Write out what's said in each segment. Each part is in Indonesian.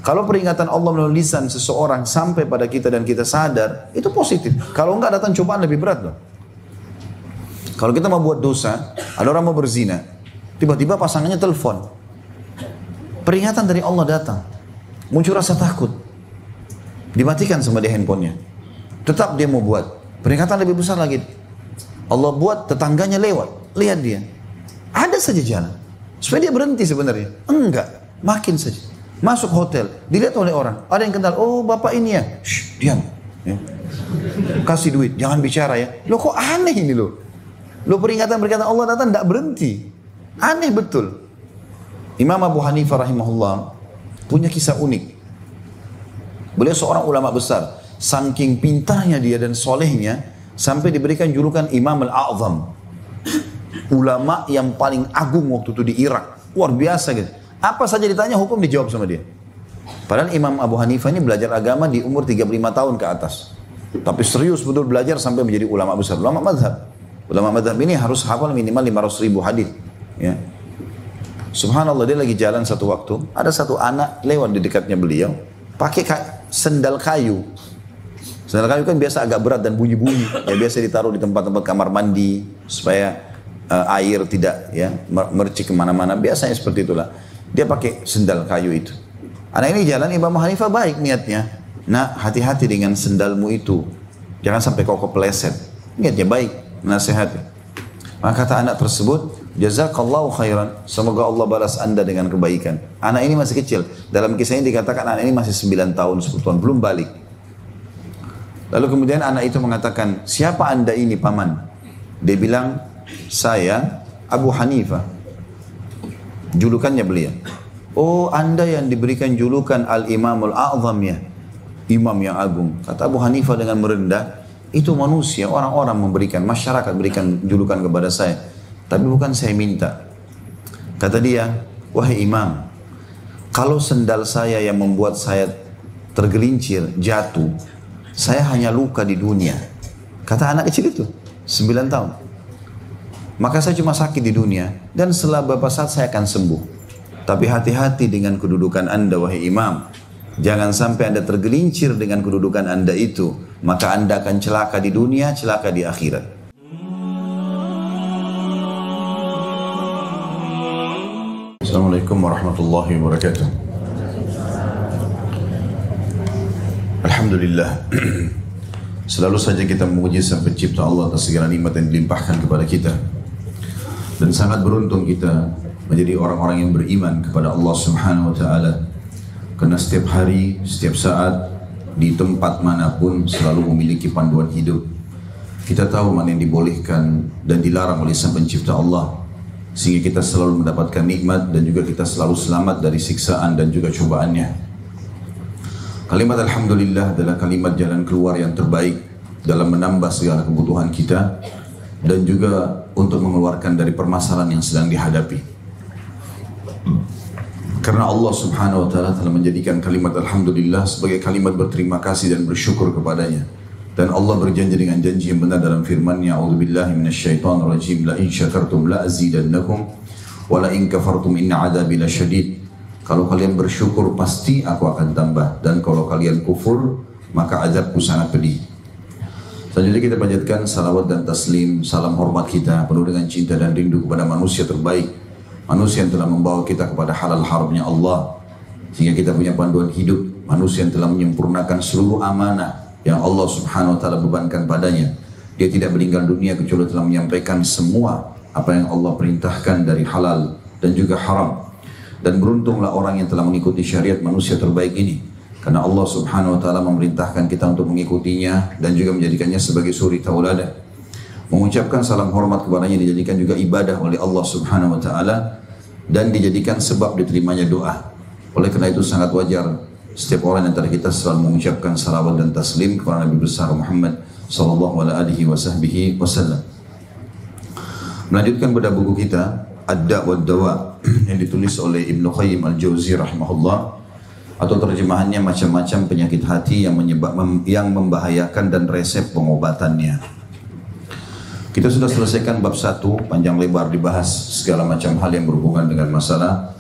Kalau peringatan Allah melalui lisan seseorang sampai pada kita dan kita sadar, itu positif. Kalau enggak datang cobaan lebih berat loh. Kalau kita mau buat dosa, ada orang mau berzina, tiba-tiba pasangannya telepon. Peringatan dari Allah datang. Muncul rasa takut. Dimatikan sama dia handphonenya. Tetap dia mau buat. Peringatan lebih besar lagi. Allah buat tetangganya lewat. Lihat dia. Ada saja jalan. Supaya dia berhenti sebenarnya. Enggak. Makin saja. Masuk hotel. Dilihat oleh orang. Ada yang kenal. Oh bapak ini ya. Shh, diam. Ya. Kasih duit. Jangan bicara ya. Loh kok aneh ini loh. Loh peringatan-peringatan Allah datang tidak berhenti. Aneh betul. Imam Abu Hanifah rahimahullah punya kisah unik. Beliau seorang ulama besar. Saking pintarnya dia dan solehnya, sampai diberikan julukan Imam Al-A'zam. Ulama yang paling agung waktu itu di Irak. Luar biasa gitu. Apa saja ditanya hukum dijawab sama dia. Padahal Imam Abu Hanifah ini belajar agama di umur 35 tahun ke atas. Tapi serius betul belajar sampai menjadi ulama besar. Ulama madhab. Ulama madhab ini harus hafal minimal 500.000 hadis. Ya. Subhanallah, dia lagi jalan satu waktu, ada satu anak lewat di dekatnya beliau, pakai sendal kayu. Sendal kayu kan biasa agak berat dan bunyi-bunyi, ya biasa ditaruh di tempat-tempat kamar mandi supaya air tidak ya mercik kemana-mana. Biasanya seperti itulah. Dia pakai sendal kayu itu. Anak ini jalan, Imam Hanifah baik niatnya. Nah, hati-hati dengan sendalmu itu, jangan sampai kau kepleset. Niatnya baik, nasihati. Maka kata anak tersebut, jazakallahu khairan, semoga Allah balas anda dengan kebaikan. Anak ini masih kecil. Dalam kisah ini dikatakan anak ini masih 9 tahun, 10 tahun, belum balik. Lalu kemudian anak itu mengatakan, siapa anda ini paman? Dia bilang, saya Abu Hanifah. Julukannya beliau. Oh, anda yang diberikan julukan Al-Imamul A'zam ya, imam yang agung. Kata Abu Hanifah dengan merendah, itu manusia, orang-orang memberikan, masyarakat berikan julukan kepada saya. Tapi bukan saya minta. Kata dia, wahai imam, kalau sendal saya yang membuat saya tergelincir, jatuh, saya hanya luka di dunia. Kata anak kecil itu, 9 tahun. Maka saya cuma sakit di dunia, dan setelah beberapa saat saya akan sembuh. Tapi hati-hati dengan kedudukan anda, wahai imam. Jangan sampai anda tergelincir dengan kedudukan anda itu. Maka anda akan celaka di dunia, celaka di akhirat. Assalamualaikum warahmatullahi wabarakatuh. Alhamdulillah. Selalu saja kita memuji Sang Pencipta Allah atas segala nikmat yang dilimpahkan kepada kita. Dan sangat beruntung kita menjadi orang-orang yang beriman kepada Allah Subhanahu wa taala. Karena setiap hari, setiap saat, di tempat manapun selalu memiliki panduan hidup. Kita tahu mana yang dibolehkan dan dilarang oleh Sang Pencipta Allah, sehingga kita selalu mendapatkan nikmat dan juga kita selalu selamat dari siksaan dan juga cobaannya. Kalimat Alhamdulillah adalah kalimat jalan keluar yang terbaik dalam menambah segala kebutuhan kita dan juga untuk mengeluarkan dari permasalahan yang sedang dihadapi. Karena Allah Subhanahu wa taala telah menjadikan kalimat Alhamdulillah sebagai kalimat berterima kasih dan bersyukur kepadanya. Dan Allah berjanji dengan janji yang benar dalam firman-Nya, A'udzubillahi minasyaitonirrajim, la in syakartum la azidannakum wa la in kafartum inna 'adzabi lasyadid. Kalau kalian bersyukur pasti aku akan tambah, dan kalau kalian kufur maka azabku sangat pedih. Selanjutnya kita panjatkan salawat dan taslim, salam hormat kita penuh dengan cinta dan rindu kepada manusia terbaik, manusia yang telah membawa kita kepada halal haramnya Allah sehingga kita punya panduan hidup, manusia yang telah menyempurnakan seluruh amanah yang Allah Subhanahu wa taala bebankan padanya. Dia tidak meninggal dunia kecuali telah menyampaikan semua apa yang Allah perintahkan dari halal dan juga haram. Dan beruntunglah orang yang telah mengikuti syariat manusia terbaik ini, karena Allah Subhanahu wa taala memerintahkan kita untuk mengikutinya dan juga menjadikannya sebagai suri tauladan. Mengucapkan salam hormat kepadanya dijadikan juga ibadah oleh Allah Subhanahu wa taala dan dijadikan sebab diterimanya doa. Oleh karena itu sangat wajar setiap orang antara kita selalu mengucapkan salawat dan taslim kepada Nabi besar Muhammad sallallahu alaihi wasallam. Melanjutkan pada buku kita Ad-Da' wad-Dawa yang ditulis oleh Ibnu Qayyim Al-Jauzi rahimahullah, atau terjemahannya macam-macam penyakit hati yang membahayakan dan resep pengobatannya. Kita sudah selesaikan bab 1, panjang lebar dibahas segala macam hal yang berhubungan dengan masalah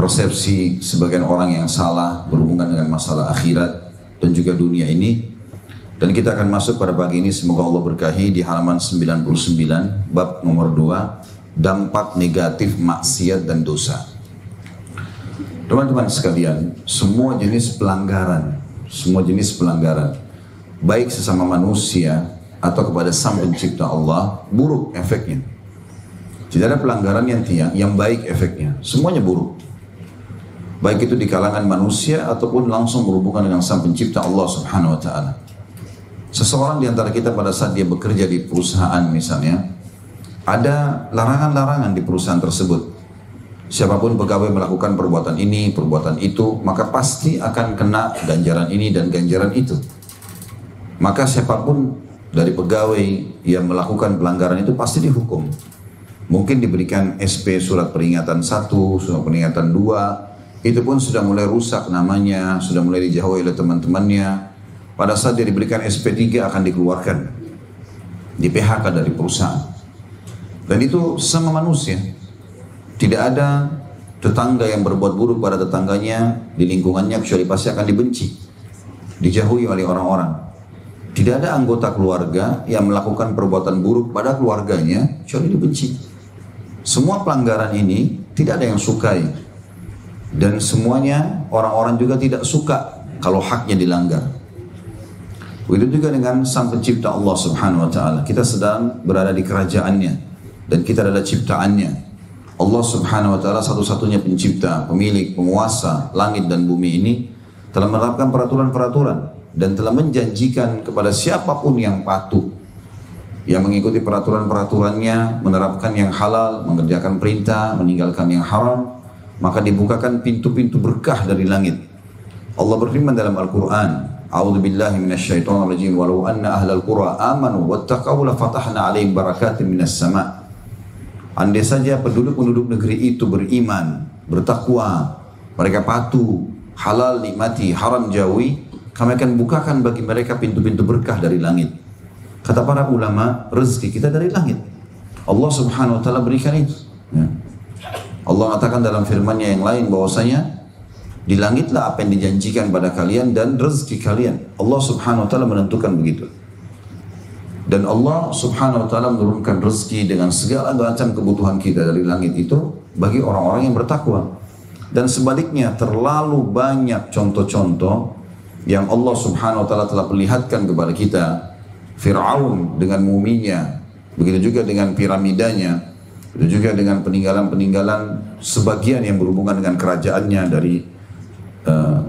persepsi sebagian orang yang salah berhubungan dengan masalah akhirat dan juga dunia ini. Dan kita akan masuk pada pagi ini, semoga Allah berkahi, di halaman 99 bab nomor 2, dampak negatif maksiat dan dosa. Teman-teman sekalian, semua jenis pelanggaran, baik sesama manusia atau kepada Sang Pencipta Allah, buruk efeknya. Tidak ada pelanggaran yang baik efeknya, semuanya buruk. Baik itu di kalangan manusia ataupun langsung berhubungan dengan Sang Pencipta Allah Subhanahu wa taala. Seseorang di antara kita pada saat dia bekerja di perusahaan misalnya, ada larangan-larangan di perusahaan tersebut. Siapapun pegawai melakukan perbuatan ini, perbuatan itu, maka pasti akan kena ganjaran ini dan ganjaran itu. Maka siapapun dari pegawai yang melakukan pelanggaran itu pasti dihukum. Mungkin diberikan SP surat peringatan 1, surat peringatan 2, itu pun sudah mulai rusak namanya, sudah mulai dijauhi oleh teman-temannya. Pada saat dia diberikan SP3 akan dikeluarkan, di PHK dari perusahaan. Dan itu sama manusia. Tidak ada tetangga yang berbuat buruk pada tetangganya di lingkungannya kecuali pasti akan dibenci, dijauhi oleh orang-orang. Tidak ada anggota keluarga yang melakukan perbuatan buruk pada keluarganya kecuali dibenci. Semua pelanggaran ini tidak ada yang sukai. Dan semuanya orang-orang juga tidak suka kalau haknya dilanggar. Begitu juga dengan Sang Pencipta Allah Subhanahu wa taala. Kita sedang berada di kerajaannya dan kita adalah ciptaannya. Allah Subhanahu wa taala satu-satunya pencipta, pemilik, penguasa langit dan bumi ini, telah menerapkan peraturan-peraturan dan telah menjanjikan kepada siapapun yang patuh, yang mengikuti peraturan-peraturannya, menerapkan yang halal, mengerjakan perintah, meninggalkan yang haram, maka dibukakan pintu-pintu berkah dari langit. Allah berfirman dalam Al-Quran, A'udzubillahi minasyaitonirrajim, walau anna ahlal qura amanu wattaqaw la fatahna 'alaihim barakatin minas sama'. Andai saja penduduk-penduduk negeri itu beriman, bertakwa, mereka patuh, halal nikmati, haram jauhi, kami akan bukakan bagi mereka pintu-pintu berkah dari langit. Kata para ulama, rezeki kita dari langit. Allah Subhanahu wa taala berikan itu. Ya. Allah katakan dalam firman-Nya yang lain bahwasanya di langitlah apa yang dijanjikan pada kalian dan rezeki kalian. Allah Subhanahu wa taala menentukan begitu. Dan Allah Subhanahu wa taala menurunkan rezeki dengan segala macam kebutuhan kita dari langit itu bagi orang-orang yang bertakwa. Dan sebaliknya terlalu banyak contoh-contoh yang Allah Subhanahu wa taala telah perlihatkan kepada kita. Fir'aun dengan muminya, begitu juga dengan piramidanya, itu juga dengan peninggalan-peninggalan sebagian yang berhubungan dengan kerajaannya, dari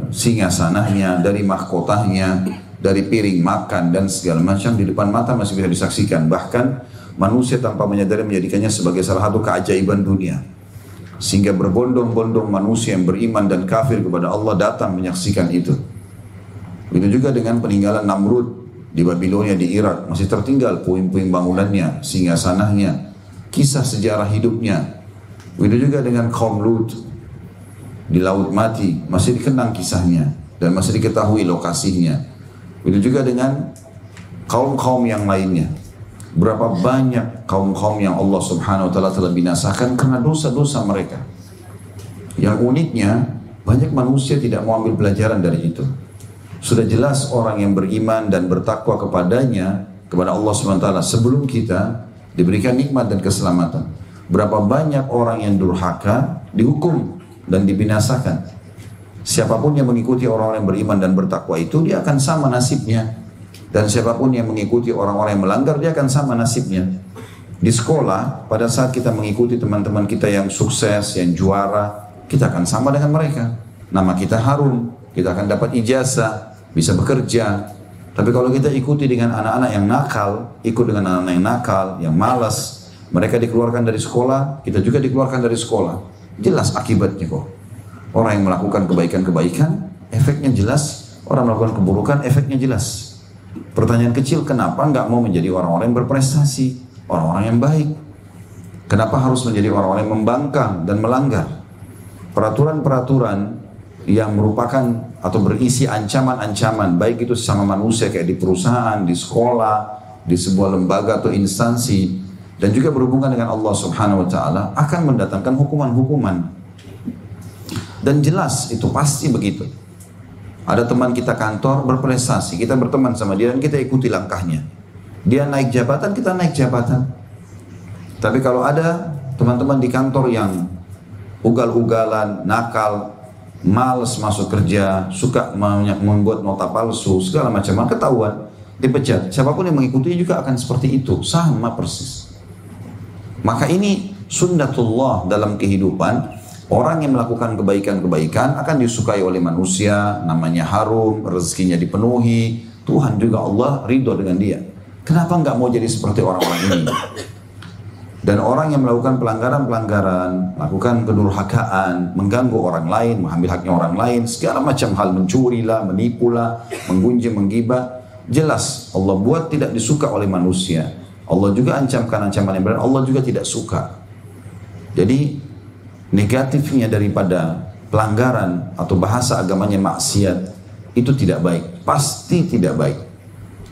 singgasananya, dari mahkotanya, dari piring makan dan segala macam di depan mata masih bisa disaksikan. Bahkan manusia tanpa menyadari menjadikannya sebagai salah satu keajaiban dunia. Sehingga berbondong-bondong manusia yang beriman dan kafir kepada Allah datang menyaksikan itu. Begitu juga dengan peninggalan Namrud di Babilonia di Irak, masih tertinggal puing-puing bangunannya, singgasananya, kisah sejarah hidupnya. Begitu juga dengan kaum Lut di Laut Mati, masih dikenang kisahnya dan masih diketahui lokasinya. Begitu juga dengan kaum-kaum yang lainnya. Berapa banyak kaum-kaum yang Allah Subhanahu wa taala telah binasakan karena dosa-dosa mereka. Yang uniknya, banyak manusia tidak mau ambil pelajaran dari itu. Sudah jelas orang yang beriman dan bertakwa kepadanya, kepada Allah Subhanahu wa taala sebelum kita diberikan nikmat dan keselamatan. Berapa banyak orang yang durhaka dihukum dan dibinasakan. Siapapun yang mengikuti orang-orang yang beriman dan bertakwa itu, dia akan sama nasibnya. Dan siapapun yang mengikuti orang-orang yang melanggar, dia akan sama nasibnya. Di sekolah, pada saat kita mengikuti teman-teman kita yang sukses, yang juara, kita akan sama dengan mereka. Nama kita harum, kita akan dapat ijazah, bisa bekerja. Tapi kalau kita ikuti dengan anak-anak yang nakal, ikut dengan anak-anak yang nakal, yang malas, mereka dikeluarkan dari sekolah, kita juga dikeluarkan dari sekolah. Jelas akibatnya kok. Orang yang melakukan kebaikan-kebaikan, efeknya jelas. Orang melakukan keburukan, efeknya jelas. Pertanyaan kecil, kenapa nggak mau menjadi orang-orang yang berprestasi, orang-orang yang baik? Kenapa harus menjadi orang-orang yang membangkang dan melanggar? Peraturan-peraturan yang merupakan atau berisi ancaman-ancaman, baik itu sama manusia kayak di perusahaan, di sekolah, di sebuah lembaga atau instansi, dan juga berhubungan dengan Allah Subhanahu wa taala, akan mendatangkan hukuman-hukuman. Dan jelas itu pasti begitu. Ada teman kita kantor berprestasi, kita berteman sama dia dan kita ikuti langkahnya. Dia naik jabatan, kita naik jabatan. Tapi kalau ada teman-teman di kantor yang ugal-ugalan, nakal, malas masuk kerja, suka membuat nota palsu, segala macam, ketahuan, dipecat. Siapapun yang mengikuti juga akan seperti itu, sama persis. Maka ini sunnatullah dalam kehidupan. Orang yang melakukan kebaikan-kebaikan akan disukai oleh manusia, namanya harum, rezekinya dipenuhi, Tuhan juga Allah ridho dengan dia. Kenapa nggak mau jadi seperti orang-orang ini? Dan orang yang melakukan pelanggaran-pelanggaran, melakukan kedurhakaan, mengganggu orang lain, mengambil haknya orang lain, segala macam hal, mencurilah, menipulah, menggunjing, menggibah, jelas Allah buat tidak disuka oleh manusia. Allah juga ancamkan ancaman yang berat, Allah juga tidak suka. Jadi negatifnya daripada pelanggaran atau bahasa agamanya maksiat itu tidak baik, pasti tidak baik.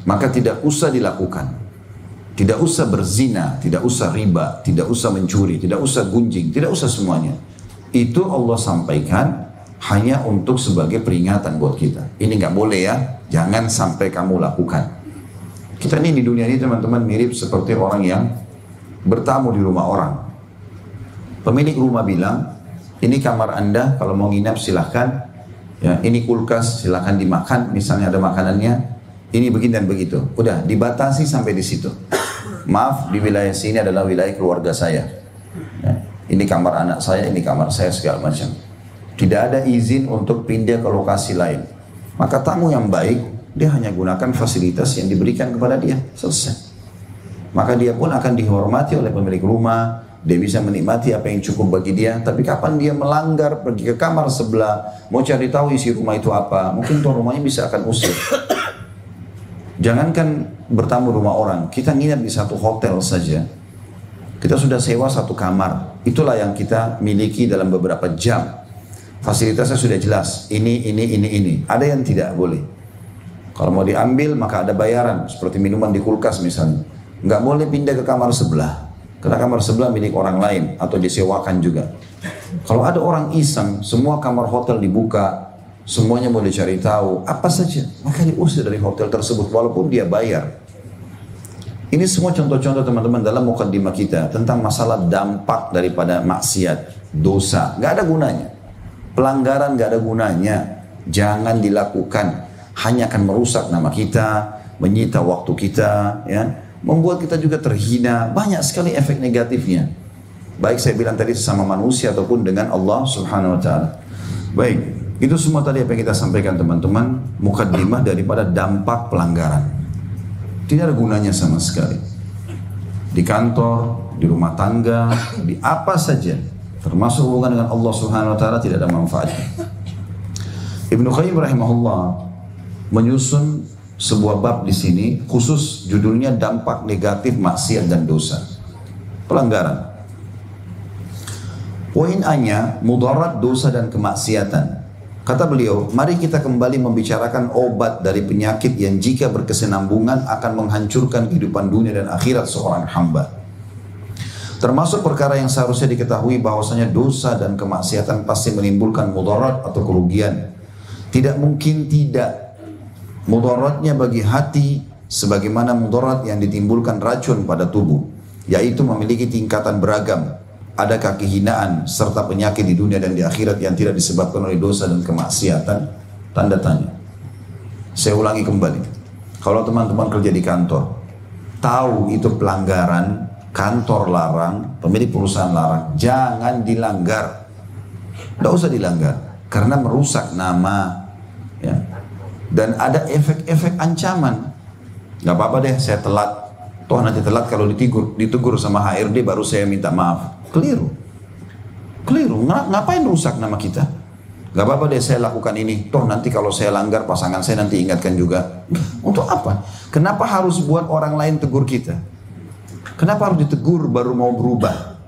Maka tidak usah dilakukan, tidak usah berzina, tidak usah riba, tidak usah mencuri, tidak usah gunjing, tidak usah semuanya. Itu Allah sampaikan hanya untuk sebagai peringatan buat kita. Ini nggak boleh ya, jangan sampai kamu lakukan. Kita ini di dunia ini teman-teman mirip seperti orang yang bertamu di rumah orang. Pemilik rumah bilang, ini kamar Anda, kalau mau nginap silahkan. Ya, ini kulkas, silahkan dimakan. Misalnya ada makanannya, ini begini dan begitu. Udah, dibatasi sampai di situ. Maaf, di wilayah sini adalah wilayah keluarga saya. Ya, ini kamar anak saya, ini kamar saya, segala macam. Tidak ada izin untuk pindah ke lokasi lain. Maka tamu yang baik, dia hanya gunakan fasilitas yang diberikan kepada dia. Selesai. Maka dia pun akan dihormati oleh pemilik rumah. Dia bisa menikmati apa yang cukup bagi dia. Tapi kapan dia melanggar, pergi ke kamar sebelah, mau cari tahu isi rumah itu apa, mungkin tuan rumahnya bisa akan usir. Jangankan bertamu rumah orang, kita nginap di satu hotel saja, kita sudah sewa satu kamar. Itulah yang kita miliki dalam beberapa jam. Fasilitasnya sudah jelas, ini. Ada yang tidak boleh. Kalau mau diambil maka ada bayaran, seperti minuman di kulkas misalnya. Nggak boleh pindah ke kamar sebelah. Karena kamar sebelah milik orang lain atau disewakan juga. Kalau ada orang iseng, semua kamar hotel dibuka, semuanya mau dicari tahu, apa saja, maka diusir dari hotel tersebut walaupun dia bayar. Ini semua contoh-contoh teman-teman dalam mukaddimah kita tentang masalah dampak daripada maksiat, dosa, nggak ada gunanya. Pelanggaran nggak ada gunanya, jangan dilakukan. Hanya akan merusak nama kita, menyita waktu kita, ya. Membuat kita juga terhina, banyak sekali efek negatifnya. Baik saya bilang tadi sesama manusia ataupun dengan Allah Subhanahu wa taala. Baik, itu semua tadi apa yang kita sampaikan teman-teman, mukaddimah daripada dampak pelanggaran. Tidak ada gunanya sama sekali. Di kantor, di rumah tangga, di apa saja, termasuk hubungan dengan Allah Subhanahu wa taala tidak ada manfaatnya. Ibnu Qayyim rahimahullah menyusun sebuah bab di sini khusus judulnya dampak negatif maksiat dan dosa, pelanggaran. Poin A-nya mudarat dosa dan kemaksiatan. Kata beliau, mari kita kembali membicarakan obat dari penyakit yang jika berkesinambungan akan menghancurkan kehidupan dunia dan akhirat seorang hamba. Termasuk perkara yang seharusnya diketahui bahwasanya dosa dan kemaksiatan pasti menimbulkan mudarat atau kerugian. Tidak mungkin tidak. Mudaratnya bagi hati sebagaimana mudarat yang ditimbulkan racun pada tubuh, yaitu memiliki tingkatan beragam. Adakah kehinaan serta penyakit di dunia dan di akhirat yang tidak disebabkan oleh dosa dan kemaksiatan? Tanda tanya. Saya ulangi kembali. Kalau teman-teman kerja di kantor, tahu itu pelanggaran, kantor larang, pemilik perusahaan larang, jangan dilanggar. Tidak usah dilanggar, karena merusak nama, ya. Dan ada efek-efek ancaman. Gak apa-apa deh saya telat. Toh nanti telat kalau ditegur sama HRD baru saya minta maaf. Keliru. Ngapain rusak nama kita? Gak apa-apa deh saya lakukan ini. Toh nanti kalau saya langgar pasangan saya nanti ingatkan juga. Untuk apa? Kenapa harus buat orang lain tegur kita? Kenapa harus ditegur baru mau berubah?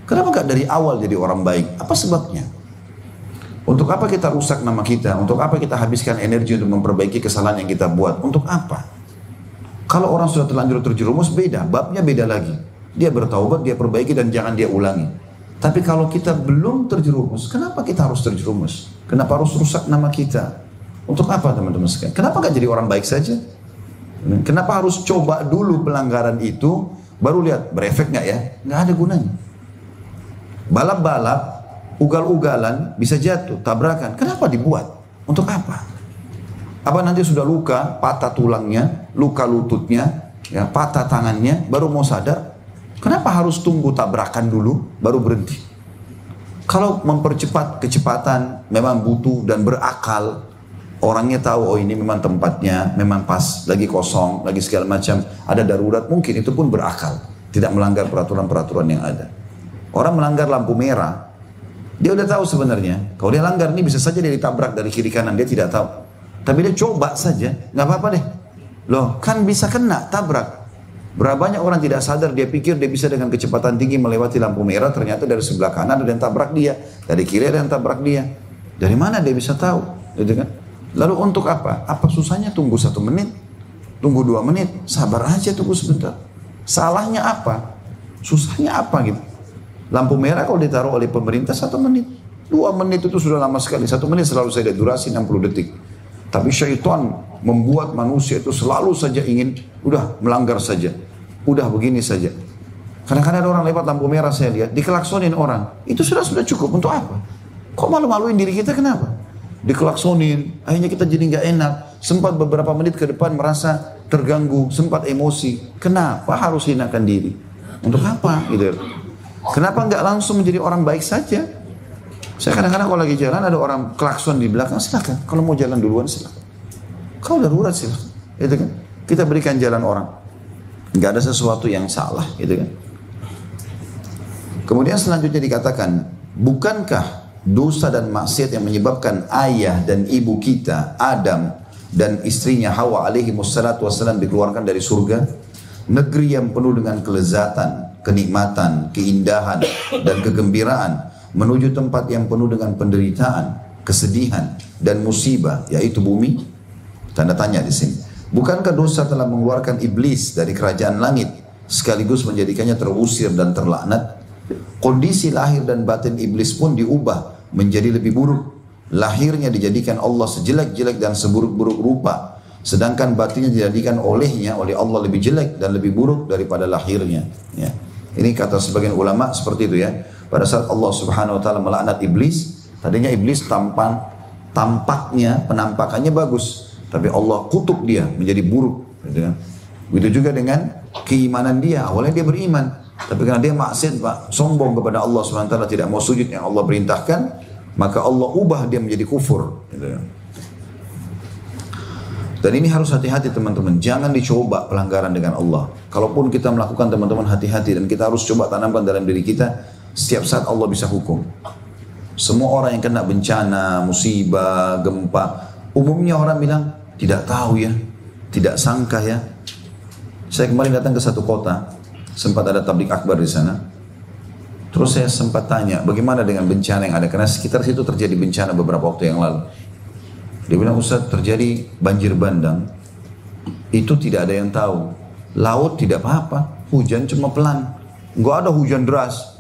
Kenapa gak dari awal jadi orang baik? Apa sebabnya? Untuk apa kita rusak nama kita? Untuk apa kita habiskan energi untuk memperbaiki kesalahan yang kita buat? Untuk apa? Kalau orang sudah terlanjur terjerumus beda, babnya beda lagi. Dia bertaubat, dia perbaiki dan jangan dia ulangi. Tapi kalau kita belum terjerumus, kenapa kita harus terjerumus? Kenapa harus rusak nama kita? Untuk apa teman-teman sekalian? Kenapa gak jadi orang baik saja? Kenapa harus coba dulu pelanggaran itu, baru lihat berefek gak ya? Gak ada gunanya. Balap-balap, ugal-ugalan, bisa jatuh, tabrakan. Kenapa dibuat? Untuk apa? Apa nanti sudah luka, patah tulangnya, luka lututnya, ya, patah tangannya, baru mau sadar? Kenapa harus tunggu tabrakan dulu, baru berhenti? Kalau mempercepat kecepatan, memang butuh dan berakal. Orangnya tahu, oh ini memang tempatnya, memang pas, lagi kosong, lagi segala macam. Ada darurat, mungkin itu pun berakal. Tidak melanggar peraturan-peraturan yang ada. Orang melanggar lampu merah, dia udah tahu sebenarnya. Kalau dia langgar ini bisa saja dia ditabrak dari kiri kanan, dia tidak tahu. Tapi dia coba saja, nggak apa-apa deh. Loh, kan bisa kena tabrak. Berapa banyak orang tidak sadar, dia pikir dia bisa dengan kecepatan tinggi melewati lampu merah, ternyata dari sebelah kanan ada yang tabrak dia, dari kiri ada yang tabrak dia. Dari mana dia bisa tahu? Gitu kan? Lalu untuk apa? Apa susahnya tunggu 1 menit? Tunggu 2 menit? Sabar aja tunggu sebentar. Salahnya apa? Susahnya apa gitu? Lampu merah kalau ditaruh oleh pemerintah 1 menit. 2 menit itu sudah lama sekali. 1 menit selalu saya durasi 60 detik. Tapi syaitan membuat manusia itu selalu saja ingin, udah melanggar saja. Udah begini saja. Kadang-kadang ada orang lewat lampu merah saya lihat, dikelaksonin orang. Itu sudah cukup, untuk apa? Kok malu-maluin diri kita, kenapa? Dikelaksonin, akhirnya kita jadi nggak enak. Sempat beberapa menit ke depan merasa terganggu, sempat emosi. Kenapa harus hinakan diri? Untuk apa? Gitu. Kenapa nggak langsung menjadi orang baik saja? Saya kadang-kadang kalau lagi jalan ada orang klakson di belakang, silakan. Kalau mau jalan duluan silakan. Kalau darurat silakan. Itu kan. Kita berikan jalan orang. Nggak ada sesuatu yang salah, gitu kan. Kemudian selanjutnya dikatakan, bukankah dosa dan maksiat yang menyebabkan ayah dan ibu kita, Adam dan istrinya Hawa alaihi wassalatu wassalam dikeluarkan dari surga? Negeri yang penuh dengan kelezatan, kenikmatan, keindahan, dan kegembiraan, menuju tempat yang penuh dengan penderitaan, kesedihan, dan musibah, yaitu bumi? Tanda tanya di sini. Bukankah dosa telah mengeluarkan iblis dari kerajaan langit, sekaligus menjadikannya terusir dan terlaknat? Kondisi lahir dan batin iblis pun diubah menjadi lebih buruk. Lahirnya dijadikan Allah sejelek-jelek dan seburuk-buruk rupa, sedangkan batinnya dijadikan olehnya, oleh Allah lebih jelek dan lebih buruk daripada lahirnya. Ya. Ini kata sebagian ulama seperti itu ya. Pada saat Allah subhanahu wa ta'ala melaknat iblis, tadinya iblis tampaknya, penampakannya bagus. Tapi Allah kutuk dia menjadi buruk. Gitu kan? Begitu juga dengan keimanan dia. Awalnya dia beriman. Tapi karena dia maksiat, sombong kepada Allah subhanahu wa ta'ala, tidak mau sujud yang Allah perintahkan, maka Allah ubah dia menjadi kufur. Gitu kan? Dan ini harus hati-hati teman-teman. Jangan dicoba pelanggaran dengan Allah. Kalaupun kita melakukan, teman-teman hati-hati. Dan kita harus coba tanamkan dalam diri kita. Setiap saat Allah bisa hukum. Semua orang yang kena bencana, musibah, gempa, umumnya orang bilang, tidak tahu ya, tidak sangka ya. Saya kemarin datang ke satu kota, sempat ada tablik akbar di sana. Terus saya sempat tanya, bagaimana dengan bencana yang ada? Karena sekitar situ terjadi bencana beberapa waktu yang lalu. Dia bilang, Ustaz, terjadi banjir bandang, itu tidak ada yang tahu. Laut tidak apa-apa, hujan cuma pelan, nggak ada hujan deras.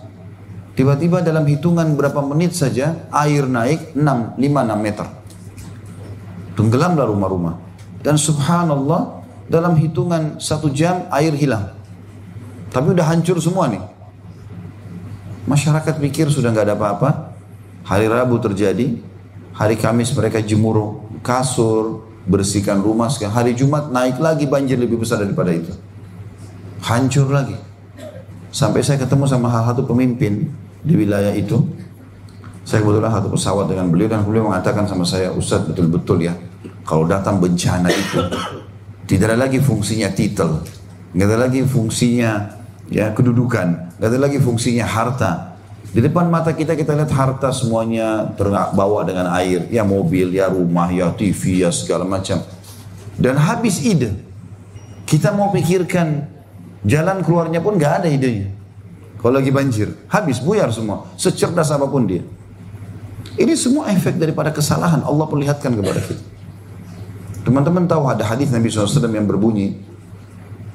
Tiba-tiba dalam hitungan berapa menit saja, air naik 5-6 meter. Tenggelamlah rumah-rumah. Dan subhanallah, dalam hitungan 1 jam, air hilang. Tapi udah hancur semua nih. Masyarakat pikir sudah nggak ada apa-apa. Hari Rabu terjadi, hari Kamis mereka jemur kasur, bersihkan rumah. Hari Jumat naik lagi banjir lebih besar daripada itu. Hancur lagi. Sampai saya ketemu sama salah satu pemimpin di wilayah itu. Saya kebetulan satu pesawat dengan beliau, dan beliau mengatakan sama saya, Ustadz, betul-betul ya, kalau datang bencana itu tidak ada lagi fungsinya titel, nggak ada lagi fungsinya ya kedudukan, nggak ada lagi fungsinya harta. Di depan mata kita lihat harta semuanya terbawa dengan air, ya mobil, ya rumah, ya TV, ya segala macam. Dan habis ide. Kita mau pikirkan jalan keluarnya pun nggak ada idenya. Kalau lagi banjir, habis, buyar semua. Secerdas apapun dia. Ini semua efek daripada kesalahan Allah perlihatkan kepada kita. Teman-teman tahu ada hadis Nabi SAW yang berbunyi,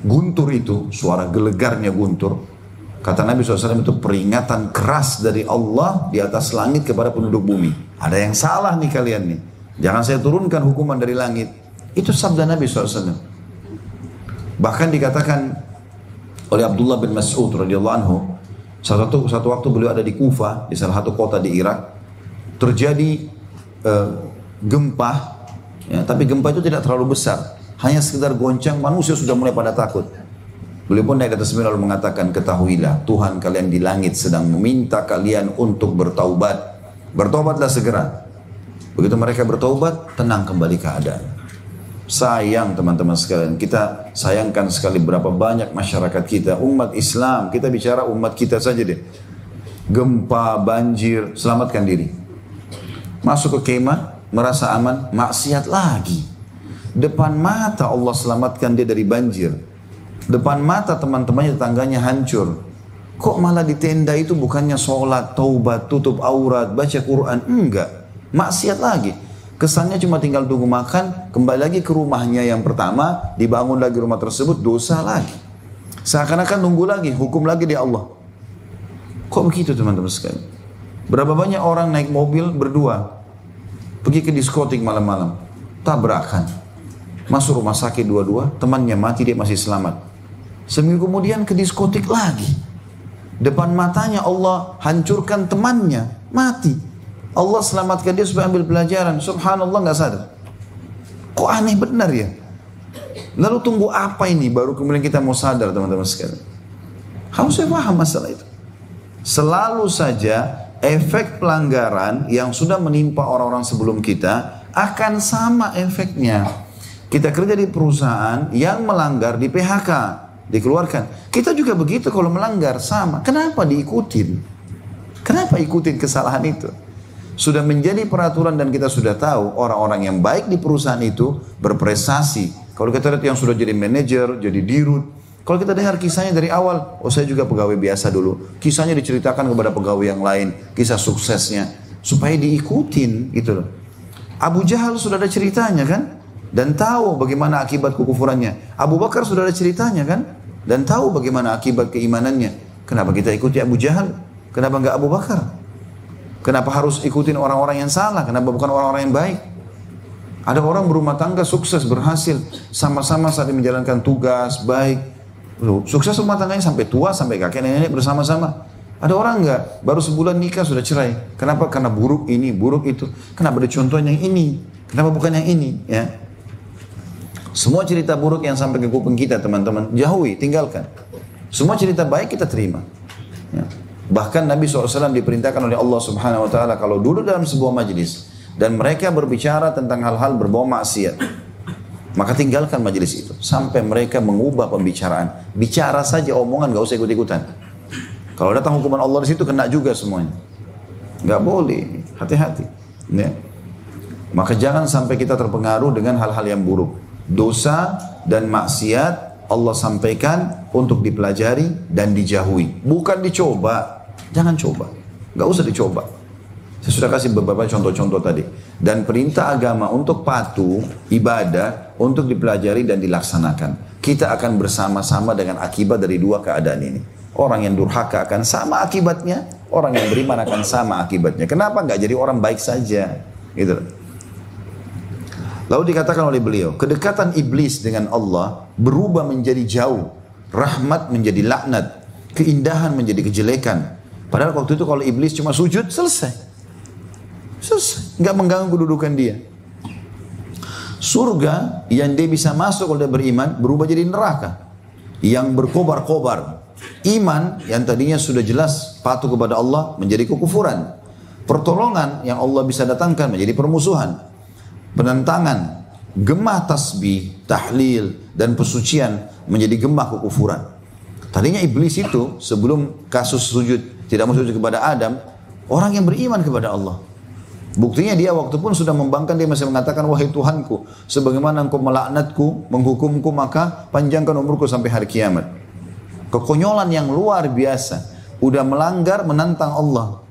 guntur itu, suara gelegarnya guntur, Kata Nabi SAW itu peringatan keras dari Allah di atas langit kepada penduduk bumi. Ada yang salah nih kalian nih. Jangan saya turunkan hukuman dari langit. Itu sabda Nabi SAW. Bahkan dikatakan oleh Abdullah bin Mas'ud radhiyallahu anhu, satu waktu beliau ada di Kufah, di salah satu kota di Irak, terjadi gempa, ya, tapi gempa itu tidak terlalu besar, hanya sekedar goncang, manusia sudah mulai pada takut. Beliau pun naik ke atas mimbar lalu mengatakan, ketahuilah Tuhan kalian di langit sedang meminta kalian untuk bertaubat. Bertaubatlah segera. Begitu mereka bertaubat, tenang kembali keadaan. Sayang teman-teman sekalian, kita sayangkan sekali berapa banyak masyarakat kita, umat Islam, kita bicara umat kita saja deh. Gempa, banjir, selamatkan diri. Masuk ke kemah, merasa aman, maksiat lagi. Depan mata Allah selamatkan dia dari banjir. Depan mata teman-temannya, tetangganya hancur. Kok malah di tenda itu bukannya sholat, taubat, tutup aurat, baca Quran? Enggak, maksiat lagi. Kesannya cuma tinggal tunggu makan, kembali lagi ke rumahnya yang pertama, dibangun lagi rumah tersebut, dosa lagi. Seakan-akan nunggu lagi, hukum lagi di Allah. Kok begitu teman-teman sekalian? Berapa banyak orang naik mobil berdua, pergi ke diskotik malam-malam, tabrakan, masuk rumah sakit dua-dua, temannya mati, dia masih selamat. Seminggu kemudian ke diskotik lagi. Depan matanya Allah hancurkan temannya, mati. Allah selamatkan dia supaya ambil pelajaran. Subhanallah, nggak sadar. Kok aneh benar ya? Lalu tunggu apa ini baru kemudian kita mau sadar teman-teman sekalian? Harusnya paham masalah itu. Selalu saja efek pelanggaran yang sudah menimpa orang-orang sebelum kita akan sama efeknya. Kita kerja di perusahaan yang melanggar di PHK, dikeluarkan. Kita juga begitu kalau melanggar, sama. Kenapa diikutin? Kenapa ikutin kesalahan itu? Sudah menjadi peraturan dan kita sudah tahu orang-orang yang baik di perusahaan itu berprestasi. Kalau kita lihat yang sudah jadi manajer, jadi dirut. Kalau kita dengar kisahnya dari awal, oh saya juga pegawai biasa dulu. Kisahnya diceritakan kepada pegawai yang lain, kisah suksesnya. Supaya diikutin gitu loh. Abu Jahal sudah ada ceritanya kan? Dan tahu bagaimana akibat kekufurannya. Abu Bakar sudah ada ceritanya kan? Dan tahu bagaimana akibat keimanannya. Kenapa kita ikuti Abu Jahal? Kenapa enggak Abu Bakar? Kenapa harus ikutin orang-orang yang salah? Kenapa bukan orang-orang yang baik? Ada orang berumah tangga sukses, berhasil. Sama-sama saat menjalankan tugas, baik. Sukses rumah tangganya sampai tua, sampai kakek nenek bersama-sama. Ada orang enggak? Baru sebulan nikah sudah cerai. Kenapa? Karena buruk ini, buruk itu. Kenapa ada contohnya yang ini? Kenapa bukan yang ini? Ya. Semua cerita buruk yang sampai ke kuping kita teman-teman, jauhi, tinggalkan. Semua cerita baik kita terima. Ya. Bahkan Nabi SAW diperintahkan oleh Allah Subhanahu Wa Taala kalau duduk dalam sebuah majlis dan mereka berbicara tentang hal-hal berbau maksiat, maka tinggalkan majlis itu sampai mereka mengubah pembicaraan. Bicara saja omongan, gak usah ikut-ikutan. Kalau datang hukuman Allah di situ kena juga semuanya. Gak boleh, hati-hati. Ya. Maka jangan sampai kita terpengaruh dengan hal-hal yang buruk. Dosa dan maksiat Allah sampaikan untuk dipelajari dan dijauhi, bukan dicoba. Jangan coba, gak usah dicoba. Saya sudah kasih beberapa contoh-contoh tadi. Dan perintah agama untuk patuh, ibadah, untuk dipelajari dan dilaksanakan. Kita akan bersama-sama dengan akibat dari dua keadaan ini. Orang yang durhaka akan sama akibatnya, orang yang beriman akan sama akibatnya. Kenapa nggak jadi orang baik saja? Gitu. Lalu dikatakan oleh beliau, kedekatan iblis dengan Allah berubah menjadi jauh, rahmat menjadi laknat, keindahan menjadi kejelekan. Padahal waktu itu kalau iblis cuma sujud, selesai. Selesai, nggak mengganggu kedudukan dia. Surga yang dia bisa masuk kalau dia beriman berubah jadi neraka yang berkobar-kobar. Iman yang tadinya sudah jelas patuh kepada Allah menjadi kekufuran. Pertolongan yang Allah bisa datangkan menjadi permusuhan. Penentangan, gemah tasbih, tahlil dan pesucian menjadi gemah kekufuran. Tadinya iblis itu sebelum kasus sujud tidak mau sujud kepada Adam, orang yang beriman kepada Allah. Buktinya dia waktu pun sudah membangkang, dia masih mengatakan, wahai Tuhanku, sebagaimana engkau melaknatku, menghukumku, maka panjangkan umurku sampai hari kiamat. Kekonyolan yang luar biasa. Udah melanggar, menantang Allah.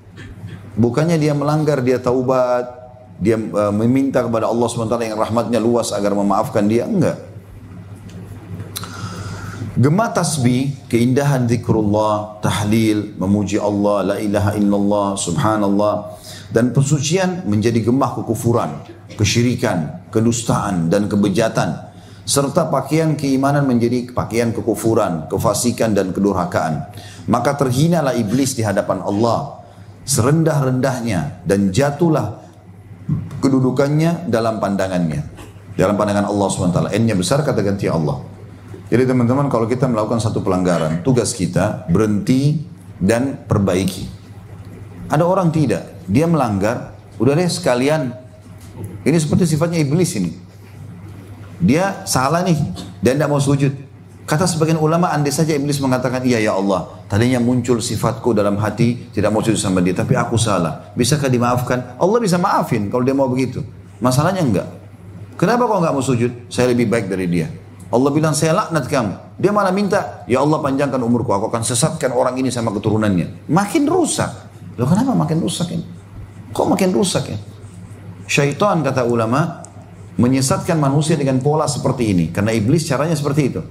Bukannya dia melanggar, dia taubat, dia meminta kepada Allah SWT yang rahmatnya luas agar memaafkan dia, enggak. Gemah tasbih, keindahan zikrullah, tahlil, memuji Allah, la ilaha illallah, subhanallah. Dan pensucian menjadi gemah kekufuran, kesyirikan, kedustaan, dan kebejatan. Serta pakaian keimanan menjadi pakaian kekufuran, kefasikan, dan kedurhakaan. Maka terhinalah iblis di hadapan Allah serendah-rendahnya dan jatuhlah kedudukannya dalam pandangannya. Dalam pandangan Allah SWT. N-nya besar, kata ganti Allah. Jadi teman-teman, kalau kita melakukan satu pelanggaran, tugas kita berhenti dan perbaiki. Ada orang tidak, dia melanggar, udah deh sekalian. Ini seperti sifatnya iblis ini. Dia salah nih, dan tidak mau sujud. Kata sebagian ulama, andai saja iblis mengatakan, iya ya Allah, tadinya muncul sifatku dalam hati, tidak mau sujud sama dia, tapi aku salah. Bisakah dimaafkan? Allah bisa maafin kalau dia mau begitu. Masalahnya enggak. Kenapa kau enggak mau sujud? Saya lebih baik dari dia. Allah bilang, saya laknat kamu. Dia malah minta, ya Allah panjangkan umurku, aku akan sesatkan orang ini sama keturunannya. Makin rusak. Loh kenapa makin rusak ini? Kok makin rusak ya? Syaitan, kata ulama, menyesatkan manusia dengan pola seperti ini. Karena iblis caranya seperti itu.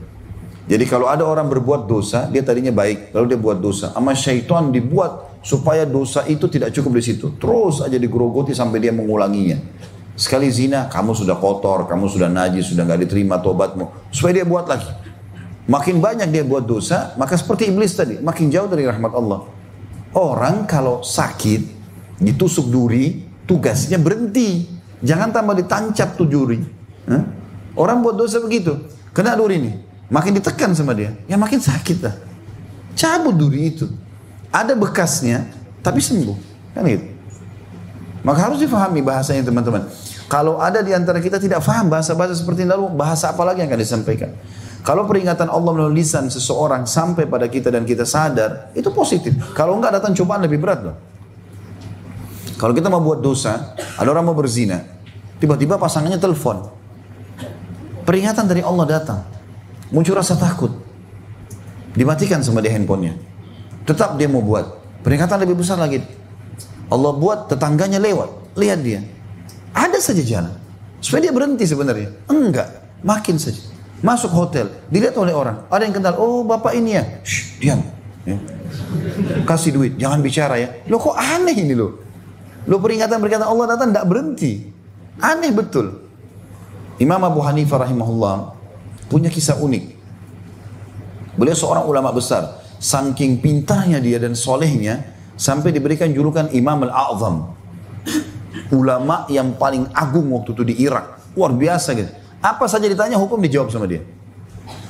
Jadi kalau ada orang berbuat dosa, dia tadinya baik, lalu dia buat dosa. Ama syaitan dibuat supaya dosa itu tidak cukup di situ. Terus aja digerogoti sampai dia mengulanginya. Sekali zina, kamu sudah kotor, kamu sudah najis, sudah nggak diterima tobatmu. Supaya dia buat lagi. Makin banyak dia buat dosa, maka seperti iblis tadi, makin jauh dari rahmat Allah. Orang kalau sakit, ditusuk duri, tugasnya berhenti. Jangan tambah ditancap tuh duri. Orang buat dosa begitu, kena duri nih, makin ditekan sama dia, ya makin sakit lah. Cabut duri itu. Ada bekasnya, tapi sembuh. Kan gitu. Maka harus difahami bahasanya teman-teman. Kalau ada di antara kita tidak faham bahasa-bahasa seperti ini, lalu bahasa apa lagi yang akan disampaikan? Kalau peringatan Allah melalui lisan seseorang sampai pada kita dan kita sadar, itu positif. Kalau enggak datang cobaan lebih berat loh. Kalau kita mau buat dosa, ada orang mau berzina, tiba-tiba pasangannya telepon. Peringatan dari Allah datang. Muncul rasa takut. Dimatikan sama dia handphonenya. Tetap dia mau buat. Peringatan lebih besar lagi. Allah buat tetangganya lewat. Lihat dia. Ada saja jalan. Supaya dia berhenti sebenarnya. Enggak. Makin saja. Masuk hotel. Dilihat oleh orang. Ada yang kenal. Oh bapak ini ya. Shh, diam. Ya. Kasih duit. Jangan bicara ya. Loh kok aneh ini loh. Loh peringatan-peringatan Allah datang tidak berhenti. Aneh betul. Imam Abu Hanifah rahimahullah punya kisah unik. Beliau seorang ulama besar. Saking pintarnya dia dan solehnya, sampai diberikan julukan Imam Al-A'zam. Ulama yang paling agung waktu itu di Irak. Luar biasa gitu. Apa saja ditanya hukum dijawab sama dia.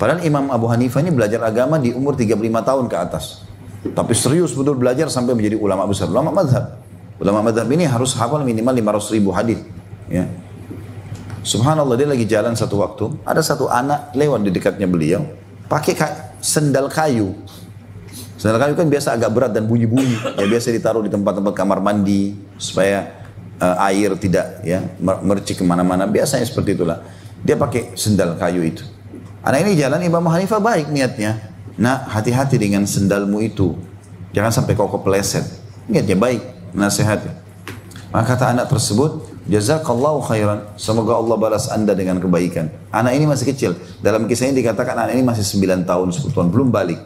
Padahal Imam Abu Hanifah ini belajar agama di umur 35 tahun ke atas. Tapi serius betul belajar sampai menjadi ulama besar. Ulama madhab. Ulama madhab ini harus hafal minimal 500.000 hadis. Ya. Subhanallah, dia lagi jalan satu waktu. Ada satu anak lewat di dekatnya beliau. Pakai sendal kayu. Sendal kayu kan biasa agak berat dan bunyi-bunyi. Ya biasa ditaruh di tempat-tempat kamar mandi. Supaya air tidak ya mercik kemana-mana. Biasanya seperti itulah. Dia pakai sendal kayu itu. Anak ini jalan, Imam Hanifah baik niatnya. Nah, hati-hati dengan sendalmu itu. Jangan sampai kau kepleset. Niatnya baik, nasihatnya. Maka kata anak tersebut, jazakallahu khairan. Semoga Allah balas anda dengan kebaikan. Anak ini masih kecil. Dalam kisah ini dikatakan anak ini masih 9 tahun, 10 tahun, belum balik.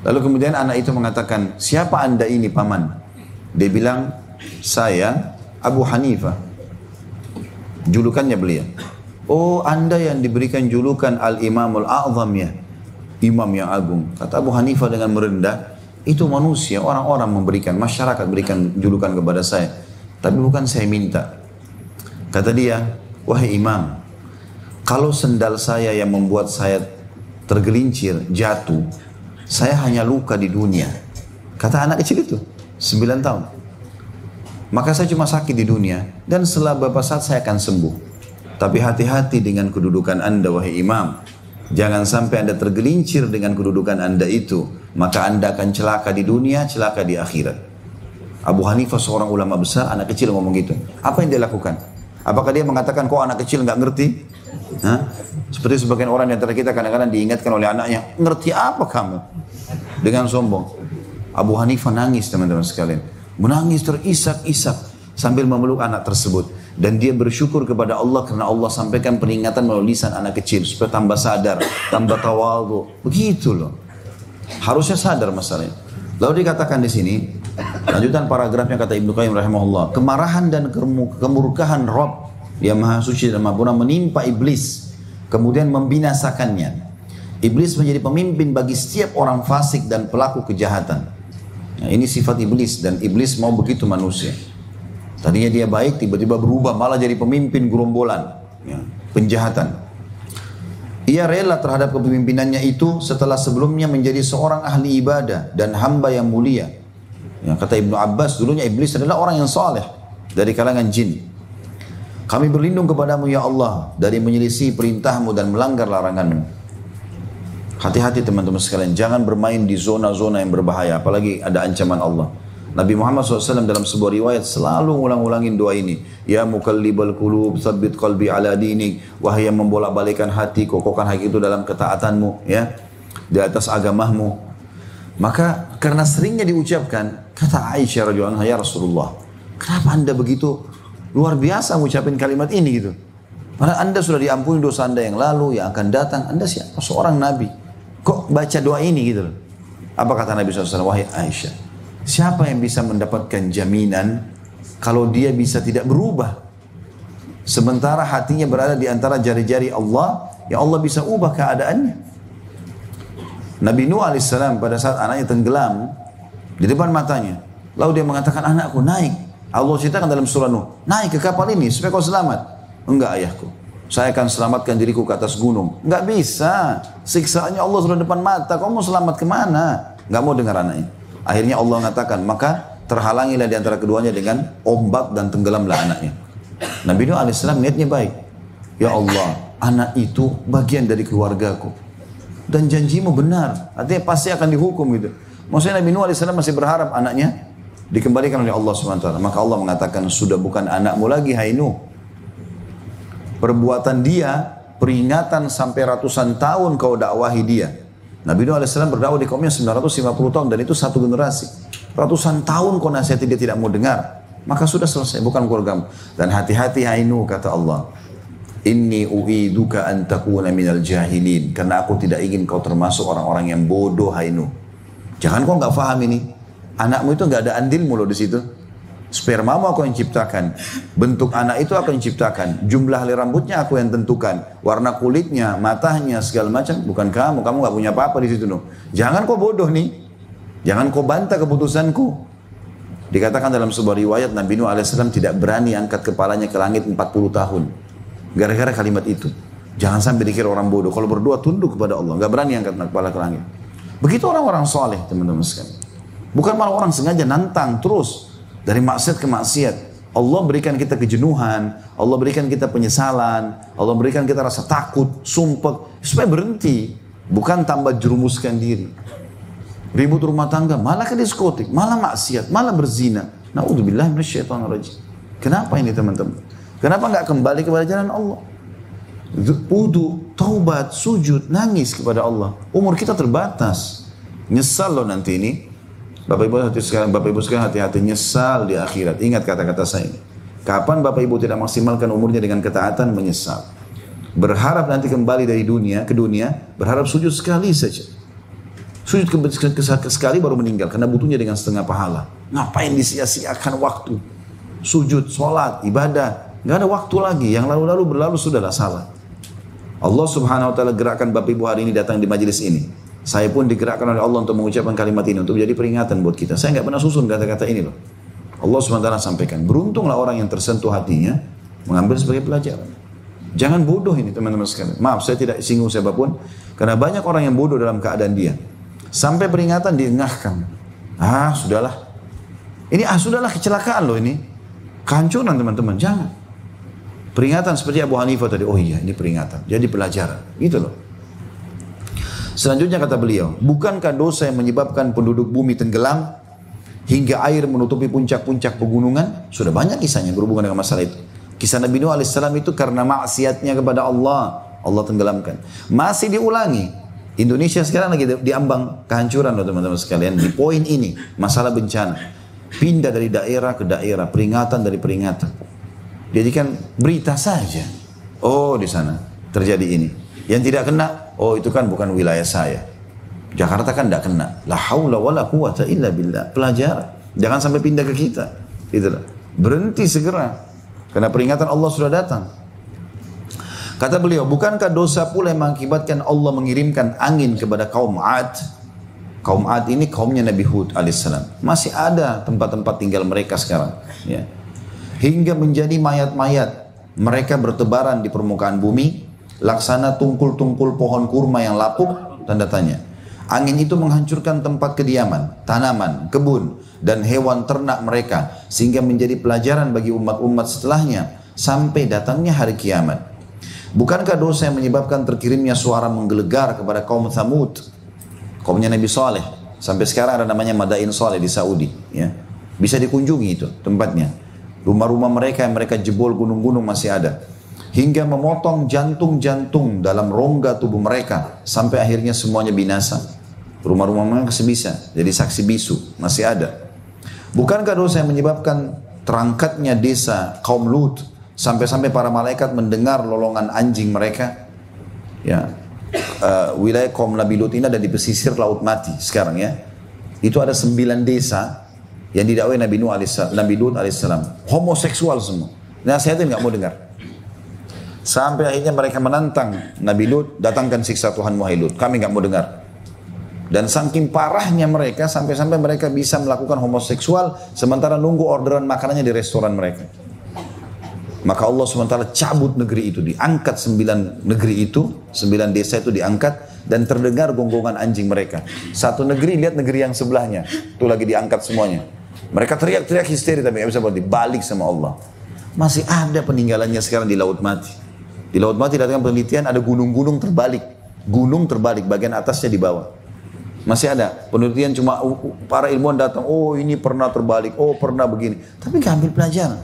Lalu kemudian anak itu mengatakan, siapa anda ini paman? Dia bilang, saya Abu Hanifah. Julukannya beliau. Oh, anda yang diberikan julukan Al-Imamul A'zam ya. Imam yang agung. Kata Abu Hanifah dengan merendah, itu manusia, orang-orang memberikan, masyarakat berikan julukan kepada saya. Tapi bukan saya minta. Kata dia, wahai imam, kalau sendal saya yang membuat saya tergelincir, jatuh, saya hanya luka di dunia. Kata anak kecil itu, 9 tahun. Maka saya cuma sakit di dunia, dan setelah beberapa saat saya akan sembuh. Tapi hati-hati dengan kedudukan anda, wahai imam. Jangan sampai anda tergelincir dengan kedudukan anda itu. Maka anda akan celaka di dunia, celaka di akhirat. Abu Hanifah seorang ulama besar, anak kecil ngomong gitu. Apa yang dia lakukan? Apakah dia mengatakan, kok anak kecil nggak ngerti? Hah? Seperti sebagian orang di antara kita kadang-kadang diingatkan oleh anaknya, ngerti apa kamu? Dengan sombong. Abu Hanifah nangis teman-teman sekalian. Menangis terisak-isak. sambil memeluk anak tersebut. Dan dia bersyukur kepada Allah karena Allah sampaikan peringatan melalui lisan anak kecil supaya tambah sadar, tambah tawadhu. Begitu loh. Harusnya sadar masalahnya. Lalu dikatakan di sini, lanjutan paragrafnya kata Ibnu Qayyim rahimahullah, kemarahan dan kemurkaan Rabb yang Maha Suci dan Maha Purna menimpa iblis, kemudian membinasakannya. Iblis menjadi pemimpin bagi setiap orang fasik dan pelaku kejahatan. Nah, ini sifat iblis dan iblis mau begitu manusia. Tadinya dia baik, tiba-tiba berubah malah jadi pemimpin gerombolan, ya, penjahatan. Ia rela terhadap kepemimpinannya itu setelah sebelumnya menjadi seorang ahli ibadah dan hamba yang mulia. Ya, kata Ibnu Abbas, dulunya iblis adalah orang yang saleh dari kalangan jin. Kami berlindung kepadamu ya Allah dari menyelisih perintahmu dan melanggar laranganmu. Hati-hati teman-teman sekalian, jangan bermain di zona-zona yang berbahaya, apalagi ada ancaman Allah. Nabi Muhammad SAW dalam sebuah riwayat selalu ulang-ulangin doa ini. Ya mukallibal qulub, tsabbit qalbi ala dinik. Wahai yang membolak-balikan hati, kokohkan hati itu dalam ketaatanmu, ya, di atas agamamu. Maka karena seringnya diucapkan, kata Aisyah radhiyallahu anha, ya Rasulullah, kenapa anda begitu luar biasa mengucapkan kalimat ini gitu? Padahal anda sudah diampuni dosa anda yang lalu, yang akan datang. Anda siapa? Seorang Nabi. Kok baca doa ini gitu loh? Apa kata Nabi SAW? Wahai Aisyah, siapa yang bisa mendapatkan jaminan kalau dia bisa tidak berubah? Sementara hatinya berada di antara jari-jari Allah, ya Allah bisa ubah keadaannya. Nabi Nuh alaihissalam pada saat anaknya tenggelam di depan matanya, lalu dia mengatakan, anakku naik. Allah ceritakan dalam surah Nuh, naik ke kapal ini supaya kau selamat. Enggak ayahku, saya akan selamatkan diriku ke atas gunung. Enggak bisa, siksaannya Allah sudah depan mata, kau mau selamat kemana? Enggak mau dengar anaknya. Akhirnya Allah mengatakan, maka terhalangilah di antara keduanya dengan ombak dan tenggelamlah anaknya. Nabi Nuh alaihissalam niatnya baik. Ya Allah, anak itu bagian dari keluargaku. Dan janjimu benar, artinya pasti akan dihukum gitu. Maksudnya Nabi Nuh alaihissalam masih berharap anaknya dikembalikan oleh Allah SWT. Maka Allah mengatakan, sudah bukan anakmu lagi, hai Nuh. Perbuatan dia, peringatan sampai ratusan tahun kau dakwahi dia. Nabi Nuh AS berdakwah di kaumnya 950 tahun dan itu satu generasi. Ratusan tahun kau nasihati dia tidak mau dengar. Maka sudah selesai, bukan keluargamu. Dan hati-hati hai Nuh, kata Allah. Inni u'iduka an takuna minal jahilin. Karena aku tidak ingin kau termasuk orang-orang yang bodoh hai Nuh. Jangan kau nggak paham ini. Anakmu itu nggak ada andilmu loh di situ. Spermamu aku yang ciptakan, bentuk anak itu aku yang ciptakan, jumlah helai rambutnya aku yang tentukan, warna kulitnya, matanya, segala macam, bukan kamu nggak punya apa-apa di situ no. Jangan kau bodoh nih, jangan kau bantah keputusanku. Dikatakan dalam sebuah riwayat Nabi Nuh alaihissalam tidak berani angkat kepalanya ke langit 40 tahun, gara-gara kalimat itu. Jangan sampai dikira orang bodoh. Kalau berdoa tunduk kepada Allah, nggak berani angkat kepala ke langit. Begitu orang-orang soleh teman-teman sekalian. Bukan malah orang sengaja nantang terus. Dari maksiat ke maksiat. Allah berikan kita kejenuhan. Allah berikan kita penyesalan. Allah berikan kita rasa takut, sumpah. Supaya berhenti. Bukan tambah jerumuskan diri. Ribut rumah tangga. Malah ke diskotik. Malah maksiat. Malah berzina. Na'udzubillah minasyaitonirrajim. Kenapa ini teman-teman? Kenapa nggak kembali kepada jalan Allah? Wudu, taubat, sujud, nangis kepada Allah. Umur kita terbatas. Nyesal loh nanti ini. Bapak Ibu sekalian hati-hati, nyesal di akhirat. Ingat kata-kata saya ini. Kapan Bapak Ibu tidak maksimalkan umurnya dengan ketaatan, menyesal. Berharap nanti kembali dari dunia ke dunia, berharap sujud sekali saja. Sujud sekali baru meninggal karena butuhnya dengan setengah pahala. Ngapain disia-siakan waktu? Sujud, sholat, ibadah, nggak ada waktu lagi. Yang lalu-lalu berlalu sudahlah salah. Allah Subhanahu Wa Taala gerakkan Bapak Ibu hari ini datang di majelis ini. Saya pun digerakkan oleh Allah untuk mengucapkan kalimat ini, untuk menjadi peringatan buat kita. Saya nggak pernah susun kata-kata ini loh. Allah SWT sampaikan, beruntunglah orang yang tersentuh hatinya, mengambil sebagai pelajaran. Jangan bodoh ini teman-teman sekalian. Maaf, saya tidak singgung siapapun, karena banyak orang yang bodoh dalam keadaan dia. Sampai peringatan diengahkan. Sudahlah. Ini sudahlah kecelakaan loh ini. Kehancuran teman-teman, jangan. Peringatan seperti Abu Hanifah tadi, oh iya ini peringatan, jadi pelajaran. Gitu loh. Selanjutnya kata beliau, bukankah dosa yang menyebabkan penduduk bumi tenggelam hingga air menutupi puncak-puncak pegunungan? Sudah banyak kisahnya berhubungan dengan masalah itu. Kisah Nabi Nuh alaihissalam itu karena maksiatnya kepada Allah, Allah tenggelamkan. Masih diulangi. Indonesia sekarang lagi diambang kehancuran loh teman-teman sekalian. Di poin ini, masalah bencana. Pindah dari daerah ke daerah, peringatan dari peringatan. Jadi kan berita saja. Oh di sana terjadi ini. Yang tidak kena, oh itu kan bukan wilayah saya. Jakarta kan tidak kena. La haula wala quwata illa billah. Pelajaran. Jangan sampai pindah ke kita. Gitu. Berhenti segera. Karena peringatan Allah sudah datang. Kata beliau, bukankah dosa pula yang mengakibatkan Allah mengirimkan angin kepada kaum Ad? Kaum Ad ini kaumnya Nabi Hud alaihissalam. Masih ada tempat-tempat tinggal mereka sekarang. Ya. Hingga menjadi mayat-mayat. Mereka bertebaran di permukaan bumi. Laksana tungkul-tungkul pohon kurma yang lapuk. Tanda tanya. Angin itu menghancurkan tempat kediaman, tanaman, kebun, dan hewan ternak mereka. Sehingga menjadi pelajaran bagi umat-umat setelahnya. Sampai datangnya hari kiamat. Bukankah dosa yang menyebabkan terkirimnya suara menggelegar kepada kaum Thamud? Kaumnya Nabi Saleh. Sampai sekarang ada namanya Madain Saleh di Saudi. Ya. Bisa dikunjungi itu tempatnya. Rumah-rumah mereka yang mereka jebol gunung-gunung masih ada. Hingga memotong jantung-jantung dalam rongga tubuh mereka. Sampai akhirnya semuanya binasa. Rumah-rumah mereka sebisa. Jadi saksi bisu. Masih ada. Bukankah dosa yang menyebabkan terangkatnya desa kaum Lut. Sampai-sampai para malaikat mendengar lolongan anjing mereka. Ya. Wilayah kaum Nabi Lut ini ada di pesisir Laut Mati sekarang ya. Itu ada 9 desa yang didakwai Nabi Lut alaihissalam. Homoseksual semua. Nasihatin nggak mau dengar. Sampai akhirnya mereka menantang Nabi Lut, datangkan siksa Tuhan wahai Lut. Kami nggak mau dengar. Dan saking parahnya mereka sampai-sampai mereka bisa melakukan homoseksual sementara nunggu orderan makanannya di restoran mereka. Maka Allah SWT cabut negeri itu, diangkat 9 negeri itu, 9 desa itu diangkat dan terdengar gonggongan anjing mereka. Satu negeri lihat negeri yang sebelahnya, itu lagi diangkat semuanya. Mereka teriak-teriak histeri tapi nggak bisa buat dibalik sama Allah. Masih ada peninggalannya sekarang di Laut Mati. Di Laut Mati datang penelitian ada gunung-gunung terbalik, bagian atasnya di bawah. Masih ada penelitian cuma para ilmuwan datang, oh ini pernah terbalik, oh pernah begini, tapi nggak ambil pelajaran.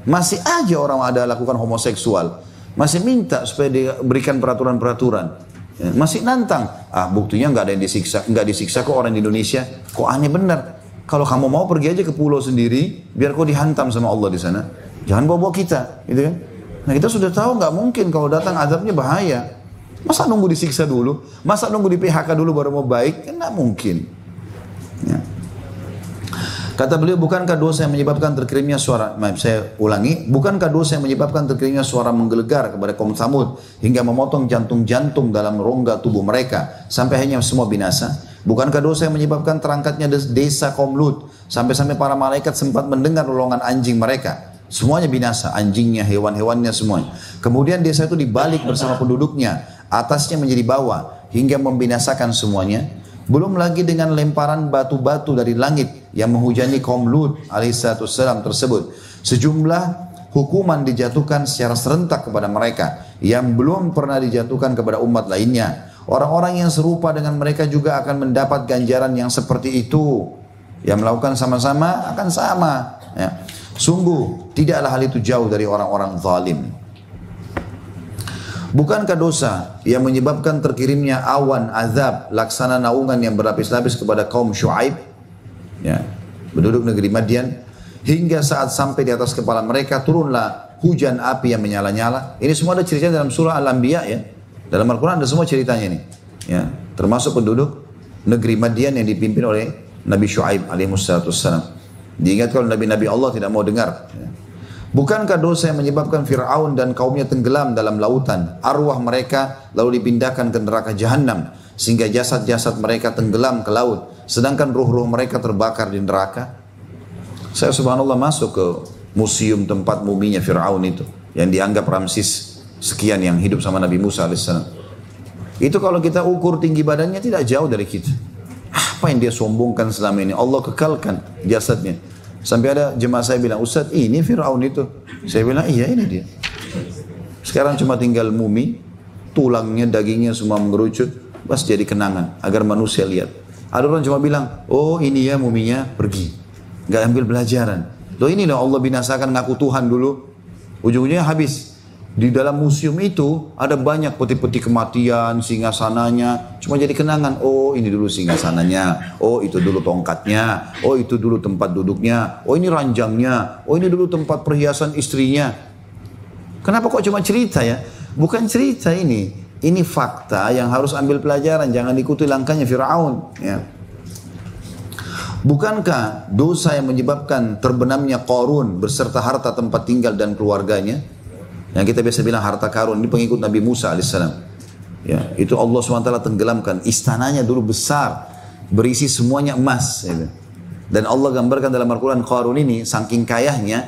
Masih aja orang ada lakukan homoseksual. Masih minta supaya diberikan peraturan-peraturan. Masih nantang. Buktinya nggak ada yang disiksa. Nggak disiksa kok orang di Indonesia. Kok aneh benar. Kalau kamu mau pergi aja ke pulau sendiri. Biar kau dihantam sama Allah di sana. Jangan bawa-bawa kita. Gitu kan? Nah kita sudah tahu nggak mungkin kalau datang azabnya bahaya. Masa nunggu disiksa dulu? Masa nunggu di PHK dulu baru mau baik? Kan nggak mungkin. Ya. Kata beliau, bukankah dosa yang menyebabkan terkirimnya suara, saya ulangi, bukankah dosa yang menyebabkan terkirimnya suara menggelegar kepada kaum Tsamud hingga memotong jantung-jantung dalam rongga tubuh mereka sampai hanya semua binasa? Bukankah dosa yang menyebabkan terangkatnya desa kaum Lut sampai-sampai para malaikat sempat mendengar lolongan anjing mereka? Semuanya binasa, anjingnya, hewan-hewannya semuanya. Kemudian desa itu dibalik bersama penduduknya, atasnya menjadi bawah hingga membinasakan semuanya. Belum lagi dengan lemparan batu-batu dari langit yang menghujani kaum Lut alaihissalam tersebut. Sejumlah hukuman dijatuhkan secara serentak kepada mereka yang belum pernah dijatuhkan kepada umat lainnya. Orang-orang yang serupa dengan mereka juga akan mendapat ganjaran yang seperti itu. Yang melakukan sama-sama akan sama. Ya. Sungguh tidaklah hal itu jauh dari orang-orang zalim. Bukankah dosa yang menyebabkan terkirimnya awan azab laksana naungan yang berlapis-lapis kepada kaum Syuaib, ya, penduduk negeri Madian, hingga saat sampai di atas kepala mereka turunlah hujan api yang menyala-nyala. Ini semua ada ceritanya dalam surah Al-Anbiya ya. Dalam Al-Quran ada semua ceritanya ini. Ya, termasuk penduduk negeri Madian yang dipimpin oleh Nabi Syuaib alaihissalam. Diingatkan oleh Nabi-Nabi Allah tidak mau dengar. Ya. Bukankah dosa yang menyebabkan Fir'aun dan kaumnya tenggelam dalam lautan, arwah mereka lalu dipindahkan ke neraka jahanam sehingga jasad-jasad mereka tenggelam ke laut, sedangkan ruh-ruh mereka terbakar di neraka? Saya subhanallah masuk ke museum tempat muminya Fir'aun itu, yang dianggap Ramsis sekian yang hidup sama Nabi Musa alaihissalam. Itu kalau kita ukur tinggi badannya tidak jauh dari kita. Apa yang dia sombongkan selama ini? Allah kekalkan jasadnya. Sampai ada jemaah saya bilang, Ustaz ini Fir'aun itu. Saya bilang, iya ini dia. Sekarang cuma tinggal mumi, tulangnya, dagingnya semua mengerucut, pas jadi kenangan, agar manusia lihat. Ada orang cuma bilang, oh ini ya muminya, pergi. Gak ambil pelajaran. Loh ini loh Allah binasakan ngaku Tuhan dulu, ujung-ujungnya habis. Di dalam museum itu ada banyak peti-peti kematian, singgasananya. Cuma jadi kenangan, oh ini dulu singgasananya, oh itu dulu tongkatnya, oh itu dulu tempat duduknya, oh ini ranjangnya, oh ini dulu tempat perhiasan istrinya. Kenapa kok cuma cerita ya? Bukan cerita ini. Ini fakta yang harus ambil pelajaran, jangan ikuti langkahnya Fir'aun. Ya. Bukankah dosa yang menyebabkan terbenamnya Qarun beserta harta tempat tinggal dan keluarganya, yang kita biasa bilang harta karun, ini pengikut Nabi Musa alaihissalam, ya, itu Allah SWT tenggelamkan. Istananya dulu besar, berisi semuanya emas, gitu. Dan Allah gambarkan dalam Al-Quran Qarun ini saking kayahnya,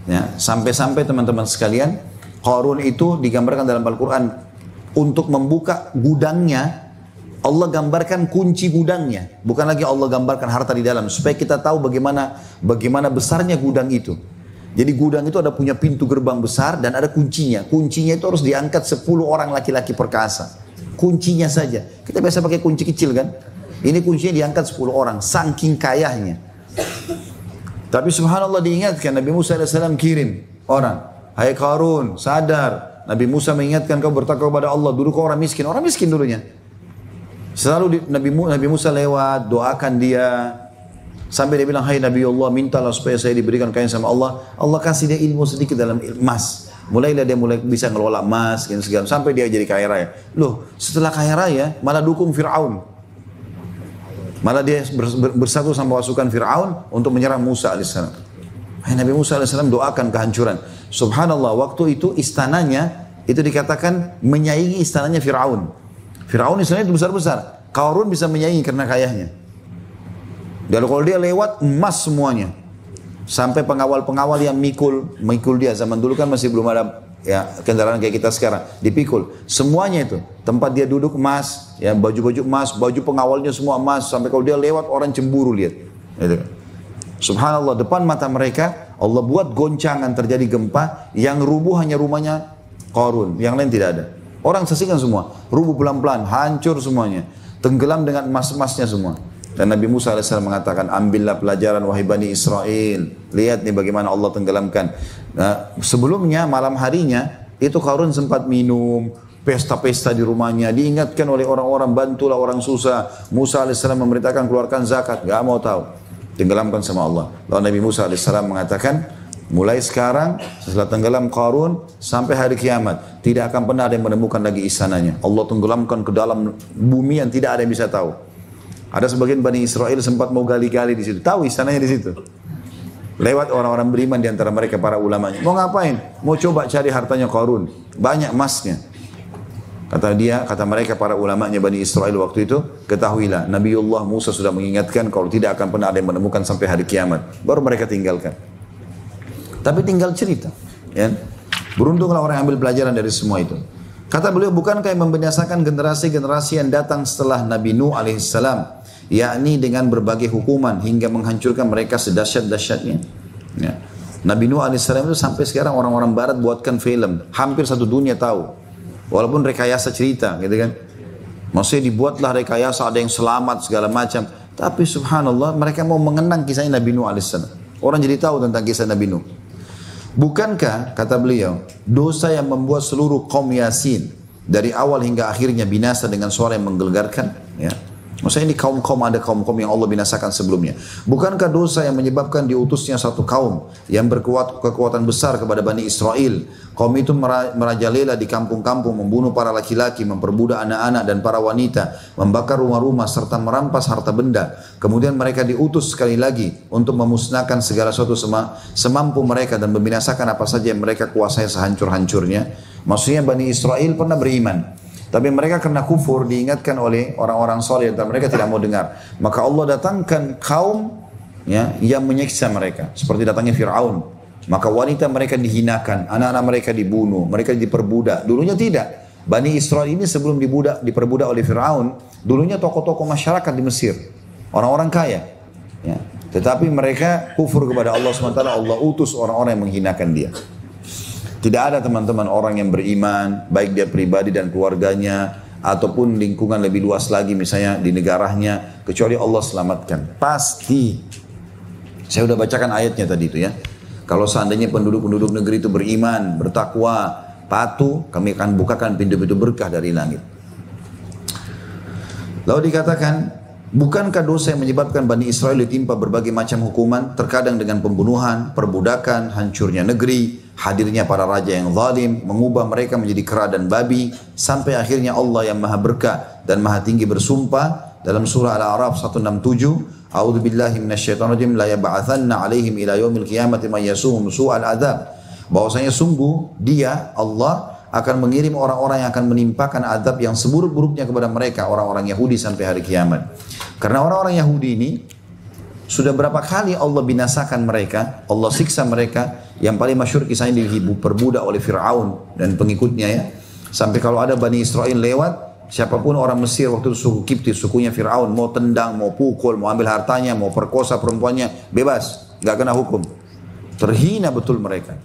ya, sampai-sampai teman-teman sekalian, Qarun itu digambarkan dalam Al-Quran untuk membuka gudangnya. Allah gambarkan kunci gudangnya, bukan lagi Allah gambarkan harta di dalam, supaya kita tahu bagaimana besarnya gudang itu. Jadi gudang itu ada punya pintu gerbang besar dan ada kuncinya. Kuncinya itu harus diangkat 10 orang laki-laki perkasa. Kuncinya saja. Kita biasa pakai kunci kecil kan? Ini kuncinya diangkat 10 orang, saking kayahnya. Tapi subhanallah diingatkan, Nabi Musa AS kirim orang, hai Qarun, sadar. Nabi Musa mengingatkan, kau bertakwa kepada Allah, dulu kau orang miskin dulunya. Selalu Nabi Musa lewat, doakan dia. Sampai dia bilang, hai Nabi Allah, mintalah supaya saya diberikan kaya sama Allah. Allah kasih dia ilmu sedikit dalam emas. Mulailah dia bisa ngelola emas, dan segala. Sampai dia jadi kaya raya. Loh, setelah kaya raya, malah dukung Fir'aun. Malah dia bersatu sama pasukan Fir'aun untuk menyerang Musa AS. Hai Nabi Musa AS doakan kehancuran. Subhanallah, waktu itu istananya, itu dikatakan menyaingi istananya Fir'aun. Fir'aun istananya itu besar-besar. Qarun bisa menyaingi karena kayahnya. Dan kalau dia lewat, emas semuanya. Sampai pengawal-pengawal yang mikul dia. Zaman dulu kan masih belum ada ya kendaraan kayak kita sekarang. Dipikul. Semuanya itu. Tempat dia duduk emas. Ya, baju-baju emas. Baju pengawalnya semua emas. Sampai kalau dia lewat, orang cemburu lihat. Gitu. Subhanallah, depan mata mereka, Allah buat goncangan, terjadi gempa. Yang rubuh hanya rumahnya Qarun. Yang lain tidak ada. Orang saksikan semua. Rubuh pelan-pelan. Hancur semuanya. Tenggelam dengan emas-emasnya semua. Dan Nabi Musa AS mengatakan, ambillah pelajaran wahai Bani Israel. Lihat nih bagaimana Allah tenggelamkan. Nah, sebelumnya malam harinya, itu Qarun sempat minum, pesta-pesta di rumahnya. Diingatkan oleh orang-orang, bantulah orang susah. Musa AS memerintahkan keluarkan zakat. Gak mau tahu. Tenggelamkan sama Allah. Lalu Nabi Musa AS mengatakan, mulai sekarang, setelah tenggelam Qarun, sampai hari kiamat, tidak akan pernah ada yang menemukan lagi istananya. Allah tenggelamkan ke dalam bumi yang tidak ada yang bisa tahu. Ada sebagian Bani Israel sempat mau gali-gali di situ. Tahu istananya di situ. Lewat orang-orang beriman di antara mereka para ulamanya. Mau ngapain? Mau coba cari hartanya Qarun. Banyak emasnya. Kata mereka para ulamanya Bani Israel waktu itu, ketahuilah Nabiullah Musa sudah mengingatkan kalau tidak akan pernah ada yang menemukan sampai hari kiamat. Baru mereka tinggalkan. Tapi tinggal cerita. Ya. Beruntunglah orang yang ambil pelajaran dari semua itu. Kata beliau, bukankah yang membinasakan generasi-generasi yang datang setelah Nabi Nuh alaihissalam, yakni dengan berbagai hukuman hingga menghancurkan mereka sedahsyat-dahsyatnya. Ya. Nabi Nuh alaihissalam itu sampai sekarang orang-orang barat buatkan film, hampir satu dunia tahu. Walaupun rekayasa cerita, gitu kan. Maksudnya dibuatlah rekayasa, ada yang selamat segala macam. Tapi subhanallah, mereka mau mengenang kisahnya Nabi Nuh alaihissalam. Orang jadi tahu tentang kisah Nabi Nuh. Bukankah, kata beliau, dosa yang membuat seluruh kaum Yasin dari awal hingga akhirnya binasa dengan suara yang menggelegarkan? Ya. Maksudnya ini kaum-kaum, ada kaum-kaum yang Allah binasakan sebelumnya. Bukankah dosa yang menyebabkan diutusnya satu kaum yang kekuatan besar kepada Bani Israel? Kaum itu merajalela di kampung-kampung, membunuh para laki-laki, memperbudak anak-anak dan para wanita, membakar rumah-rumah serta merampas harta benda. Kemudian mereka diutus sekali lagi untuk memusnahkan segala sesuatu semampu mereka dan membinasakan apa saja yang mereka kuasai sehancur-hancurnya. Maksudnya Bani Israel pernah beriman. Tapi mereka karena kufur diingatkan oleh orang-orang soleh dan mereka tidak mau dengar. Maka Allah datangkan kaum ya, yang menyiksa mereka. Seperti datangnya Fir'aun. Maka wanita mereka dihinakan, anak-anak mereka dibunuh, mereka diperbudak. Dulunya tidak. Bani Israel ini sebelum diperbudak oleh Fir'aun, dulunya tokoh-tokoh masyarakat di Mesir. Orang-orang kaya. Ya. Tetapi mereka kufur kepada Allah SWT, Allah utus orang-orang yang menghinakan dia. Tidak ada teman-teman orang yang beriman, baik dia pribadi dan keluarganya, ataupun lingkungan lebih luas lagi misalnya di negaranya, kecuali Allah selamatkan. Pasti. Saya sudah bacakan ayatnya tadi itu ya. Kalau seandainya penduduk-penduduk negeri itu beriman, bertakwa, patuh, kami akan bukakan pintu-pintu berkah dari langit. Lalu dikatakan, bukankah dosa yang menyebabkan Bani Israel ditimpa berbagai macam hukuman, terkadang dengan pembunuhan, perbudakan, hancurnya negeri, hadirnya para raja yang zalim, mengubah mereka menjadi kera dan babi, sampai akhirnya Allah yang maha berkah dan maha tinggi bersumpah dalam surah Al-A'raf 167, A'udzu billahi minasyaitonir rajim, la yab'atsanna 'alaihim ila yaumil qiyamati man yasuhum su'al adzab. Bahwasanya sungguh dia Allah akan mengirim orang-orang yang akan menimpakan azab yang seburuk-buruknya kepada mereka, orang-orang Yahudi sampai hari kiamat. Karena orang-orang Yahudi ini sudah berapa kali Allah binasakan mereka, Allah siksa mereka. Yang paling masyhur kisahnya diperbudak oleh Fir'aun dan pengikutnya ya. Sampai kalau ada Bani Israel lewat, siapapun orang Mesir waktu itu suku Kipti, sukunya Fir'aun, mau tendang, mau pukul, mau ambil hartanya, mau perkosa perempuannya, bebas, gak kena hukum. Terhina betul mereka.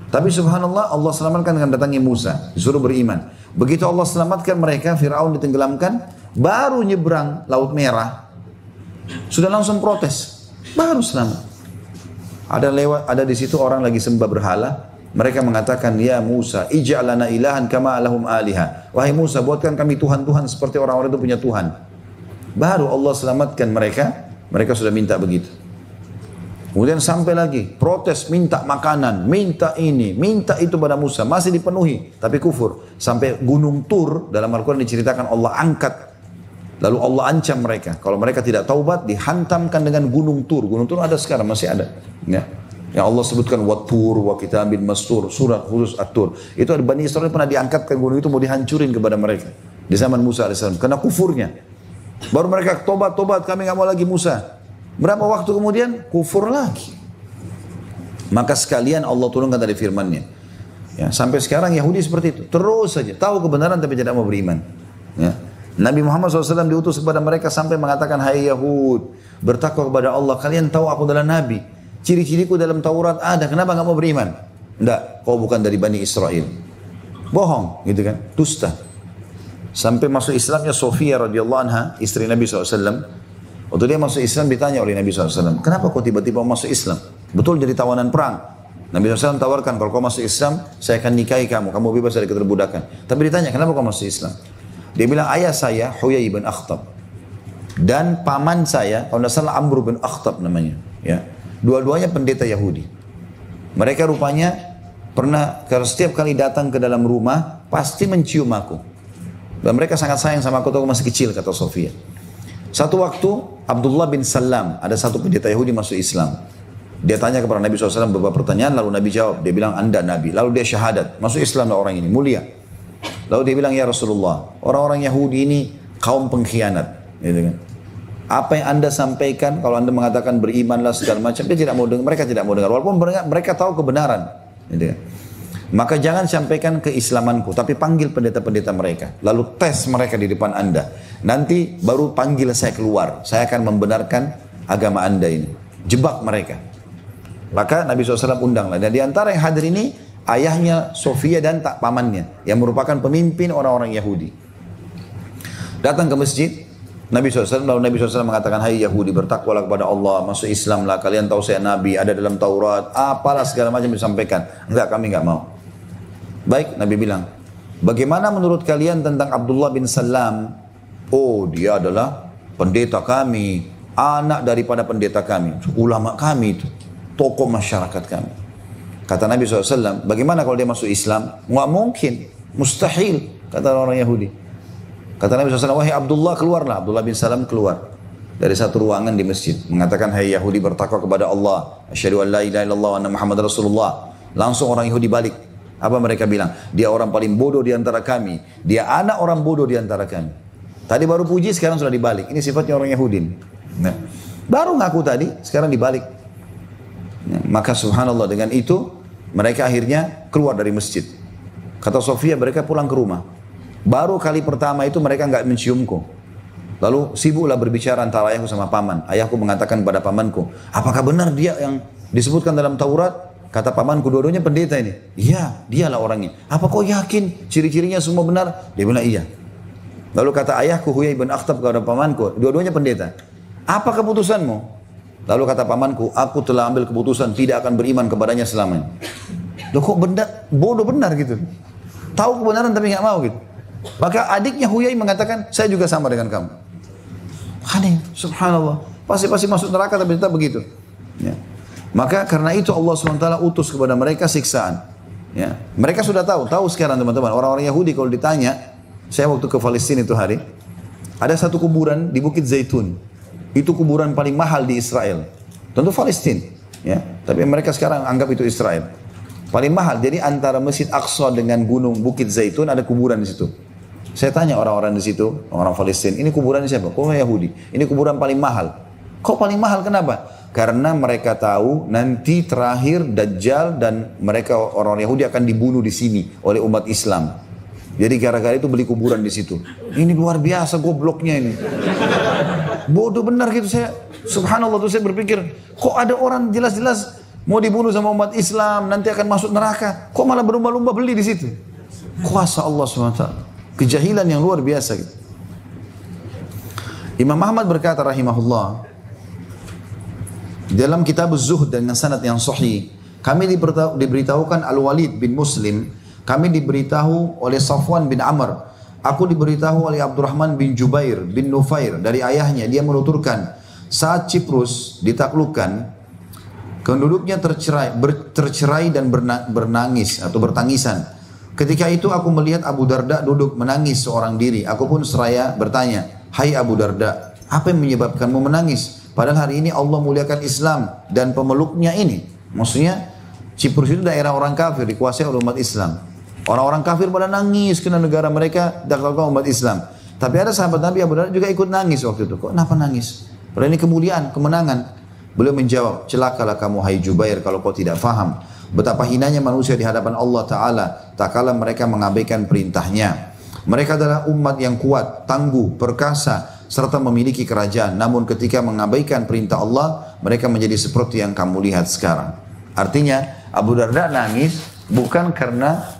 Tapi subhanallah Allah selamatkan dengan datangnya Musa, disuruh beriman. Begitu Allah selamatkan mereka, Fir'aun ditenggelamkan, baru nyebrang Laut Merah, sudah langsung protes, baru selamat. Ada di situ orang lagi sembah berhala, mereka mengatakan, ya Musa, ij'al lana ilahan kama lahum aliha. Wahai Musa, buatkan kami Tuhan-Tuhan seperti orang-orang itu punya Tuhan. Baru Allah selamatkan mereka, mereka sudah minta begitu. Kemudian sampai lagi, protes, minta makanan, minta ini, minta itu pada Musa. Masih dipenuhi, tapi kufur. Sampai gunung Tur, dalam Al-Quran diceritakan Allah angkat. Lalu Allah ancam mereka. Kalau mereka tidak taubat, dihantamkan dengan gunung Tur. Gunung Tur ada sekarang, masih ada. Ya. Yang Allah sebutkan, Wat-Tur, wa kitabin mastur, surat khusus At-Tur. Itu ada Bani Israel pernah diangkatkan gunung itu, mau dihancurin kepada mereka. Di zaman Musa AS. Karena kufurnya. Baru mereka tobat, kami nggak mau lagi Musa. Berapa waktu kemudian kufur lagi. Maka sekalian Allah turunkan dari firman-Nya. Ya, sampai sekarang Yahudi seperti itu. Terus saja tahu kebenaran tapi tidak mau beriman. Ya. Nabi Muhammad SAW diutus kepada mereka sampai mengatakan, hai Yahud, bertakwa kepada Allah. Kalian tahu aku adalah Nabi. Ciri-ciriku dalam Taurat ada. Kenapa nggak mau beriman? Enggak, kau bukan dari Bani Israel. Bohong, gitu kan? Dusta. Sampai masuk Islamnya Sofia radhiyallahu anha, istri Nabi SAW. Waktu dia masuk Islam ditanya oleh Nabi SAW, kenapa kau tiba-tiba masuk Islam? Betul jadi tawanan perang. Nabi SAW tawarkan, kalau kau masuk Islam, saya akan nikahi kamu bebas dari keterbudakan. Tapi ditanya, kenapa kau masuk Islam? Dia bilang, ayah saya Huyai bin Akhtab. Dan paman saya, kalau tidak salah Amr bin Akhtab namanya. Ya. Dua-duanya pendeta Yahudi. Mereka rupanya pernah, kalau setiap kali datang ke dalam rumah, pasti mencium aku. Dan mereka sangat sayang sama aku, aku masih kecil, kata Sofia. Satu waktu Abdullah bin Salam, ada satu pendeta Yahudi masuk Islam. Dia tanya kepada Nabi SAW beberapa pertanyaan, lalu Nabi jawab, dia bilang anda Nabi. Lalu dia syahadat, masuk Islam lah orang ini, mulia. Lalu dia bilang, ya Rasulullah, orang-orang Yahudi ini kaum pengkhianat. Gitu kan. Apa yang anda sampaikan, kalau anda mengatakan berimanlah segala macam, dia tidak mau dengar, mereka tidak mau dengar. Walaupun mereka tahu kebenaran. Gitu kan. Maka jangan sampaikan keislamanku, tapi panggil pendeta-pendeta mereka. Lalu tes mereka di depan anda. Nanti baru panggil saya keluar. Saya akan membenarkan agama anda ini. Jebak mereka. Maka Nabi SAW undanglah. Dan di antara yang hadir ini, ayahnya Sofia dan tak pamannya. Yang merupakan pemimpin orang-orang Yahudi. Datang ke masjid. Nabi SAW, lalu Nabi SAW mengatakan, hai Yahudi, bertakwalah kepada Allah, masuk Islamlah, kalian tahu saya Nabi, ada dalam Taurat, apalah segala macam disampaikan. Enggak, kami enggak mau. Baik, Nabi bilang, bagaimana menurut kalian tentang Abdullah bin Salam? Oh, dia adalah pendeta kami, anak daripada pendeta kami, ulama kami itu, tokoh masyarakat kami. Kata Nabi SAW, bagaimana kalau dia masuk Islam? Nggak mungkin, mustahil, kata orang Yahudi. Kata Nabi SAW, wahai Abdullah, keluarlah. Abdullah bin Salam keluar dari satu ruangan di masjid, mengatakan, hai Yahudi, bertakwa kepada Allah, asyhadu an la ilaha illallah wa anna Muhammad Rasulullah. Langsung orang Yahudi balik. Apa mereka bilang? Dia orang paling bodoh di antara kami. Dia anak orang bodoh di antara kami. Tadi baru puji, sekarang sudah dibalik. Ini sifatnya orang Yahudi. Nah, baru ngaku tadi, sekarang dibalik. Nah, maka subhanallah, dengan itu mereka akhirnya keluar dari masjid. Kata Sofia, mereka pulang ke rumah. Baru kali pertama itu mereka nggak menciumku. Lalu sibuklah berbicara antara ayahku sama paman. Ayahku mengatakan kepada pamanku, apakah benar dia yang disebutkan dalam Taurat? Kata pamanku, dua-duanya pendeta ini. Iya, dialah orangnya. Apa kau yakin ciri-cirinya semua benar? Dia bilang iya. Lalu kata ayahku Huyai bin Akhtab kepada pamanku, dua-duanya pendeta. Apa keputusanmu? Lalu kata pamanku, aku telah ambil keputusan tidak akan beriman kepadanya selamanya. Loh kok bodoh benar gitu. Tahu kebenaran tapi nggak mau gitu. Maka adiknya Huyai mengatakan, saya juga sama dengan kamu. Aneh, subhanallah. Pasti masuk neraka tapi tetap begitu. Ya. Maka karena itu Allah SWT utus kepada mereka siksaan. Ya. Mereka sudah tahu sekarang teman-teman. Orang-orang Yahudi kalau ditanya, saya waktu ke Palestina itu hari, ada satu kuburan di Bukit Zaitun. Itu kuburan paling mahal di Israel. Tentu Palestina. Ya. Tapi mereka sekarang anggap itu Israel. Paling mahal. Jadi antara Masjid Aqsa dengan gunung Bukit Zaitun ada kuburan di situ. Saya tanya orang-orang di situ, orang Palestina, ini kuburan siapa? Kok Yahudi? Ini kuburan paling mahal. Kok paling mahal? Kenapa? Karena mereka tahu nanti terakhir Dajjal dan mereka orang Yahudi akan dibunuh di sini oleh umat Islam. Jadi gara-gara itu beli kuburan di situ. Ini luar biasa gobloknya ini. Bodoh benar gitu saya. Subhanallah tuh saya berpikir, kok ada orang jelas-jelas mau dibunuh sama umat Islam, nanti akan masuk neraka. Kok malah berlumba-lumba beli di situ? Kuasa Allah SWT. Kejahilan yang luar biasa gitu. Imam Ahmad berkata rahimahullah, dalam kitab Az-Zuhd dengan sanad yang sahih, kami diberitahukan Al-Walid bin Muslim, kami diberitahu oleh Safwan bin Amr, aku diberitahu oleh Abdurrahman bin Jubair bin Nufair dari ayahnya, dia menuturkan, saat Ciprus ditaklukkan, penduduknya tercerai dan bernangis atau bertangisan. Ketika itu aku melihat Abu Darda duduk menangis seorang diri. Aku pun seraya bertanya, hai Abu Darda, apa yang menyebabkanmu menangis? Padahal hari ini Allah muliakan Islam dan pemeluknya ini. Maksudnya Ciprus itu daerah orang kafir dikuasai oleh umat Islam. Orang-orang kafir pada nangis karena negara mereka ditaklukkan umat Islam. Tapi ada sahabat Nabi Abu Darda juga ikut nangis waktu itu. Kok kenapa nangis? Padahal ini kemuliaan, kemenangan. Beliau menjawab, celakalah kamu hai Jubair kalau kau tidak faham betapa hinanya manusia di hadapan Allah Ta'ala tak kala mereka mengabaikan perintahnya. Mereka adalah umat yang kuat, tangguh, perkasa, serta memiliki kerajaan. Namun ketika mengabaikan perintah Allah, mereka menjadi seperti yang kamu lihat sekarang. Artinya Abu Darda nangis bukan karena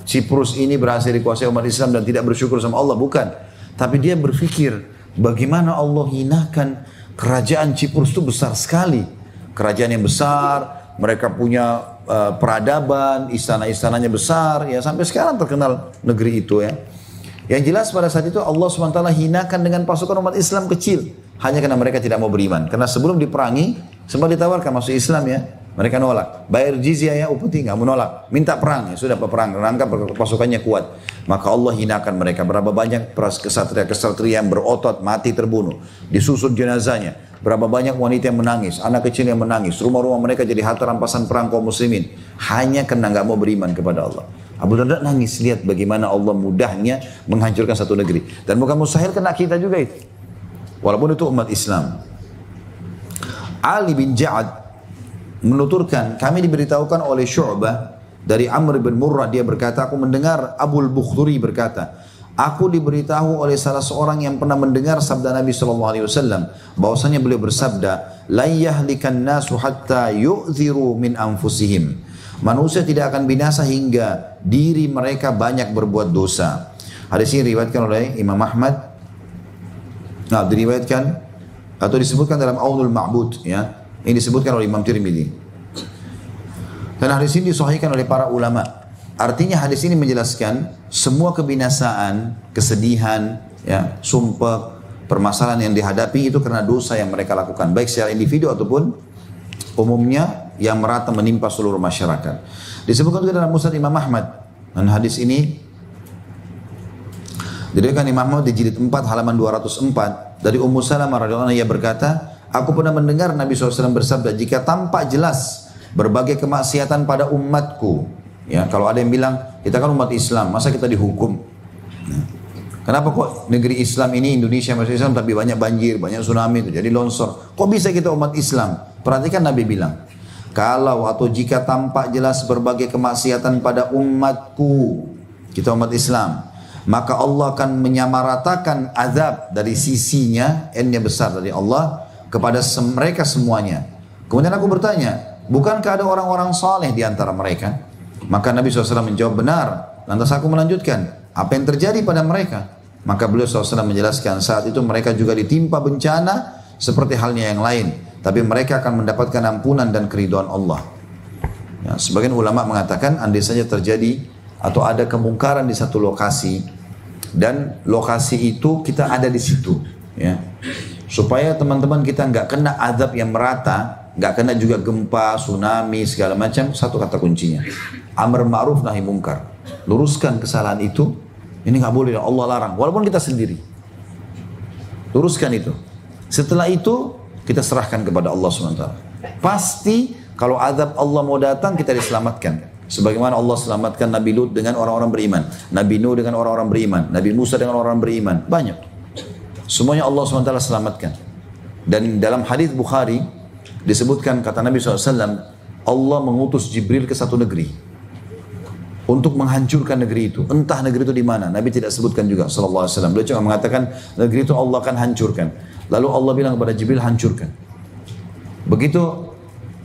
Ciprus ini berhasil dikuasai umat Islam dan tidak bersyukur sama Allah, bukan. Tapi dia berpikir bagaimana Allah hinakan kerajaan Ciprus itu besar sekali. Kerajaan yang besar, mereka punya peradaban, istana-istananya besar, ya sampai sekarang terkenal negeri itu ya. Yang jelas pada saat itu Allah SWT hinakan dengan pasukan umat Islam kecil, hanya karena mereka tidak mau beriman. Karena sebelum diperangi, sempat ditawarkan masuk Islam ya, mereka nolak. Bayar jizyah ya, upeti nggak menolak. Minta perang ya, sudah perang, rangka pasukannya kuat. Maka Allah hinakan mereka. Berapa banyak kesatria-kesatria yang berotot, mati terbunuh, disusun jenazahnya. Berapa banyak wanita yang menangis, anak kecil yang menangis, rumah-rumah mereka jadi harta rampasan perang kaum muslimin. Hanya karena nggak mau beriman kepada Allah. Abu Darda nangis, lihat bagaimana Allah mudahnya menghancurkan satu negeri. Dan bukan mustahil kena kita juga itu. Walaupun itu umat Islam. Ali bin Ja'ad menuturkan, kami diberitahukan oleh Syu'bah dari Amr bin Murrah, dia berkata, aku mendengar Abul Bukhturi berkata, aku diberitahu oleh salah seorang yang pernah mendengar sabda Nabi SAW, bahwasanya beliau bersabda, la yahlikan nasu hatta yu'ziru min anfusihim. Manusia tidak akan binasa hingga diri mereka banyak berbuat dosa. Hadis ini diriwayatkan oleh Imam Ahmad. Nah, diriwayatkan atau disebutkan dalam Aunul Ma'bud ya. Ini disebutkan oleh Imam Tirmidzi. Dan hadis ini disahihkan oleh para ulama. Artinya hadis ini menjelaskan semua kebinasaan, kesedihan, ya, sumpah, permasalahan yang dihadapi itu karena dosa yang mereka lakukan, baik secara individu ataupun umumnya yang merata menimpa seluruh masyarakat. Disebutkan juga dalam Musnad Imam Ahmad. Dan hadis ini diriwayatkan Imam Ahmad di jilid 4 halaman 204 dari Ummu Salamah radhiyallahu anha, ia berkata, aku pernah mendengar Nabi SAW bersabda, jika tampak jelas berbagai kemaksiatan pada umatku, ya, kalau ada yang bilang kita kan umat Islam, masa kita dihukum? Kenapa kok negeri Islam ini Indonesia masih Islam tapi banyak banjir, banyak tsunami, jadi longsor? Kok bisa kita umat Islam? Perhatikan Nabi bilang, kalau atau jika tampak jelas berbagai kemaksiatan pada umatku, kita umat Islam, maka Allah akan menyamaratakan azab dari sisinya, N-nya besar dari Allah, kepada mereka semuanya. Kemudian aku bertanya, bukankah ada orang-orang saleh di antara mereka? Maka Nabi SAW menjawab, benar. Lantas aku melanjutkan, apa yang terjadi pada mereka? Maka beliau SAW menjelaskan, saat itu mereka juga ditimpa bencana seperti halnya yang lain, tapi mereka akan mendapatkan ampunan dan keridhaan Allah. Ya, sebagian ulama mengatakan andai saja terjadi atau ada kemungkaran di satu lokasi dan lokasi itu kita ada di situ, ya, supaya teman-teman kita nggak kena azab yang merata, nggak kena juga gempa, tsunami segala macam. Satu kata kuncinya, amar ma'ruf nahi mungkar. Luruskan kesalahan itu, ini nggak boleh, Allah larang, walaupun kita sendiri. Luruskan itu. Setelah itu kita serahkan kepada Allah SWT. Pasti kalau azab Allah mau datang, kita diselamatkan. Sebagaimana Allah selamatkan Nabi Lut dengan orang-orang beriman, Nabi Nuh dengan orang-orang beriman, Nabi Musa dengan orang-orang beriman. Banyak. Semuanya Allah SWT selamatkan. Dan dalam hadis Bukhari disebutkan, kata Nabi SAW, Allah mengutus Jibril ke satu negeri untuk menghancurkan negeri itu. Entah negeri itu di mana, Nabi tidak sebutkan juga sallallahu alaihi wasallam. Beliau cuma mengatakan negeri itu Allah akan hancurkan. Lalu Allah bilang kepada Jibril, hancurkan. Begitu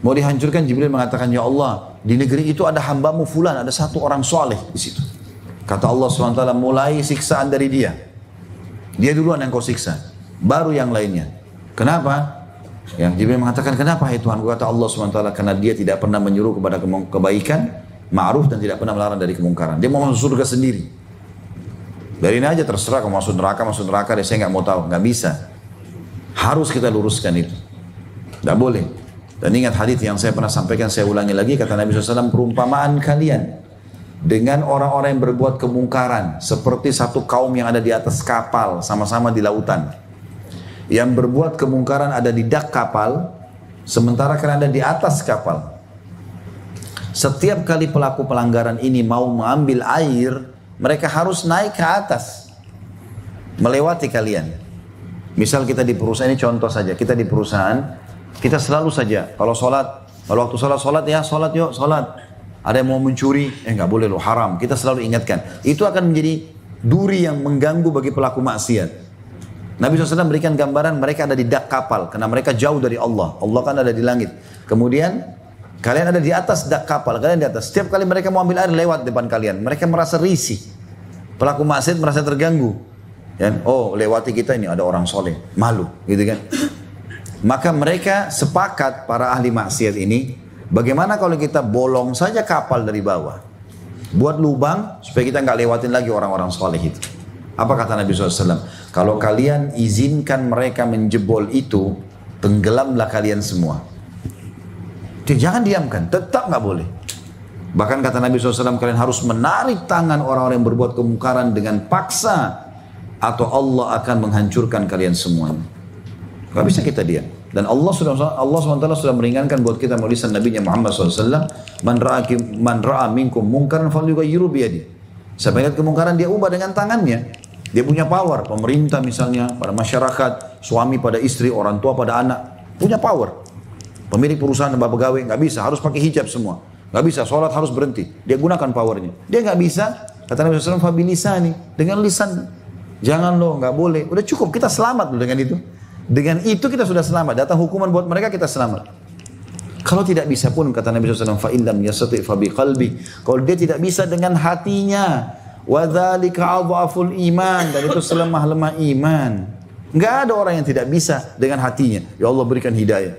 mau dihancurkan, Jibril mengatakan, ya Allah, di negeri itu ada hambamu fulan, ada satu orang soleh di situ. Kata Allah SWT, mulai siksaan dari dia. Dia duluan yang kau siksa, baru yang lainnya. Kenapa? Yang Jibril mengatakan, kenapa ya Tuhan? Kata Allah SWT, karena dia tidak pernah menyuruh kepada kebaikan, ma'ruf, dan tidak pernah melarang dari kemungkaran. Dia mau masuk surga sendiri. Biarin aja, terserah kau masuk neraka, deh, saya nggak mau tahu, nggak bisa. Harus kita luruskan itu. Tidak boleh. Dan ingat hadis yang saya pernah sampaikan, saya ulangi lagi, kata Nabi SAW, perumpamaan kalian dengan orang-orang yang berbuat kemungkaran seperti satu kaum yang ada di atas kapal, sama-sama di lautan. Yang berbuat kemungkaran ada di dak kapal, sementara kalian ada di atas kapal. Setiap kali pelaku pelanggaran ini mau mengambil air, mereka harus naik ke atas, melewati kalian. Misal kita di perusahaan, ini contoh saja, kita di perusahaan, kita selalu saja, kalau waktu sholat ya, sholat yuk, sholat. Ada yang mau mencuri, nggak boleh loh, haram. Kita selalu ingatkan. Itu akan menjadi duri yang mengganggu bagi pelaku maksiat. Nabi SAW berikan gambaran mereka ada di dak kapal, karena mereka jauh dari Allah. Allah kan ada di langit. Kemudian, kalian ada di atas dak kapal, kalian di atas. Setiap kali mereka mau ambil air lewat depan kalian, mereka merasa risih. Pelaku maksiat merasa terganggu. Ya, oh lewati kita ini ada orang soleh, malu, gitu kan? Maka mereka sepakat para ahli maksiat ini, bagaimana kalau kita bolong saja kapal dari bawah, buat lubang supaya kita nggak lewatin lagi orang-orang soleh itu. Apa kata Nabi SAW? Kalau kalian izinkan mereka menjebol itu, tenggelamlah kalian semua. Jangan diamkan, tetap nggak boleh. Bahkan kata Nabi SAW, kalian harus menarik tangan orang-orang yang berbuat kemungkaran dengan paksa, atau Allah akan menghancurkan kalian semuanya. Gak bisa kita diam. Dan Allah SWT sudah meringankan buat kita melalui Nabi Muhammad SAW, man ra'a minkum mungkaran falyughayyiru biyadihi. Siapa lihat kemungkaran, dia ubah dengan tangannya. Dia punya power. Pemerintah misalnya, pada masyarakat, suami pada istri, orang tua pada anak, punya power. Pemilik perusahaan dan pegawai nggak bisa, harus pakai hijab semua. Nggak bisa, sholat harus berhenti. Dia gunakan powernya. Dia nggak bisa, kata Nabi SAW, fabilisani, dengan lisan. Jangan loh, nggak boleh. Udah cukup, kita selamat loh dengan itu. Dengan itu kita sudah selamat. Datang hukuman buat mereka, kita selamat. Kalau tidak bisa pun, kata Nabi SAW, fa'illam yastati' fabiqalbi. Kalau dia tidak bisa dengan hatinya, wadzalika adhaful iman, dan itu selemah-lemah iman. Nggak ada orang yang tidak bisa dengan hatinya. Ya Allah berikan hidayah.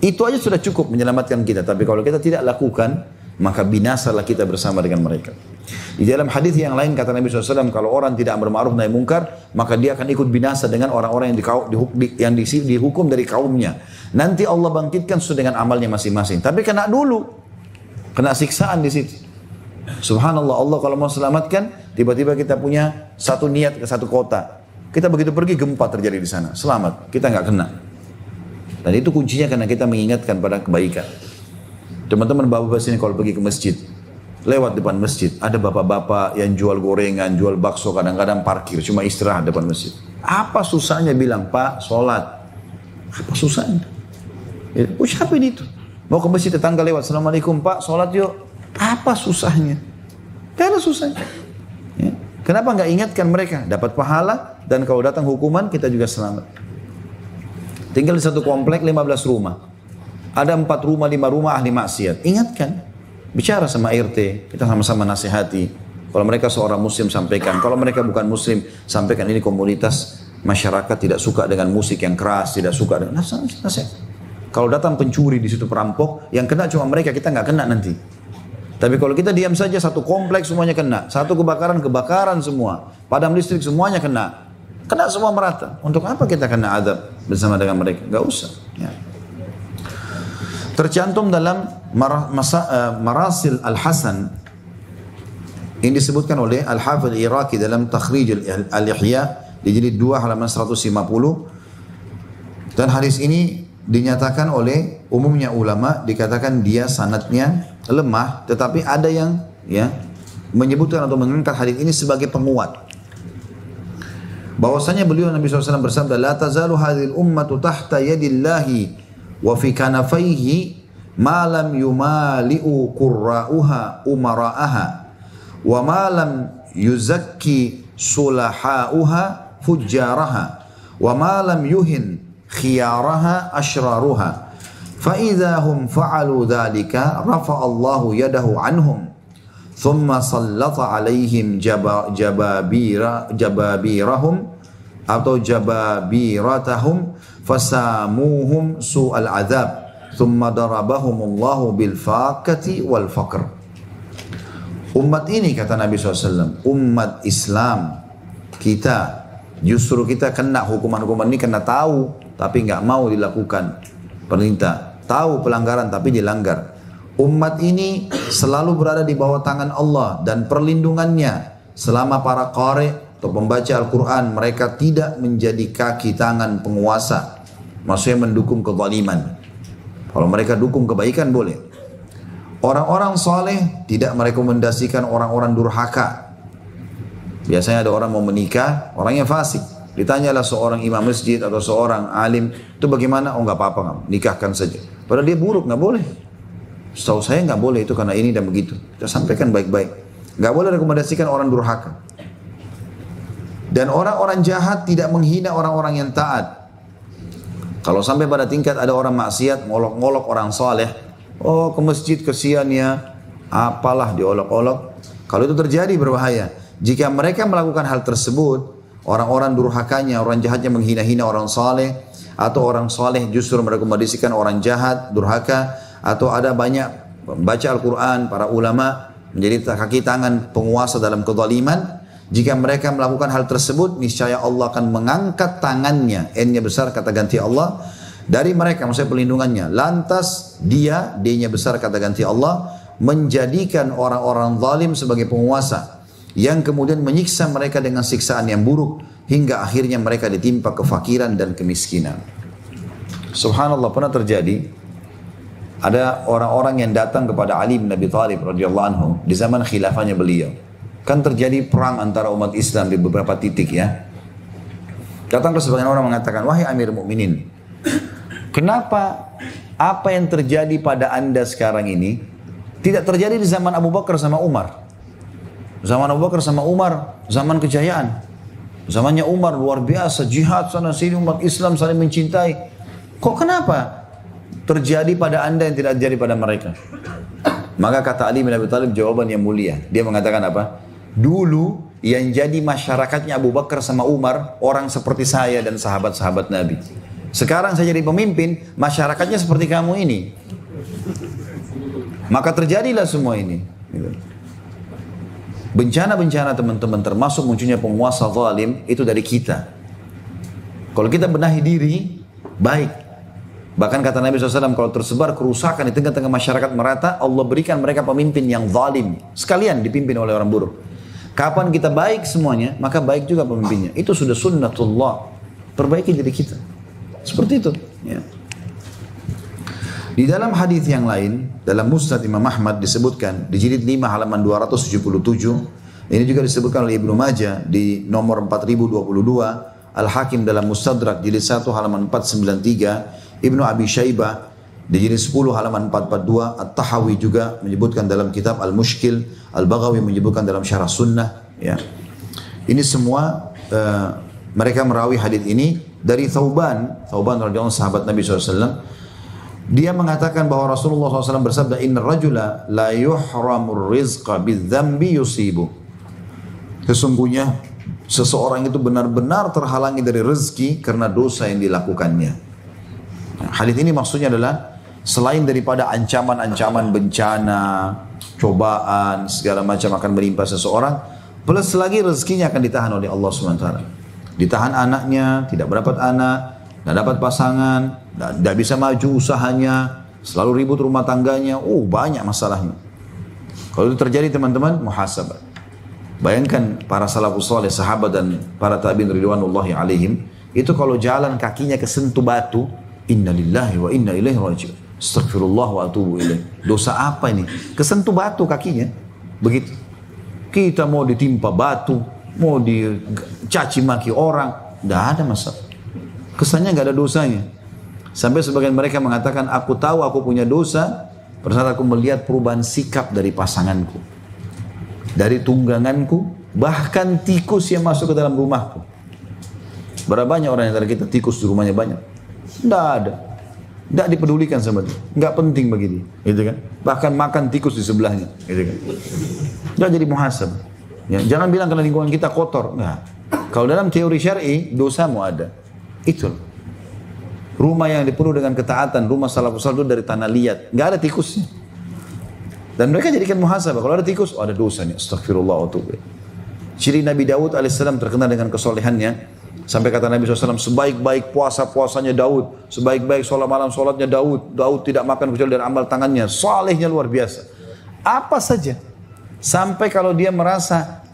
Itu aja sudah cukup menyelamatkan kita. Tapi kalau kita tidak lakukan, maka binasalah kita bersama dengan mereka. Di dalam hadis yang lain kata Nabi SAW, kalau orang tidak amar ma'ruf nahi mungkar, maka dia akan ikut binasa dengan orang-orang yang dihukum dari kaumnya. Nanti Allah bangkitkan sesuai dengan amalnya masing-masing. Tapi kena dulu, kena siksaan di situ. Subhanallah, Allah kalau mau selamatkan, tiba-tiba kita punya satu niat ke satu kota. Kita begitu pergi, gempa terjadi di sana. Selamat, kita nggak kena. Dan itu kuncinya karena kita mengingatkan pada kebaikan. Teman-teman bapak-bapak sini kalau pergi ke masjid, lewat depan masjid, ada bapak-bapak yang jual gorengan, jual bakso, kadang-kadang parkir, cuma istirahat depan masjid. Apa susahnya bilang, Pak, sholat? Apa susahnya? Ucapin itu. Mau ke masjid, tetangga lewat, Assalamualaikum Pak, sholat yuk. Apa susahnya? Tidak ada susahnya. Ya. Kenapa nggak ingatkan mereka? Dapat pahala, dan kalau datang hukuman, kita juga selamat. Tinggal di satu komplek 15 rumah. Ada 4 rumah, 5 rumah ahli maksiat. Ingatkan. Bicara sama RT, kita sama-sama nasihati. Kalau mereka seorang muslim, sampaikan. Kalau mereka bukan muslim, sampaikan ini komunitas masyarakat tidak suka dengan musik yang keras, tidak suka dengan nasihat. Kalau datang pencuri di situ perampok, yang kena cuma mereka, kita nggak kena nanti. Tapi kalau kita diam saja, satu kompleks semuanya kena. Satu kebakaran semua. Padam listrik semuanya kena. Kena semua merata. Untuk apa kita kena azab bersama dengan mereka? Nggak usah. Ya. Tercantum dalam Marasil Al-Hasan, ini disebutkan oleh Al-Hafidh Al-Iraqi dalam Takhrij Al-Ihya di jilid 2 halaman 150. Dan hadis ini dinyatakan oleh umumnya ulama, dikatakan dia sanadnya lemah, tetapi ada yang menyebutkan atau mengangkat hadis ini sebagai penguat. Bahwasanya beliau Nabi SAW bersabda, la tazalu hadhil ummatu tahta yadillahi wa fi kanafaihi ma lam yumali'u qurra'uha umara'aha wa ma lam yuzakki sulaha'uha fujjaraha wa ma lam yuhin khiyaraha ashraruha fa idza hum fa'alu dhalika rafa'a Allahu yadahu anhum thumma sallata alaihim jababirahum atau jababiratahum fasamuhum su'al adzab thumma darabahumullahu bil faqati wal faqr. Umat ini, kata Nabi SAW, umat Islam kita, justru kita kena hukuman-hukuman ini karena tahu tapi nggak mau dilakukan perintah, tahu pelanggaran tapi dilanggar. Umat ini selalu berada di bawah tangan Allah dan perlindungannya selama para qari atau pembaca Al-Quran mereka tidak menjadi kaki tangan penguasa, maksudnya mendukung kezaliman. Kalau mereka dukung kebaikan boleh. Orang-orang saleh tidak merekomendasikan orang-orang durhaka. Biasanya ada orang mau menikah, orangnya fasik. Ditanyalah seorang imam masjid atau seorang alim, itu bagaimana? Oh nggak apa-apa, nikahkan saja. Padahal dia buruk, nggak boleh. Setahu saya nggak boleh itu karena ini dan begitu. Kita sampaikan baik-baik. Nggak boleh rekomendasikan orang durhaka. Dan orang-orang jahat tidak menghina orang-orang yang taat. Kalau sampai pada tingkat ada orang maksiat, ngolok-ngolok orang saleh, oh ke masjid kesian ya, apalah diolok-olok. Kalau itu terjadi berbahaya. Jika mereka melakukan hal tersebut, orang-orang durhakanya, orang jahatnya menghina-hina orang saleh, atau orang saleh justru merekomendasikan orang jahat, durhaka, atau ada banyak baca Al-Quran, para ulama menjadi kaki tangan penguasa dalam kezaliman. Jika mereka melakukan hal tersebut, niscaya Allah akan mengangkat tangannya, N-nya besar kata ganti Allah, dari mereka, maksudnya pelindungannya. Lantas dia, D-nya besar kata ganti Allah, menjadikan orang-orang zalim sebagai penguasa, yang kemudian menyiksa mereka dengan siksaan yang buruk, hingga akhirnya mereka ditimpa kefakiran dan kemiskinan. Subhanallah, pernah terjadi, ada orang-orang yang datang kepada Ali bin Abi Thalib radhiyallahu anhu di zaman khilafahnya beliau. Kan terjadi perang antara umat Islam di beberapa titik ya. Datang ke sebagian orang mengatakan, wahai Amir Mukminin, kenapa apa yang terjadi pada anda sekarang ini tidak terjadi di zaman Abu Bakar sama Umar? Zaman Abu Bakar sama Umar, zaman kejayaan. Zamannya Umar luar biasa, jihad sana sini, umat Islam saling mencintai. Kok kenapa terjadi pada anda yang tidak terjadi pada mereka? Maka kata Ali bin Abi Thalib jawaban yang mulia. Dia mengatakan apa? Dulu yang jadi masyarakatnya Abu Bakar sama Umar orang seperti saya dan sahabat-sahabat Nabi. Sekarang saya jadi pemimpin, masyarakatnya seperti kamu ini. Maka terjadilah semua ini. Bencana-bencana teman-teman, termasuk munculnya penguasa zalim, itu dari kita. Kalau kita benahi diri, baik. Bahkan kata Nabi SAW, kalau tersebar kerusakan di tengah-tengah masyarakat merata, Allah berikan mereka pemimpin yang zalim. Sekalian dipimpin oleh orang buruk. Kapan kita baik semuanya, maka baik juga pemimpinnya. Itu sudah sunnatullah. Perbaiki diri kita. Seperti itu. Ya. Di dalam hadis yang lain, dalam Musnad Imam Ahmad disebutkan, di jilid 5 halaman 277, ini juga disebutkan oleh Ibnu Majah di nomor 4022, Al-Hakim dalam Mustadrak jilid 1 halaman 493, Ibnu Abi Syaibah di jilid 10 halaman 442, At-Tahawi juga menyebutkan dalam kitab Al-Mushkil, Al-Baghawi menyebutkan dalam Syarah Sunnah. Ya. Ini semua mereka merawi hadis ini dari Thauban radhiyallahu anhu, sahabat Nabi SAW. Dia mengatakan bahwa Rasulullah SAW bersabda, Inna rajula la yuhramur rizqa bidzambi yusibu. Sesungguhnya seseorang itu benar-benar terhalangi dari rezeki karena dosa yang dilakukannya. Hadis ini maksudnya adalah selain daripada ancaman-ancaman bencana, cobaan, segala macam akan menimpa seseorang, plus lagi rezekinya akan ditahan oleh Allah SWT. Ditahan anaknya, tidak mendapat anak, tidak dapat pasangan, tidak bisa maju usahanya, selalu ribut rumah tangganya, banyak masalahnya. Kalau itu terjadi teman-teman, muhasabah. Bayangkan para salafus saleh, sahabat dan para tabi'in ridwanullahi alaihim, itu kalau jalan kakinya kesentuh batu, innalillahi wa inna ilaihi raji'un. Astaghfirullah wa atubu ilaih. Dosa apa ini? Kesentuh batu kakinya. Begitu. Kita mau ditimpa batu, mau dicaci maki orang, tidak ada masalah. Kesannya nggak ada dosanya. Sampai sebagian mereka mengatakan, aku tahu aku punya dosa, pada saat aku melihat perubahan sikap dari pasanganku, dari tungganganku, bahkan tikus yang masuk ke dalam rumahku. Berapa banyak orang yang dari kita tikus di rumahnya banyak? Tidak ada. Tidak dipedulikan sama dia. Nggak penting bagi dia. Gitu kan? Bahkan makan tikus di sebelahnya. Gitu kan? Tidak jadi muhasabah. Ya, jangan bilang karena lingkungan kita kotor. Nggak. Kalau dalam teori syar'i, dosa mau ada. Itu. Rumah yang dipenuhi dengan ketaatan, rumah salafus saleh itu dari tanah liat. Nggak ada tikusnya. Dan mereka jadikan muhasabah. Kalau ada tikus, ada dosanya. Astaghfirullah wa atubu ilaih. Ciri Nabi Daud alaihissalam terkenal dengan kesolehannya. Sampai kata Nabi SAW, sebaik-baik puasanya Daud, sebaik-baik sholat malam sholatnya Daud. Daud tidak makan kecuali dari amal tangannya. Salehnya luar biasa. Apa saja. Sampai kalau dia merasa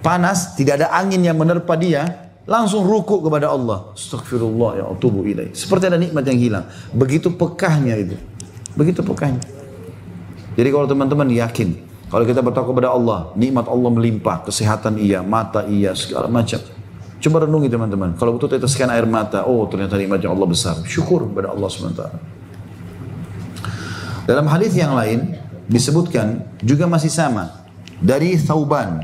panas, tidak ada angin yang menerpa dia, langsung ruku kepada Allah. Astaghfirullah ya atubu ilaih. Seperti ada nikmat yang hilang. Begitu pekahnya itu. Begitu pekahnya. Jadi kalau teman-teman yakin, kalau kita bertakwa kepada Allah, nikmat Allah melimpah, kesehatan iya, mata iya, segala macam. Coba renungi teman-teman, kalau betul teteskan air mata, ternyata nikmatnya Allah besar. Syukur kepada Allah SWT. Dalam hadis yang lain disebutkan juga masih sama dari Thauban.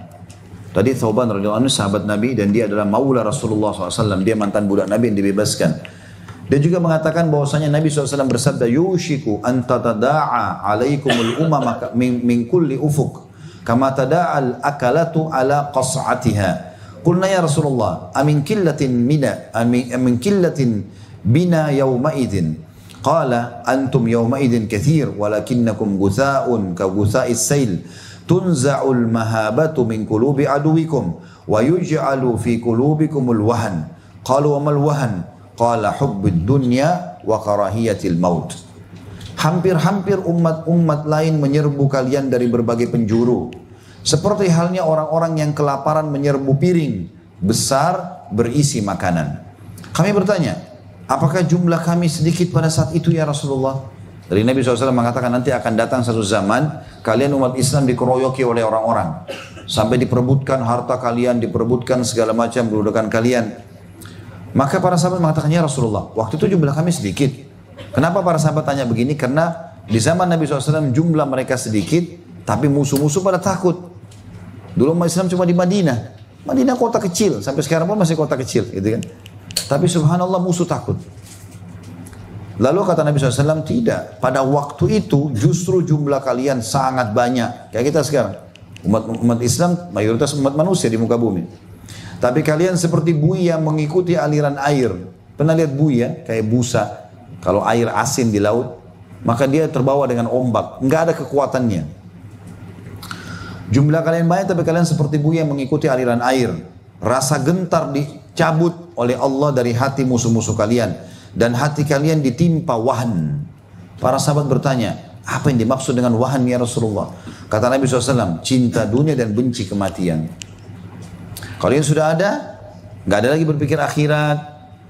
Tadi Thauban radhiyallahu anhu sahabat Nabi dan dia adalah maula Rasulullah SAW. Dia mantan budak Nabi yang dibebaskan. Dia juga mengatakan bahwasanya Nabi SAW bersabda, yushiku an tatada'a alaikumul umama min kulli ufuq kama tada'al akalatu ala qas'atiha. Qulna ya Rasulullah, amin killatin bina yawma idin. Qala antum yawma idin kathir walakinnakum gutha'un ka gutha'is sail. Tunza'ul mahabatu min qulubi aduwikum wa yuj'alu fi qulubikumul wahan. Qalu wa mal wahan? Qala hubbud dunya wa karahiyatil maut. Hampir-hampir umat-umat lain menyerbu kalian dari berbagai penjuru. Seperti halnya orang-orang yang kelaparan menyerbu piring besar berisi makanan. Kami bertanya, apakah jumlah kami sedikit pada saat itu ya Rasulullah? Dari Nabi SAW mengatakan nanti akan datang satu zaman, kalian umat Islam dikeroyoki oleh orang-orang. Sampai diperebutkan harta kalian, diperebutkan segala macam kedudukan kalian. Maka para sahabat mengatakan, ya Rasulullah, waktu itu jumlah kami sedikit. Kenapa para sahabat tanya begini? Karena di zaman Nabi SAW jumlah mereka sedikit, tapi musuh-musuh pada takut. Dulu umat Islam cuma di Madinah. Madinah kota kecil, sampai sekarang pun masih kota kecil, gitu kan. Tapi subhanallah musuh takut. Lalu kata Nabi SAW, tidak. Pada waktu itu justru jumlah kalian sangat banyak. Kayak kita sekarang. Umat Islam mayoritas umat manusia di muka bumi. Tapi kalian seperti buih yang mengikuti aliran air. Pernah lihat buih ya? Kayak busa. Kalau air asin di laut, maka dia terbawa dengan ombak. Nggak ada kekuatannya. Jumlah kalian banyak tapi kalian seperti buih yang mengikuti aliran air. Rasa gentar dicabut oleh Allah dari hati musuh-musuh kalian. Dan hati kalian ditimpa wahan. Para sahabat bertanya, apa yang dimaksud dengan wahan ya Rasulullah? Kata Nabi SAW, cinta dunia dan benci kematian. Kalau yang sudah ada, nggak ada lagi berpikir akhirat.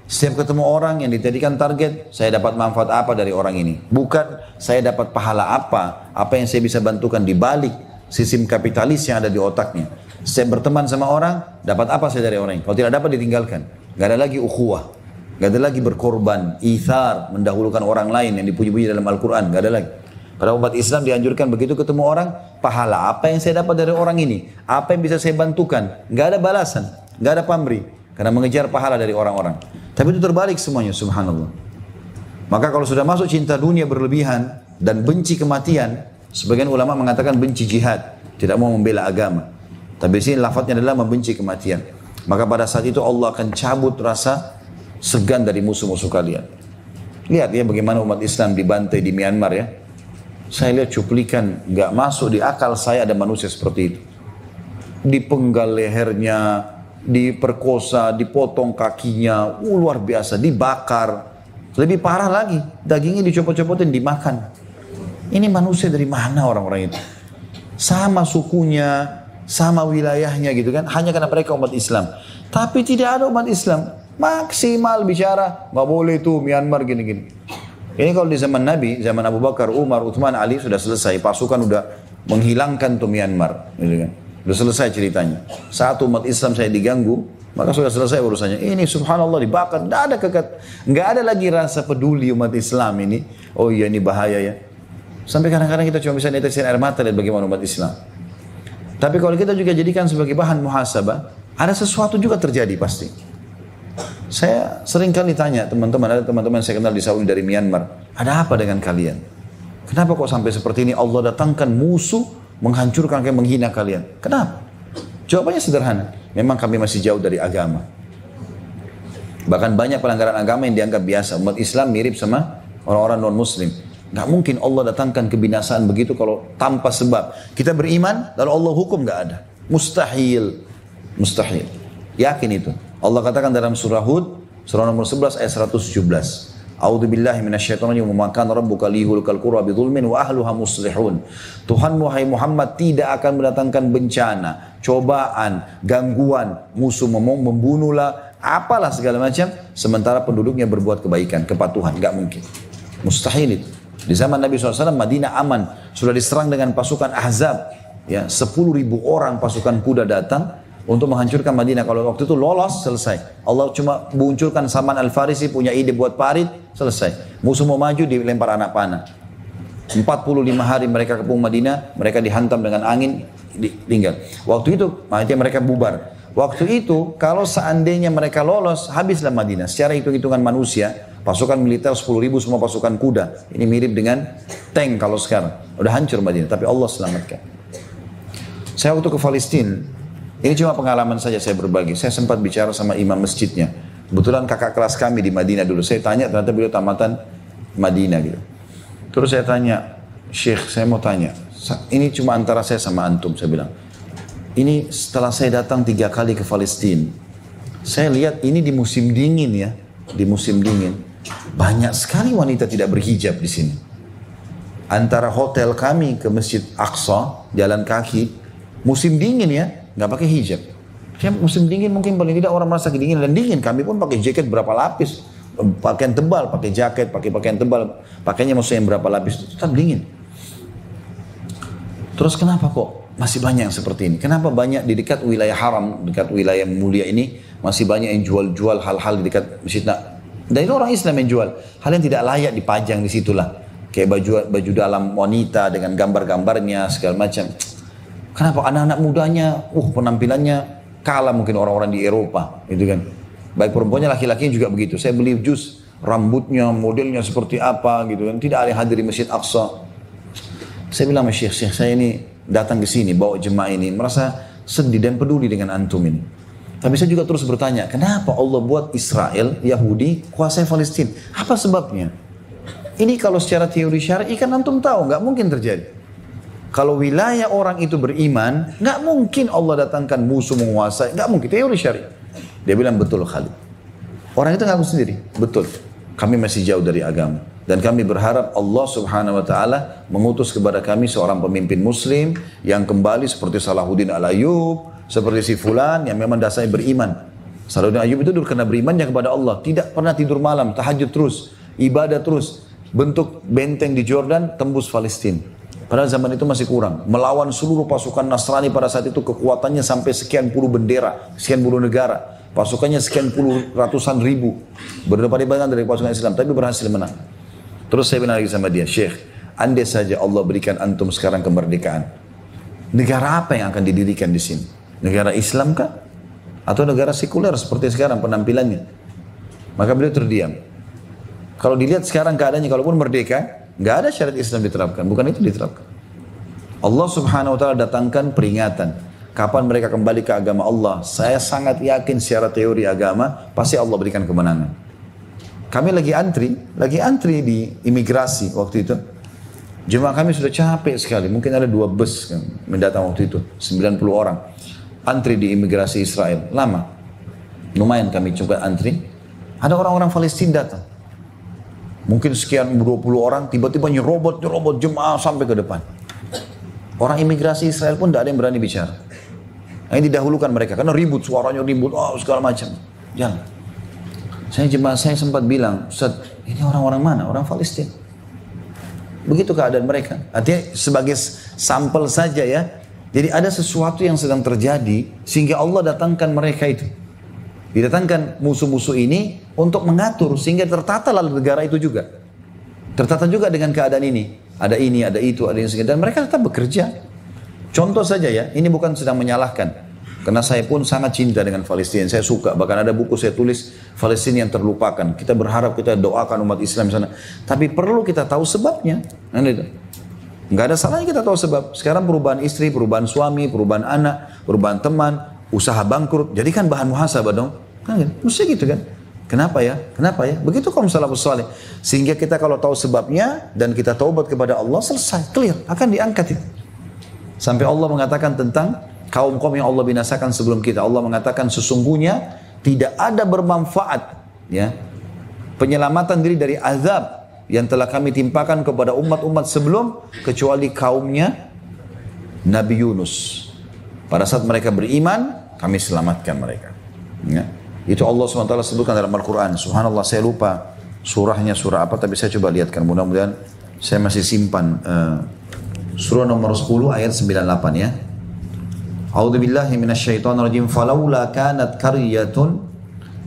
Setiap ketemu orang yang dijadikan target, saya dapat manfaat apa dari orang ini? Bukan saya dapat pahala apa yang saya bisa bantukan di balik sistem kapitalis yang ada di otaknya. Saya berteman sama orang, dapat apa saya dari orang ini? Kalau tidak dapat ditinggalkan. Gak ada lagi ukhuwah, gak ada lagi berkorban, ithar, mendahulukan orang lain yang dipuji-puji dalam Al-Quran. Gak ada lagi. Pada umat Islam dianjurkan begitu ketemu orang, pahala apa yang saya dapat dari orang ini? Apa yang bisa saya bantukan? Gak ada balasan, gak ada pamrih. Karena mengejar pahala dari orang-orang. Tapi itu terbalik semuanya, subhanallah. Maka kalau sudah masuk cinta dunia berlebihan dan benci kematian, sebagian ulama mengatakan benci jihad, tidak mau membela agama. Tapi di sini lafadznya adalah membenci kematian. Maka pada saat itu Allah akan cabut rasa segan dari musuh-musuh kalian. Lihat ya bagaimana umat Islam dibantai di Myanmar ya. Saya lihat cuplikan, nggak masuk di akal saya ada manusia seperti itu. Dipenggal lehernya, diperkosa, dipotong kakinya, luar biasa, dibakar. Lebih parah lagi, dagingnya dicopot-copotin, dimakan. Ini manusia dari mana orang-orang itu? Sama sukunya, sama wilayahnya gitu kan, hanya karena mereka umat Islam. Tapi tidak ada umat Islam maksimal bicara, nggak boleh tuh Myanmar gini-gini. Ini kalau di zaman Nabi, zaman Abu Bakar, Umar, Uthman, Ali sudah selesai, pasukan udah menghilangkan tuh Myanmar, gitu kan. Sudah selesai ceritanya. Saat umat Islam saya diganggu, maka sudah selesai urusannya. Ini subhanallah dibakar, nggak ada lagi rasa peduli umat Islam ini. Oh iya ini bahaya ya. Sampai kadang-kadang kita cuma bisa netesin air mata lihat bagaimana umat Islam. Tapi kalau kita juga jadikan sebagai bahan muhasabah, ada sesuatu juga terjadi pasti. Saya sering kali tanya teman-teman, ada teman-teman saya kenal di Saudi dari Myanmar, ada apa dengan kalian? Kenapa kok sampai seperti ini Allah datangkan musuh menghancurkan kalian, menghina kalian? Kenapa? Jawabannya sederhana, memang kami masih jauh dari agama. Bahkan banyak pelanggaran agama yang dianggap biasa. Umat Islam mirip sama orang-orang non-muslim. Gak mungkin Allah datangkan kebinasaan begitu kalau tanpa sebab. Kita beriman, lalu Allah hukum gak ada. Mustahil. Mustahil. Yakin itu. Allah katakan dalam surah Hud, surah nomor 11 ayat 117. A'udzu billahi minasyaitonir rajim. Wa kana rabbuka liyuhlikal qura bidzulmin wa ahluha muslihun. Tuhan wahai Muhammad tidak akan mendatangkan bencana, cobaan, gangguan, musuh membunuhlah, apalah segala macam sementara penduduknya berbuat kebaikan, kepatuhan, enggak mungkin. Mustahil itu. Di zaman Nabi SAW Madinah aman, sudah diserang dengan pasukan Ahzab, ya 10.000 orang pasukan kuda datang untuk menghancurkan Madinah. Kalau waktu itu lolos, selesai. Allah cuma munculkan Salman Al-Farisi punya ide buat parit, selesai. Musuh mau maju, dilempar anak panah. 45 hari mereka kepung Madinah, mereka dihantam dengan angin, tinggal. Waktu itu, mereka bubar. Waktu itu, kalau seandainya mereka lolos, habislah Madinah. Secara hitung-hitungan manusia, pasukan militer 10.000 semua pasukan kuda. Ini mirip dengan tank kalau sekarang. Udah hancur Madinah, tapi Allah selamatkan. Saya waktu ke Palestina, ini cuma pengalaman saja saya berbagi. Saya sempat bicara sama imam masjidnya. Kebetulan kakak kelas kami di Madinah dulu. Saya tanya, ternyata beliau tamatan Madinah gitu. Terus saya tanya, Syekh saya mau tanya. Ini cuma antara saya sama antum, saya bilang. Ini setelah saya datang 3 kali ke Palestina. Saya lihat ini di musim dingin ya. Di musim dingin. Banyak sekali wanita tidak berhijab di sini. Antara hotel kami ke Masjid Aqsa, jalan kaki. Musim dingin ya. Nggak pakai hijab. Ya, musim dingin mungkin paling tidak orang merasa kedinginan dan dingin. Kami pun pakai jaket berapa lapis, pakaian tebal, pakai jaket, pakai pakaian tebal, pakainya maksudnya yang berapa lapis, tetap dingin. Terus kenapa kok masih banyak yang seperti ini? Kenapa banyak di dekat wilayah haram, dekat wilayah mulia ini masih banyak yang jual-jual hal-hal di dekat masjid? Dan itu orang Islam yang jual hal yang tidak layak dipajang di situlah, kayak baju dalam wanita dengan gambar-gambarnya segala macam. Kenapa anak-anak mudanya, penampilannya kalah mungkin orang-orang di Eropa, gitu kan. Baik perempuannya, laki-lakinya juga begitu. Saya beli jus, rambutnya, modelnya seperti apa, gitu kan. Tidak ada yang hadir di Masjid Aqsa. Saya bilang sama Syekh, saya ini datang ke sini, bawa jemaah ini, merasa sedih dan peduli dengan antum ini. Tapi saya juga terus bertanya, kenapa Allah buat Israel, Yahudi, kuasai Palestina? Apa sebabnya? Ini kalau secara teori syar'i kan antum tahu, nggak mungkin terjadi. Kalau wilayah orang itu beriman, nggak mungkin Allah datangkan musuh menguasai, nggak mungkin, teori syariah. Dia bilang betul Khalid. Orang itu ngaku sendiri, betul. Kami masih jauh dari agama. Dan kami berharap Allah subhanahu wa ta'ala mengutus kepada kami seorang pemimpin muslim yang kembali seperti Salahuddin Al-Ayyub, seperti si Fulan yang memang dasarnya beriman. Salahuddin Al-Ayyub itu dulu karena berimannya kepada Allah, tidak pernah tidur malam, tahajud terus, ibadah terus, bentuk benteng di Jordan, tembus Palestina. Padahal zaman itu masih kurang. Melawan seluruh pasukan Nasrani pada saat itu kekuatannya sampai sekian puluh bendera, sekian puluh negara. Pasukannya sekian puluh ratusan ribu. Berdepan-depan dari pasukan Islam, tapi berhasil menang. Terus saya bilang lagi sama dia, Syekh, andai saja Allah berikan antum sekarang kemerdekaan. Negara apa yang akan didirikan di sini? Negara Islam kah? Atau negara sekuler seperti sekarang penampilannya? Maka beliau terdiam. Kalau dilihat sekarang keadaannya, kalaupun merdeka, nggak ada syariat Islam diterapkan, bukan itu diterapkan. Allah subhanahu wa ta'ala datangkan peringatan. Kapan mereka kembali ke agama Allah? Saya sangat yakin secara teori agama, pasti Allah berikan kemenangan. kami lagi antri di imigrasi waktu itu. Jemaah kami sudah capek sekali, mungkin ada 2 bus kan, mendatang waktu itu, 90 orang. Antri di imigrasi Israel, lama. Lumayan kami coba antri. Ada orang-orang Palestina datang. Mungkin sekian 20 orang, tiba-tiba nyerobot jemaah sampai ke depan. Orang imigrasi Israel pun tidak ada yang berani bicara. Nah, ini didahulukan mereka, karena ribut, suaranya ribut, segala macam. Jangan. Jemaah saya sempat bilang, Ustaz, ini orang-orang mana? Orang Palestina. Begitu keadaan mereka. Artinya sebagai sampel saja ya. Jadi ada sesuatu yang sedang terjadi sehingga Allah datangkan mereka itu. Didatangkan musuh-musuh ini untuk mengatur sehingga tertata lalu negara itu juga. Tertata juga dengan keadaan ini. Ada ini, ada itu, ada yang segala. Dan mereka tetap bekerja. Contoh saja ya, ini bukan sedang menyalahkan. Karena saya pun sangat cinta dengan Palestina. Saya suka, bahkan ada buku saya tulis Palestina yang terlupakan. Kita berharap, kita doakan umat Islam di sana. Tapi perlu kita tahu sebabnya. Nggak ada salahnya kita tahu sebab. Sekarang perubahan istri, perubahan suami, perubahan anak, perubahan teman, usaha bangkrut. Jadi kan bahan muhasabah dong. Kan gitu. Mesti gitu kan. Kenapa ya? Kenapa ya? Begitu kaum salafus saleh. Sehingga kita kalau tahu sebabnya dan kita taubat kepada Allah, selesai, clear, akan diangkat itu. Sampai Allah mengatakan tentang kaum-kaum yang Allah binasakan sebelum kita. Allah mengatakan sesungguhnya tidak ada bermanfaat ya penyelamatan diri dari azab yang telah kami timpakan kepada umat-umat sebelum kecuali kaumnya Nabi Yunus. Pada saat mereka beriman, kami selamatkan mereka. Ya. Itu Allah SWT sebutkan dalam Al-Quran. Subhanallah, saya lupa surahnya surah apa, tapi saya coba lihatkan. Mudah-mudahan saya masih simpan surah nomor 10 ayat 98 ya. A'udzu billahi minasyaitonir rajim. Falaula kanat qaryatun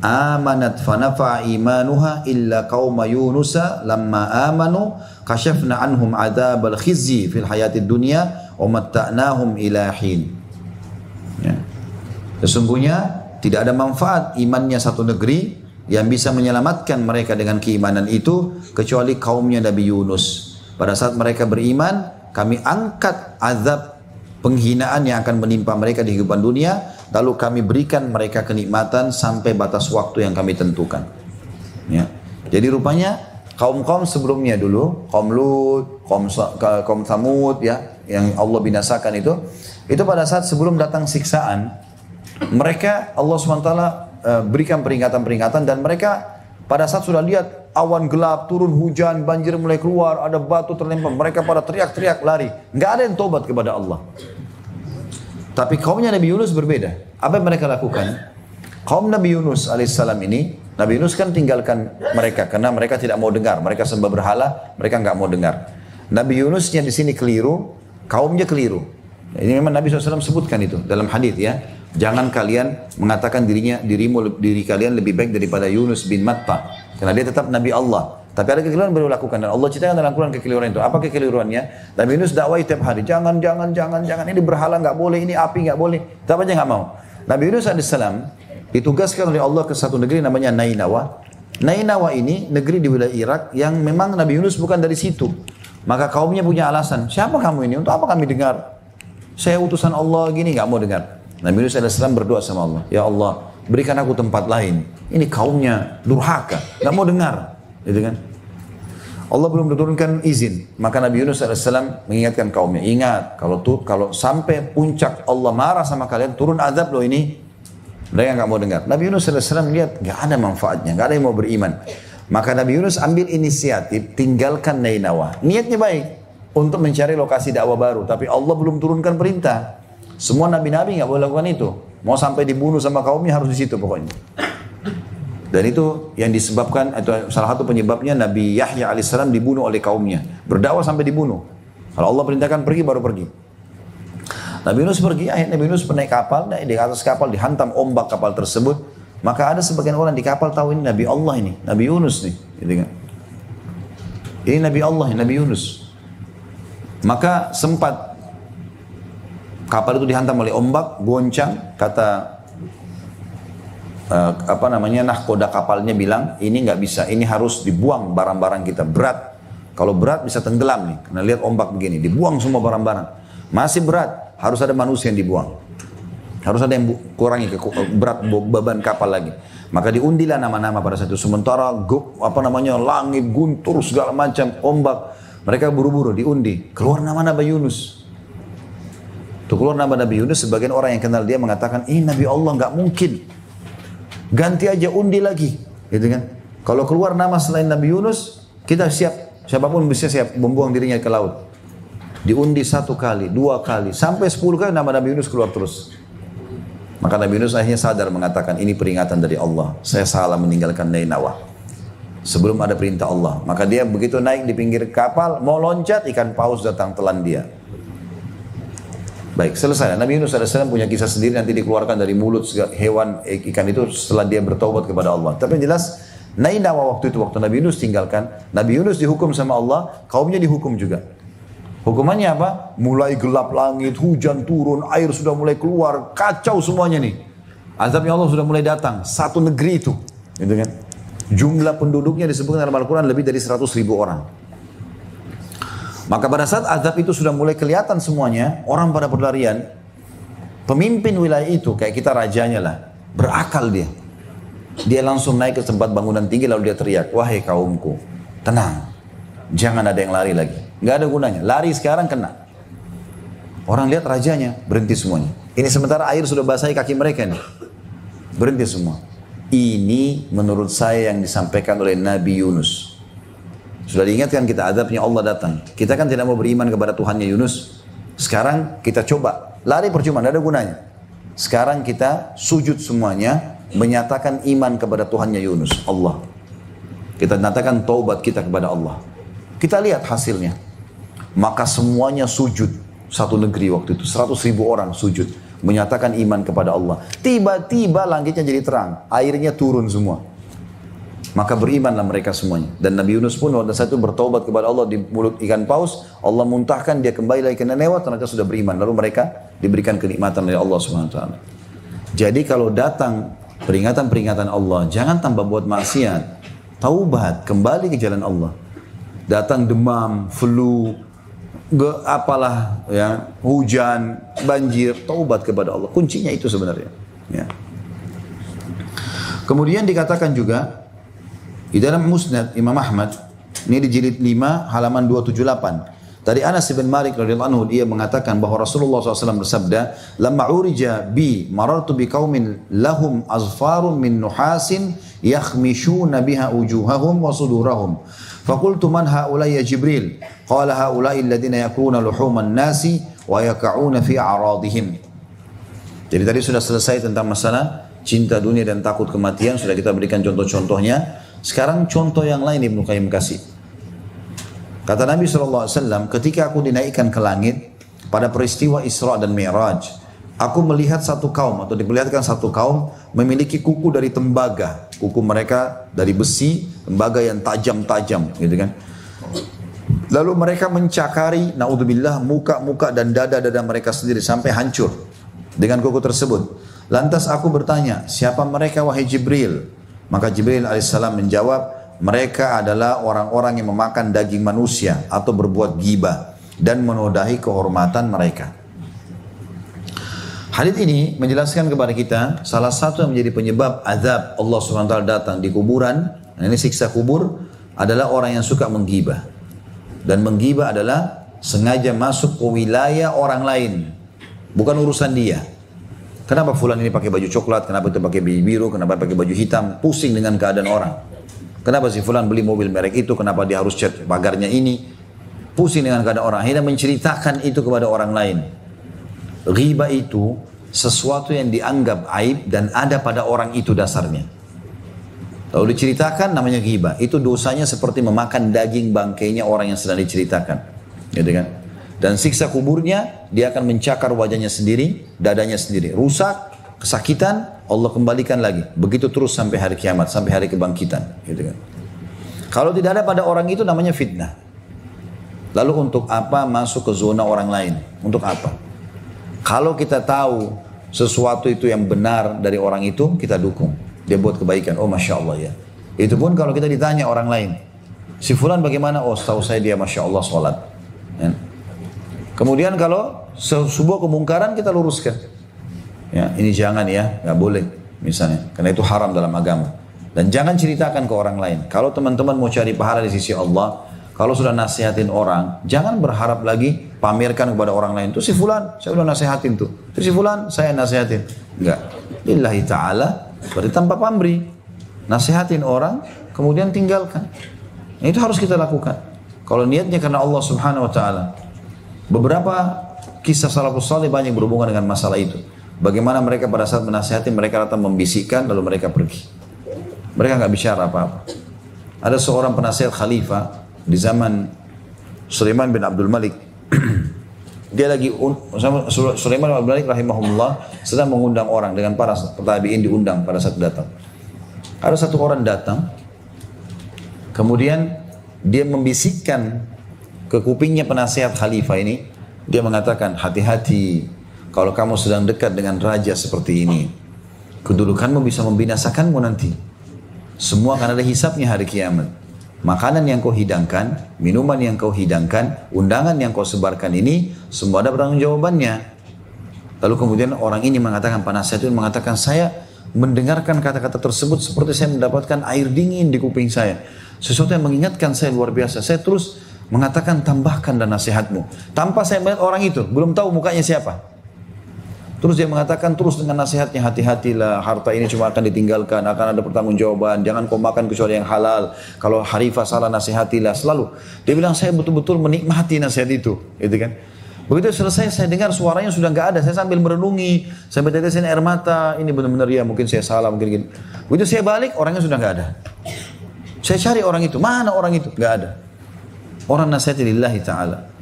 amanat fanafa'a imanuha illa qauma yunusa lamma amanu kashafna anhum adzabal khizyi fil hayatid dunya wa matta'nahum ila hin. Ya. Sesungguhnya tidak ada manfaat imannya satu negeri yang bisa menyelamatkan mereka dengan keimanan itu kecuali kaumnya Nabi Yunus. Pada saat mereka beriman, kami angkat azab penghinaan yang akan menimpa mereka di kehidupan dunia, lalu kami berikan mereka kenikmatan sampai batas waktu yang kami tentukan. Ya. Jadi rupanya kaum-kaum sebelumnya dulu, kaum Lut, kaum Thamud ya, yang Allah binasakan itu pada saat sebelum datang siksaan, mereka Allah SWT berikan peringatan-peringatan dan mereka pada saat sudah lihat awan gelap, turun hujan, banjir mulai keluar, ada batu terlempar, mereka pada teriak-teriak lari. Nggak ada yang tobat kepada Allah. Tapi kaumnya Nabi Yunus berbeda. Apa yang mereka lakukan? Kaum Nabi Yunus alaihissalam ini, Nabi Yunus kan tinggalkan mereka karena mereka tidak mau dengar. Mereka sembah berhala, mereka nggak mau dengar. Nabi Yunusnya di sini keliru, kaumnya keliru. Ini memang Nabi SAW sebutkan itu dalam hadis ya. Jangan kalian mengatakan diri kalian lebih baik daripada Yunus bin Matta. Karena dia tetap Nabi Allah. Tapi ada kekeliruan baru lakukan. Dan Allah ceritakan dalam Al-Quran kekeliruan itu. Apa kekeliruannya? Nabi Yunus dakwah tiap hari. Jangan. Ini berhala nggak boleh, ini api nggak boleh. Tetap aja nggak mau. Nabi Yunus AS ditugaskan oleh Allah ke satu negeri namanya Nainawa. Nainawa ini negeri di wilayah Irak yang memang Nabi Yunus bukan dari situ. Maka kaumnya punya alasan. Siapa kamu ini? Untuk apa kami dengar? Saya utusan Allah gini nggak mau dengar. Nabi Yunus AS berdoa sama Allah. Ya Allah, berikan aku tempat lain. Ini kaumnya durhaka, nggak mau dengar. Gitu kan? Allah belum menurunkan izin. Maka Nabi Yunus AS mengingatkan kaumnya. Ingat, kalau sampai puncak Allah marah sama kalian, turun azab loh ini. Mereka nggak mau dengar. Nabi Yunus AS lihat nggak ada manfaatnya, nggak ada yang mau beriman. Maka Nabi Yunus ambil inisiatif tinggalkan Nainawa. Niatnya baik untuk mencari lokasi dakwah baru, tapi Allah belum turunkan perintah. Semua nabi-nabi nggak boleh lakukan itu. Mau sampai dibunuh sama kaumnya harus di situ pokoknya. Dan itu yang disebabkan atau salah satu penyebabnya Nabi Yahya alaihissalam dibunuh oleh kaumnya. Berdakwah sampai dibunuh. Kalau Allah perintahkan pergi baru pergi. Nabi Yunus pergi, akhirnya Nabi Yunus naik kapal, di atas kapal dihantam ombak kapal tersebut. Maka ada sebagian orang di kapal tahu ini Nabi Allah ini, Nabi Yunus nih, gitu kan. Ini Nabi Allah, Nabi Yunus. Maka sempat kapal itu dihantam oleh ombak, goncang, kata nahkoda kapalnya bilang, ini nggak bisa, ini harus dibuang barang-barang kita, berat. Kalau berat bisa tenggelam nih, karena lihat ombak begini, dibuang semua barang-barang. Masih berat, harus ada manusia yang dibuang. Harus ada yang kurangi berat beban kapal lagi. Maka diundilah nama-nama pada saat itu. Sementara langit guntur segala macam ombak. Mereka buru-buru diundi. Keluar nama Nabi Yunus. Tuh keluar nama Nabi Yunus. Sebagian orang yang kenal dia mengatakan, ini Nabi Allah nggak mungkin. Ganti aja undi lagi, gitu kan? Kalau keluar nama selain Nabi Yunus, kita siap. Siapapun bisa siap membuang dirinya ke laut. Diundi 1 kali, 2 kali, sampai 10 kali nama Nabi Yunus keluar terus. Maka Nabi Yunus akhirnya sadar mengatakan, ini peringatan dari Allah. Saya salah meninggalkan Nainawa. Sebelum ada perintah Allah. Maka dia begitu naik di pinggir kapal, mau loncat, ikan paus datang telan dia. Baik, selesai. Nabi Yunus AS punya kisah sendiri, nanti dikeluarkan dari mulut hewan ikan itu setelah dia bertaubat kepada Allah. Tapi yang jelas, Nainawa waktu itu, waktu Nabi Yunus tinggalkan, Nabi Yunus dihukum sama Allah, kaumnya dihukum juga. Hukumannya apa? Mulai gelap langit, hujan turun, air sudah mulai keluar, kacau semuanya nih. Azabnya Allah sudah mulai datang, satu negeri itu. Gitu kan? Jumlah penduduknya disebutkan dalam Al-Quran lebih dari 100.000 orang. Maka pada saat azab itu sudah mulai kelihatan semuanya, orang pada berlarian, pemimpin wilayah itu, kayak kita rajanya lah, berakal dia. Dia langsung naik ke tempat bangunan tinggi lalu dia teriak, wahai kaumku, tenang, jangan ada yang lari lagi. Nggak ada gunanya, lari sekarang kena. Orang lihat rajanya, berhenti semuanya. Ini sementara air sudah basahi kaki mereka nih. Berhenti semua. Ini menurut saya yang disampaikan oleh Nabi Yunus. Sudah diingatkan kita, azabnya Allah datang. Kita kan tidak mau beriman kepada Tuhannya Yunus. Sekarang kita coba, lari percuma, tidak ada gunanya. Sekarang kita sujud semuanya, menyatakan iman kepada Tuhannya Yunus, Allah. Kita nyatakan taubat kita kepada Allah. Kita lihat hasilnya. Maka semuanya sujud. Satu negeri waktu itu, 100.000 orang sujud. Menyatakan iman kepada Allah. Tiba-tiba langitnya jadi terang. Airnya turun semua. Maka berimanlah mereka semuanya. Dan Nabi Yunus pun waktu itu bertobat kepada Allah di mulut ikan paus. Allah muntahkan, dia kembali lagi ke Nainawa, ternyata sudah beriman. Lalu mereka diberikan kenikmatan oleh Allah SWT. Jadi kalau datang peringatan-peringatan Allah, jangan tambah buat maksiat. Taubat, kembali ke jalan Allah. Datang demam, flu, hujan, banjir, taubat kepada Allah. Kuncinya itu sebenarnya. Ya. Kemudian dikatakan juga di dalam Musnad Imam Ahmad, ini di jilid 5 halaman 278. Dari Anas bin Malik radhiyallahu anhu, dia mengatakan bahwa Rasulullah SAW bersabda, "Lamma urija bi marartu bi qaumin lahum azfarun min nuhasin yakhmishuna biha wujuhahum wa sudurahum. Faqultu man haula'i ya Jibril? Qala haula'i alladziina yakuluna luhuman nasi wa yaka'una fi a'radihim." Jadi tadi sudah selesai tentang masalah cinta dunia dan takut kematian, sudah kita berikan contoh-contohnya. Sekarang contoh yang lain Ibnu Qayyim kasih. Kata Nabi SAW, ketika aku dinaikkan ke langit pada peristiwa Isra dan Mi'raj, aku melihat satu kaum atau diperlihatkan satu kaum memiliki kuku dari tembaga. Kuku mereka dari besi, tembaga yang tajam-tajam, gitu kan. Lalu mereka mencakari, naudzubillah, muka-muka dan dada-dada mereka sendiri sampai hancur dengan kuku tersebut. Lantas aku bertanya, siapa mereka wahai Jibril? Maka Jibril alaihissalam menjawab, mereka adalah orang-orang yang memakan daging manusia atau berbuat ghibah dan menodai kehormatan mereka. Hadits ini menjelaskan kepada kita salah satu yang menjadi penyebab azab Allah SWT datang di kuburan, ini siksa kubur, adalah orang yang suka menggibah. Dan menggibah adalah sengaja masuk ke wilayah orang lain, bukan urusan dia. Kenapa fulan ini pakai baju coklat, kenapa itu pakai baju biru, kenapa pakai baju hitam, pusing dengan keadaan orang. Kenapa si fulan beli mobil merek itu, kenapa dia harus cat pagarnya ini, pusing dengan keadaan orang. Akhirnya menceritakan itu kepada orang lain. Ghibah itu sesuatu yang dianggap aib dan ada pada orang itu dasarnya. Lalu diceritakan namanya ghibah. Itu dosanya seperti memakan daging bangkainya orang yang sedang diceritakan. Gitu kan? Dan siksa kuburnya, dia akan mencakar wajahnya sendiri, dadanya sendiri. Rusak, kesakitan, Allah kembalikan lagi. Begitu terus sampai hari kiamat, sampai hari kebangkitan. Gitu kan? Kalau tidak ada pada orang itu namanya fitnah. Lalu untuk apa masuk ke zona orang lain? Untuk apa? Kalau kita tahu sesuatu itu yang benar dari orang itu, kita dukung. Dia buat kebaikan, oh Masya Allah ya. Itu pun kalau kita ditanya orang lain. Si fulan bagaimana? Oh setahu saya dia Masya Allah sholat. Ya. Kemudian kalau sebuah kemungkaran kita luruskan. Ya, ini jangan ya, nggak boleh misalnya, karena itu haram dalam agama. Dan jangan ceritakan ke orang lain. Kalau teman-teman mau cari pahala di sisi Allah, kalau sudah nasihatin orang, jangan berharap lagi pamerkan kepada orang lain. Tuh si fulan, saya udah nasihatin tuh. Tuh si fulan, saya nasihatin. Enggak. Lillahi ta'ala, berarti tanpa pamrih. Nasihatin orang, kemudian tinggalkan. Nah, itu harus kita lakukan. Kalau niatnya karena Allah subhanahu wa ta'ala. Beberapa kisah salafus salih banyak berhubungan dengan masalah itu. Bagaimana mereka pada saat menasihati, mereka datang membisikkan, lalu mereka pergi. Mereka nggak bicara apa-apa. Ada seorang penasihat khalifah di zaman Sulaiman bin Abdul Malik. Dia lagi, Sulaiman bin Abdul Malik rahimahullah sedang mengundang orang dengan para tabi'in, diundang pada saat datang. Ada satu orang datang, kemudian dia membisikkan ke kupingnya penasihat khalifah ini. Dia mengatakan, hati-hati kalau kamu sedang dekat dengan raja seperti ini. Kedudukanmu bisa membinasakanmu nanti. Semua akan ada hisabnya hari kiamat. Makanan yang kau hidangkan, minuman yang kau hidangkan, undangan yang kau sebarkan ini, semua ada pertanggung jawabannya. Lalu kemudian orang ini mengatakan, penasihat itu mengatakan, saya mendengarkan kata-kata tersebut seperti saya mendapatkan air dingin di kuping saya. Sesuatu yang mengingatkan saya luar biasa. Saya terus mengatakan, tambahkan dan nasihatmu. Tanpa saya melihat orang itu, belum tahu mukanya siapa. Terus dia mengatakan terus dengan nasihatnya, hati-hatilah, harta ini cuma akan ditinggalkan, akan ada pertanggungjawaban, jangan kau makan kecuali yang halal. Kalau khalifah salah, nasihatilah selalu. Dia bilang, saya betul-betul menikmati nasihat itu, gitu kan. Begitu selesai saya dengar suaranya sudah nggak ada, saya sambil merenungi, sambil tetesin air mata, ini benar-benar ya mungkin saya salah, mungkin gini. Begitu saya balik, orangnya sudah nggak ada. Saya cari orang itu, mana orang itu? Nggak ada. Orang nasihatin lillahi ta'ala.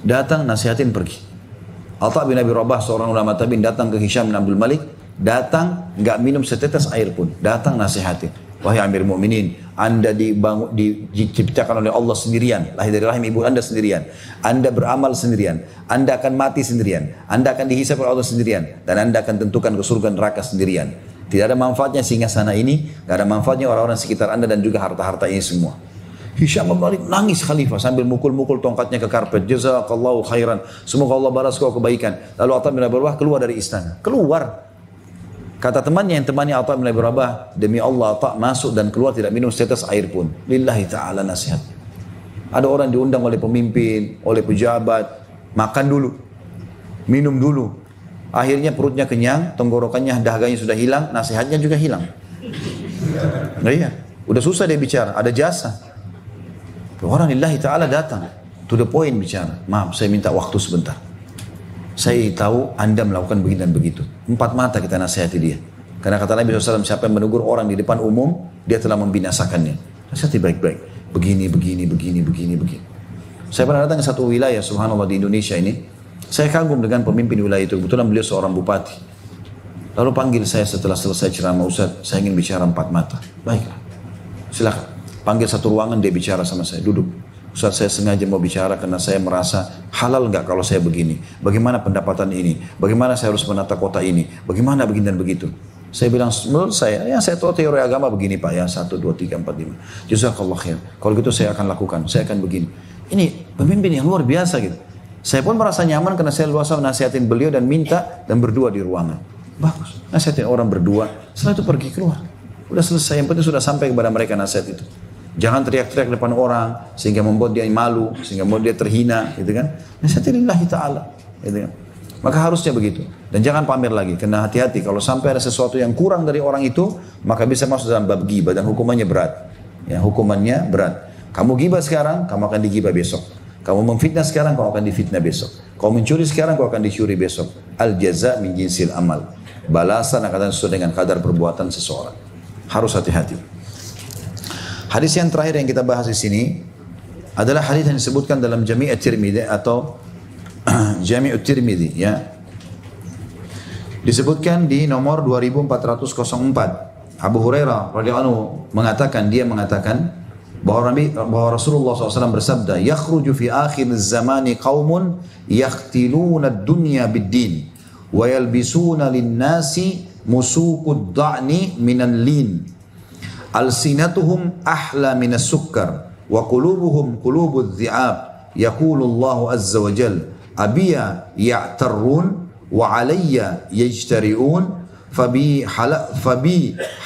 Datang, nasihatin, pergi. Atha bin Abi Rabah, seorang ulama tabi'in, datang ke Hisham bin Abdul Malik, datang nggak minum setetes air pun, datang nasihatin. Wahai Amir Mu'minin, Anda diciptakan oleh Allah sendirian, lahir dari rahim ibu Anda sendirian, Anda beramal sendirian, Anda akan mati sendirian, Anda akan dihisab oleh Allah sendirian, dan Anda akan tentukan ke surga neraka sendirian. Tidak ada manfaatnya singgah sana ini, nggak ada manfaatnya orang-orang sekitar Anda dan juga harta-harta ini semua. Hisham bin Malik nangis khalifah sambil mukul-mukul tongkatnya ke karpet. Jazakallahu khairan. Semoga Allah balas kau kebaikan. Lalu Atha bin Abi Rabah keluar dari istana. Keluar. Kata temannya yang temani Atha bin Abi Rabah, demi Allah Atha masuk dan keluar tidak minum setetes air pun. Lillahi ta'ala nasihat. Ada orang diundang oleh pemimpin, oleh pejabat. Makan dulu. Minum dulu. Akhirnya perutnya kenyang, tenggorokannya, dahaganya sudah hilang, nasihatnya juga hilang. Nah iya. Udah susah dia bicara, ada jasa. Orang lillahi ta'ala datang, to the point bicara. Maaf, saya minta waktu sebentar. Saya tahu Anda melakukan begini dan begitu. 4 mata kita nasihati dia. Karena kata Nabi SAW, siapa yang menegur orang di depan umum, dia telah membinasakannya. Nasihati baik-baik. Begini. Saya pernah datang ke satu wilayah, subhanallah, di Indonesia ini. Saya kagum dengan pemimpin wilayah itu. Kebetulan beliau seorang bupati. Lalu panggil saya setelah selesai ceramah, Ustaz, saya ingin bicara 4 mata. Baiklah, silakan. Panggil satu ruangan, dia bicara sama saya, duduk. Ustaz, saya sengaja mau bicara karena saya merasa halal nggak kalau saya begini. Bagaimana pendapatan ini? Bagaimana saya harus menata kota ini? Bagaimana begini dan begitu? Saya bilang, menurut saya, ya saya tahu teori agama begini Pak, ya 1, 2, 3, 4, 5. Jazakallah khair. Kalau gitu saya akan lakukan, saya akan begini. Ini pemimpin yang luar biasa gitu. Saya pun merasa nyaman karena saya luasa nasihatin beliau dan minta dan berdua di ruangan. Bagus, nasihatin orang berdua, setelah itu pergi keluar. Udah selesai, yang penting sudah sampai kepada mereka nasihat itu. Jangan teriak-teriak depan orang sehingga membuat dia malu, sehingga membuat dia terhina, gitu kan? Nasihatin lillahi ta'ala, gitu kan? Maka harusnya begitu. Dan jangan pamer lagi, karena hati-hati kalau sampai ada sesuatu yang kurang dari orang itu, maka bisa masuk dalam bab ghibah dan hukumannya berat. Ya, hukumannya berat. Kamu ghibah sekarang, kamu akan digibah besok. Kamu memfitnah sekarang, kamu akan difitnah besok. Kamu mencuri sekarang, kamu akan dicuri besok. Al jaza min jinsil amal. Balasan akan sesuai dengan kadar perbuatan seseorang. Harus hati-hati. Hadis yang terakhir yang kita bahas di sini adalah hadis yang disebutkan dalam Jami' at-Tirmidzi atau Jami' at-Tirmidzi, ya. Disebutkan di nomor 2404. Abu Hurairah radhiyallahu anhu mengatakan bahwa Rasulullah SAW bersabda, "Yakhruju fi akhir zamani qaumun yakhtiluna ad-dunya bid-din wa yalbisuna lin-nasi musuqud da'ni minan lin. Alsinatuhum ahla minas sukkar wa qulubuhum qulubudz dhi'ab. Yaqulu Allah azza wa jal, abiya ya'tarrun wa alayya yajtari'un fabi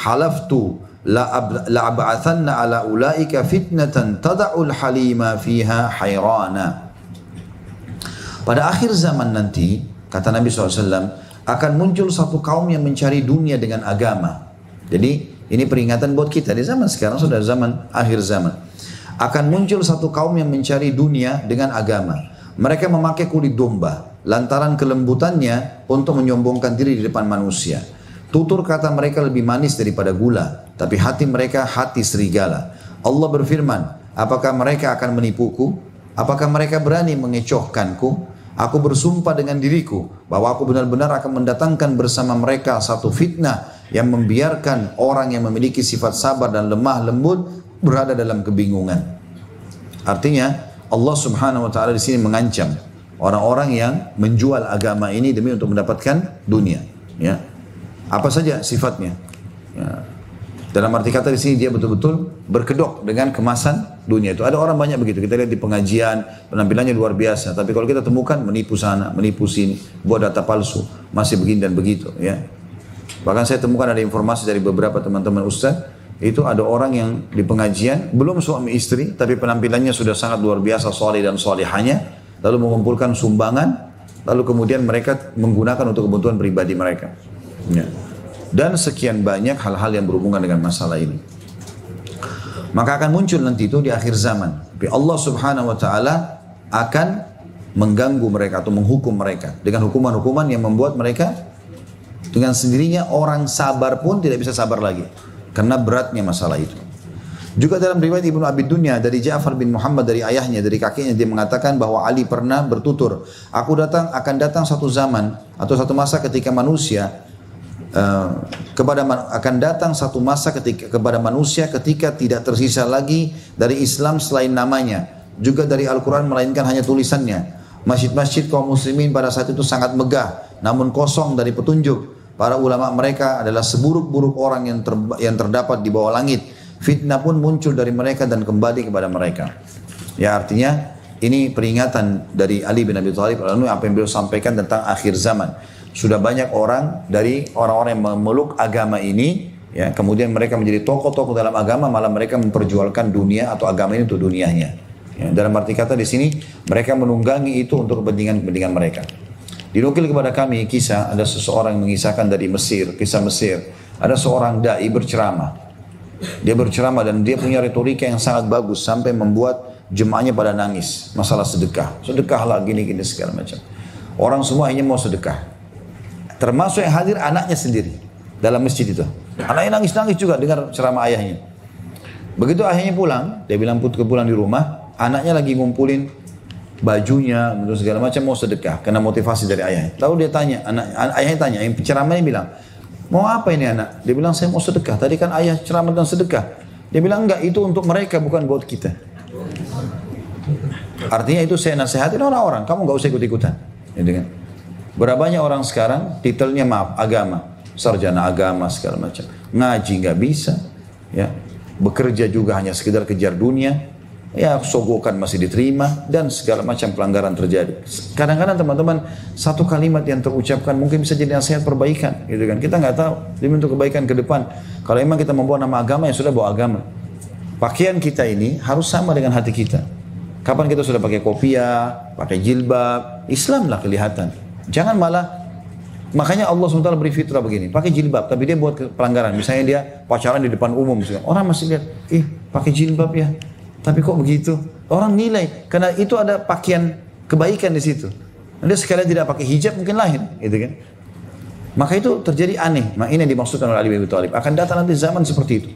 halaftu la ab'athanna ala ulaika fitnatan tada'ul halima fiha hayrana. Pada akhir zaman nanti, kata Nabi SAW, akan muncul satu kaum yang mencari dunia dengan agama. Jadi ini peringatan buat kita di zaman sekarang, sudah zaman akhir zaman. Akan muncul satu kaum yang mencari dunia dengan agama. Mereka memakai kulit domba lantaran kelembutannya untuk menyombongkan diri di depan manusia. Tutur kata mereka lebih manis daripada gula, tapi hati mereka hati serigala. Allah berfirman, apakah mereka akan menipuku? Apakah mereka berani mengecohkanku? Aku bersumpah dengan diriku bahwa aku benar-benar akan mendatangkan bersama mereka satu fitnah yang membiarkan orang yang memiliki sifat sabar dan lemah lembut berada dalam kebingungan. Artinya Allah Subhanahu wa taala di sini mengancam orang-orang yang menjual agama ini demi untuk mendapatkan dunia, ya. Apa saja sifatnya? Ya. Dalam arti kata di sini dia betul-betul berkedok dengan kemasan dunia itu. Ada orang banyak begitu. Kita lihat di pengajian, penampilannya luar biasa. Tapi kalau kita temukan menipu sana, menipu sini, buat data palsu, masih begini dan begitu, ya. Bahkan saya temukan ada informasi dari beberapa teman-teman ustaz, itu ada orang yang di pengajian, belum suami istri, tapi penampilannya sudah sangat luar biasa, soleh dan solehanya, lalu mengumpulkan sumbangan, lalu kemudian mereka menggunakan untuk kebutuhan pribadi mereka. Ya. Dan sekian banyak hal-hal yang berhubungan dengan masalah ini. Maka akan muncul nanti itu di akhir zaman. Tapi Allah Subhanahu wa taala akan mengganggu mereka atau menghukum mereka dengan hukuman-hukuman yang membuat mereka dengan sendirinya orang sabar pun tidak bisa sabar lagi karena beratnya masalah itu. Juga dalam riwayat Ibnu Abi Dunya dari Ja'far bin Muhammad dari ayahnya, dari kakeknya, dia mengatakan bahwa Ali pernah bertutur, akan datang satu zaman atau satu masa ketika manusia akan datang satu masa kepada manusia ketika tidak tersisa lagi dari Islam selain namanya, juga dari Al-Quran melainkan hanya tulisannya. Masjid-masjid kaum muslimin pada saat itu sangat megah, namun kosong dari petunjuk. Para ulama mereka adalah seburuk-buruk orang yang terdapat di bawah langit. Fitnah pun muncul dari mereka dan kembali kepada mereka. Ya, artinya ini peringatan dari Ali bin Abi Thalib apa yang beliau sampaikan tentang akhir zaman. Sudah banyak orang dari orang-orang yang memeluk agama ini, ya, kemudian mereka menjadi tokoh-tokoh dalam agama, malah mereka memperjualkan dunia atau agama ini untuk dunianya. Ya, dalam arti kata di sini mereka menunggangi itu untuk kepentingan mereka. Dinukil kepada kami kisah, ada seseorang yang mengisahkan dari Mesir, kisah Mesir. Ada seorang dai berceramah. Dia berceramah dan dia punya retorika yang sangat bagus sampai membuat jemaahnya pada nangis. Masalah sedekah. Sedekahlah gini-gini segala macam. Orang semua hanya mau sedekah. Termasuk yang hadir anaknya sendiri dalam masjid itu. Anaknya nangis-nangis juga dengar ceramah ayahnya. Begitu ayahnya pulang, dia bilang pulang di rumah, anaknya lagi ngumpulin bajunya, segala macam mau sedekah, kena motivasi dari ayahnya. Lalu dia tanya, ayahnya tanya, yang penceramahnya bilang, mau apa ini anak? Dia bilang, saya mau sedekah. Tadi kan ayah ceramah tentang sedekah. Dia bilang, enggak, itu untuk mereka, bukan buat kita. Artinya itu saya nasihatin orang-orang, kamu enggak usah ikut-ikutan. Gitu kan? Berapa banyak orang sekarang, titelnya maaf, agama, sarjana agama, segala macam. Ngaji enggak bisa, ya. Bekerja juga hanya sekedar kejar dunia. Ya, sogokan masih diterima dan segala macam pelanggaran terjadi. Kadang-kadang teman-teman satu kalimat yang terucapkan mungkin bisa jadi nasihat perbaikan, gitu kan? Kita nggak tahu demi untuk kebaikan ke depan. Kalau memang kita membawa nama agama, ya sudah bawa agama. Pakaian kita ini harus sama dengan hati kita. Kapan kita sudah pakai kopiah, pakai jilbab, Islam lah kelihatan. Jangan malah, makanya Allah SWT beri fitrah begini, pakai jilbab tapi dia buat pelanggaran. Misalnya dia pacaran di depan umum, misalnya. Orang masih lihat, pakai jilbab ya. Tapi kok begitu? Orang nilai karena itu ada pakaian kebaikan di situ. Dia sekalian tidak pakai hijab mungkin lain, gitu kan? Maka itu terjadi aneh. Nah, ini yang dimaksudkan oleh Ali bin Abi Thalib. Akan datang nanti zaman seperti itu.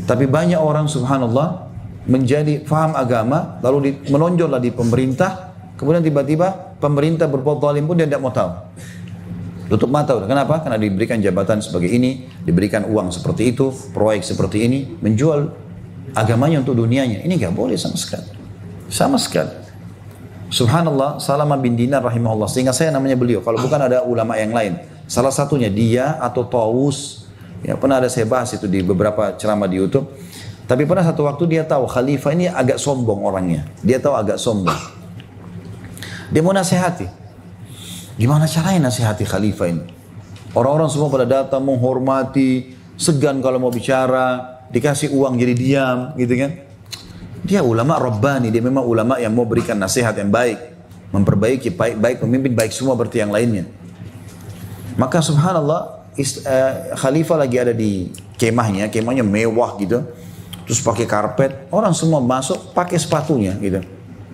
Tapi banyak orang subhanallah menjadi faham agama lalu menonjollah di pemerintah, kemudian tiba-tiba pemerintah berbuat zalim pun dia tidak mau tahu. Tutup mata udah. Kenapa? Karena diberikan jabatan sebagai ini, diberikan uang seperti itu, proyek seperti ini, menjual agamanya untuk dunianya. Ini gak boleh sama sekali. Sama sekali. Subhanallah, Salamah bin Dinar rahimahullah. Sehingga saya namanya beliau. Kalau bukan ada ulama yang lain. Salah satunya dia atau Tawus. Ya, pernah ada saya bahas itu di beberapa ceramah di YouTube. Tapi pernah satu waktu dia tahu khalifah ini agak sombong orangnya. Dia tahu agak sombong. Dia mau nasihati. Gimana caranya nasihati khalifah ini? Orang-orang semua pada datang menghormati, segan kalau mau bicara, dikasih uang jadi diam, gitu kan? Dia ulama Rabbani, dia memang ulama yang mau berikan nasihat yang baik, memperbaiki, baik pemimpin, baik semua berarti yang lainnya. Maka subhanallah, khalifah lagi ada di kemahnya mewah gitu, terus pakai karpet, orang semua masuk pakai sepatunya gitu.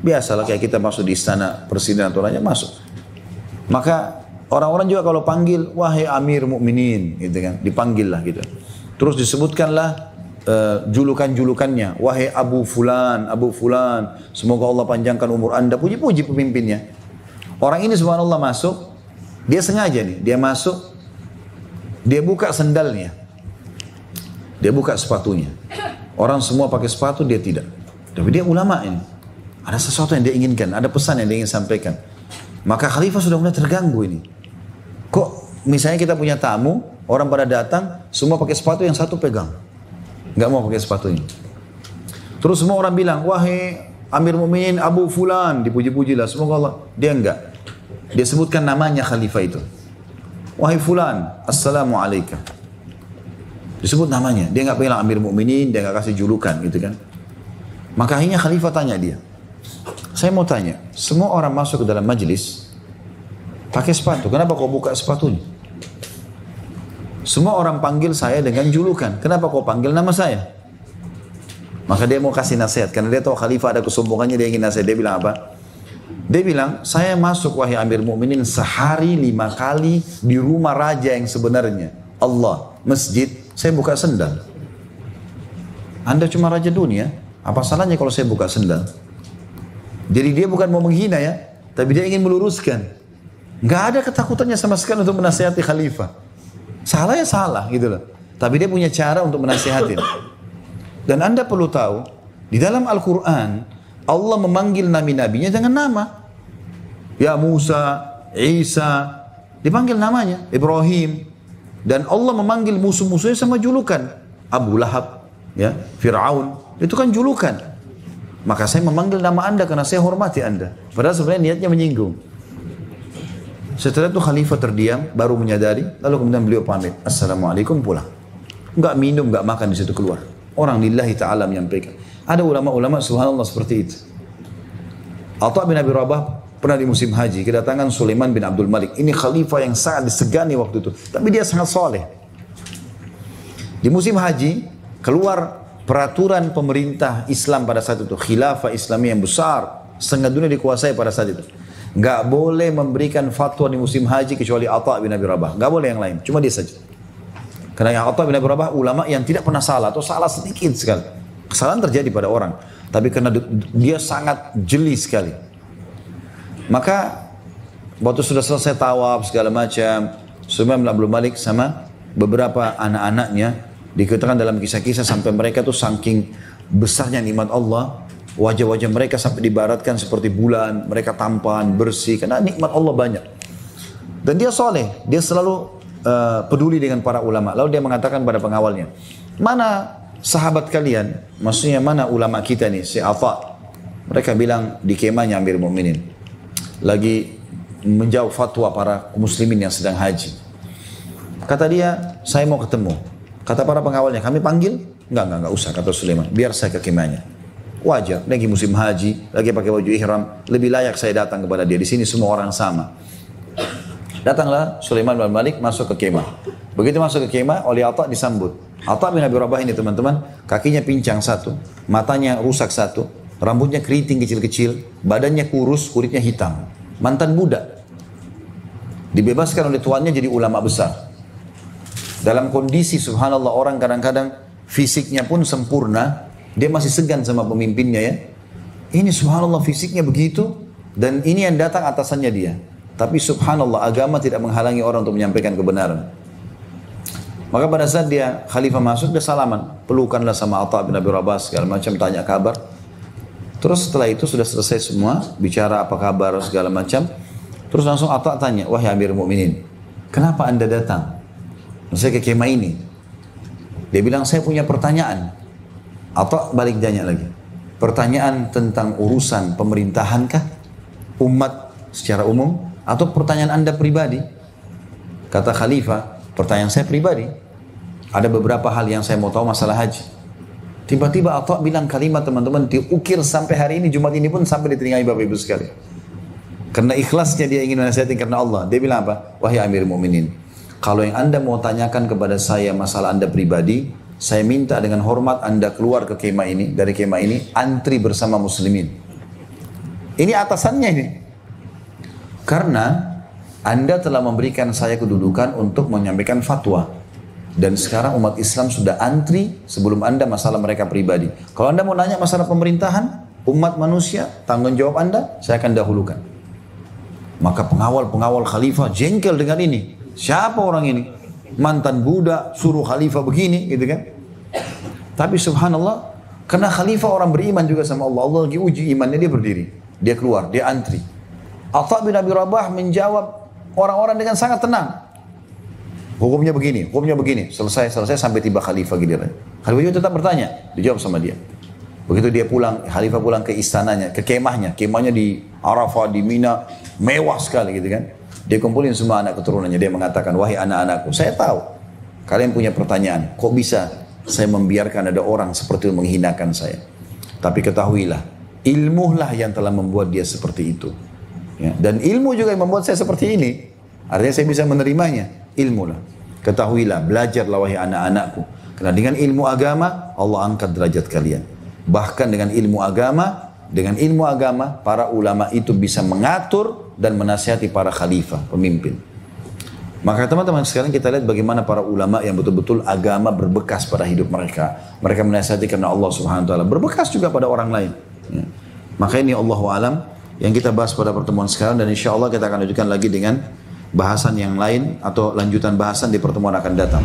Biasalah kayak kita masuk di istana presiden atau lainnya masuk. Maka orang-orang juga kalau panggil, wahai Amir Mukminin, gitu kan, dipanggil lah gitu. Terus disebutkanlah julukan-julukannya, wahai Abu Fulan, semoga Allah panjangkan umur anda, puji-puji pemimpinnya. Orang ini subhanallah masuk, dia sengaja nih, dia masuk, dia buka sendalnya, dia buka sepatunya. Orang semua pakai sepatu, dia tidak. Tapi dia ulama ini, ada sesuatu yang dia inginkan, ada pesan yang dia ingin sampaikan. Maka khalifah sudah mulai terganggu ini. Kok misalnya kita punya tamu, orang pada datang, semua pakai sepatu, yang satu pegang. Nggak mau pakai sepatunya. Terus semua orang bilang, wahai Amir Mukminin Abu Fulan, dipuji-pujilah, semoga Allah. Dia enggak. Dia sebutkan namanya khalifah itu. Wahai Fulan, Assalamualaikum. Disebut namanya. Dia enggak bilang Amir Mukminin, dia enggak kasih julukan gitu kan. Maka akhirnya khalifah tanya dia. Saya mau tanya, semua orang masuk ke dalam majelis pakai sepatu, kenapa kau buka sepatunya? Semua orang panggil saya dengan julukan, kenapa kau panggil nama saya? Maka dia mau kasih nasihat, karena dia tahu khalifah ada kesombongannya, dia ingin nasihat. Dia bilang apa? Dia bilang, saya masuk wahai Amir Mukminin sehari 5 kali di rumah raja yang sebenarnya, Allah, masjid, saya buka sendal. Anda cuma raja dunia, apa salahnya kalau saya buka sendal? Jadi dia bukan mau menghina ya, tapi dia ingin meluruskan. Nggak ada ketakutannya sama sekali untuk menasihati khalifah. Salah ya salah gitu loh. Tapi dia punya cara untuk menasihatin. Dan Anda perlu tahu, di dalam Al-Quran, Allah memanggil nabi-nabinya dengan nama. Ya Musa, Isa, dipanggil namanya, Ibrahim. Dan Allah memanggil musuh-musuhnya sama julukan. Abu Lahab, ya, Fir'aun, itu kan julukan. Maka saya memanggil nama Anda karena saya hormati Anda. Padahal sebenarnya niatnya menyinggung. Setelah itu khalifah terdiam, baru menyadari, lalu kemudian beliau pamit, Assalamualaikum, pulang. Enggak minum, enggak makan di situ, keluar. Orang lillahi ta'ala menyampaikan. Ada ulama-ulama subhanallah seperti itu. Atha bin Abi Rabah pernah di musim haji, kedatangan Sulaiman bin Abdul Malik. Ini khalifah yang sangat disegani waktu itu. Tapi dia sangat soleh. Di musim haji, keluar peraturan pemerintah Islam pada saat itu. Khilafah Islami yang besar. Setengah dunia dikuasai pada saat itu. Gak boleh memberikan fatwa di musim haji kecuali Atha bin Abi Rabah. Gak boleh yang lain, cuma dia saja. Karena yang Atha bin Abi Rabah ulama yang tidak pernah salah atau salah sedikit sekali. Kesalahan terjadi pada orang, tapi karena dia sangat jeli sekali. Maka waktu sudah selesai tawaf segala macam, Sulaiman bin Abdul Malik sama beberapa anak-anaknya dikatakan dalam kisah-kisah sampai mereka tuh saking besarnya nikmat Allah. Wajah-wajah mereka sampai dibaratkan seperti bulan, mereka tampan, bersih, karena nikmat Allah banyak. Dan dia soleh, dia selalu peduli dengan para ulama. Lalu dia mengatakan pada pengawalnya, mana sahabat kalian? Maksudnya mana ulama kita nih, si Atha? Mereka bilang di kemahnya Amir Mukminin, lagi menjawab fatwa para muslimin yang sedang haji. Kata dia, saya mau ketemu. Kata para pengawalnya, kami panggil? Enggak usah, kata Sulaiman, biar saya ke kemahnya. Wajar, lagi musim haji, lagi pakai baju ihram, lebih layak saya datang kepada dia. Di sini semua orang sama. Datanglah Sulaiman bin Malik masuk ke kemah. Begitu masuk ke kemah, oleh Atha disambut. Atha bin Abi Rabah ini teman-teman, kakinya pincang satu, matanya rusak satu, rambutnya keriting kecil-kecil, badannya kurus, kulitnya hitam. Mantan budak. Dibebaskan oleh tuannya jadi ulama besar. Dalam kondisi subhanallah orang kadang-kadang fisiknya pun sempurna, dia masih segan sama pemimpinnya ya. Ini subhanallah fisiknya begitu, dan ini yang datang atasannya dia. Tapi subhanallah agama tidak menghalangi orang untuk menyampaikan kebenaran. Maka pada saat dia khalifah masuk, dia salaman. Pelukanlah sama Atha bin Abi Rabah segala macam, tanya kabar. Terus setelah itu sudah selesai semua, bicara apa kabar segala macam. Terus langsung Atha tanya, wahai Amir Mukminin, kenapa anda datang? Saya ke kemah ini. Dia bilang, saya punya pertanyaan. Atha balik tanya lagi. Pertanyaan tentang urusan pemerintahankah? Umat secara umum? Atau pertanyaan Anda pribadi? Kata khalifah, pertanyaan saya pribadi. Ada beberapa hal yang saya mau tahu masalah haji. Tiba-tiba Atha bilang kalimat teman-teman diukir sampai hari ini, Jumat ini pun sampai di telinga Bapak Ibu sekalian. Karena ikhlasnya dia ingin menasihatin karena Allah. Dia bilang apa? Wahai Amir Mu'minin, kalau yang Anda mau tanyakan kepada saya masalah Anda pribadi, saya minta dengan hormat Anda keluar ke kemah ini, dari kemah ini, antri bersama muslimin. Ini atasannya ini. Karena Anda telah memberikan saya kedudukan untuk menyampaikan fatwa. Dan sekarang umat Islam sudah antri sebelum Anda masalah mereka pribadi. Kalau Anda mau nanya masalah pemerintahan, umat manusia, tanggung jawab Anda, saya akan dahulukan. Maka pengawal-pengawal khalifah jengkel dengan ini. Siapa orang ini? Mantan budak, suruh khalifah begini, gitu kan? Tapi subhanallah, karena khalifah orang beriman juga sama Allah. Allah lagi uji imannya, dia berdiri. Dia keluar, dia antri. Atha bin Abi Rabah menjawab orang-orang dengan sangat tenang. Hukumnya begini. Selesai sampai tiba khalifah giliran. Khalifah juga tetap bertanya, dijawab sama dia. Begitu dia pulang, khalifah pulang ke istananya, ke kemahnya. Kemahnya di Arafah, di Mina, mewah sekali gitu kan. Dia kumpulin semua anak keturunannya. Dia mengatakan, wahai anak-anakku, saya tahu kalian punya pertanyaan. Kok bisa saya membiarkan ada orang seperti itu menghinakan saya? Tapi ketahuilah, ilmu lah yang telah membuat dia seperti itu. Ya, dan ilmu juga yang membuat saya seperti ini. Artinya saya bisa menerimanya. Ilmu lah. Ketahuilah, belajarlah wahai anak-anakku. Karena dengan ilmu agama, Allah angkat derajat kalian. Bahkan dengan ilmu agama, para ulama itu bisa mengatur dan menasihati para khalifah, pemimpin. Maka teman-teman sekarang kita lihat bagaimana para ulama yang betul-betul agama berbekas pada hidup mereka. Mereka menasihati karena Allah Subhanahu Wa Taala. Berbekas juga pada orang lain. Ya. Maka ini Allahu Alam yang kita bahas pada pertemuan sekarang, dan insya Allah kita akan lanjutkan lagi dengan bahasan yang lain atau lanjutan bahasan di pertemuan akan datang.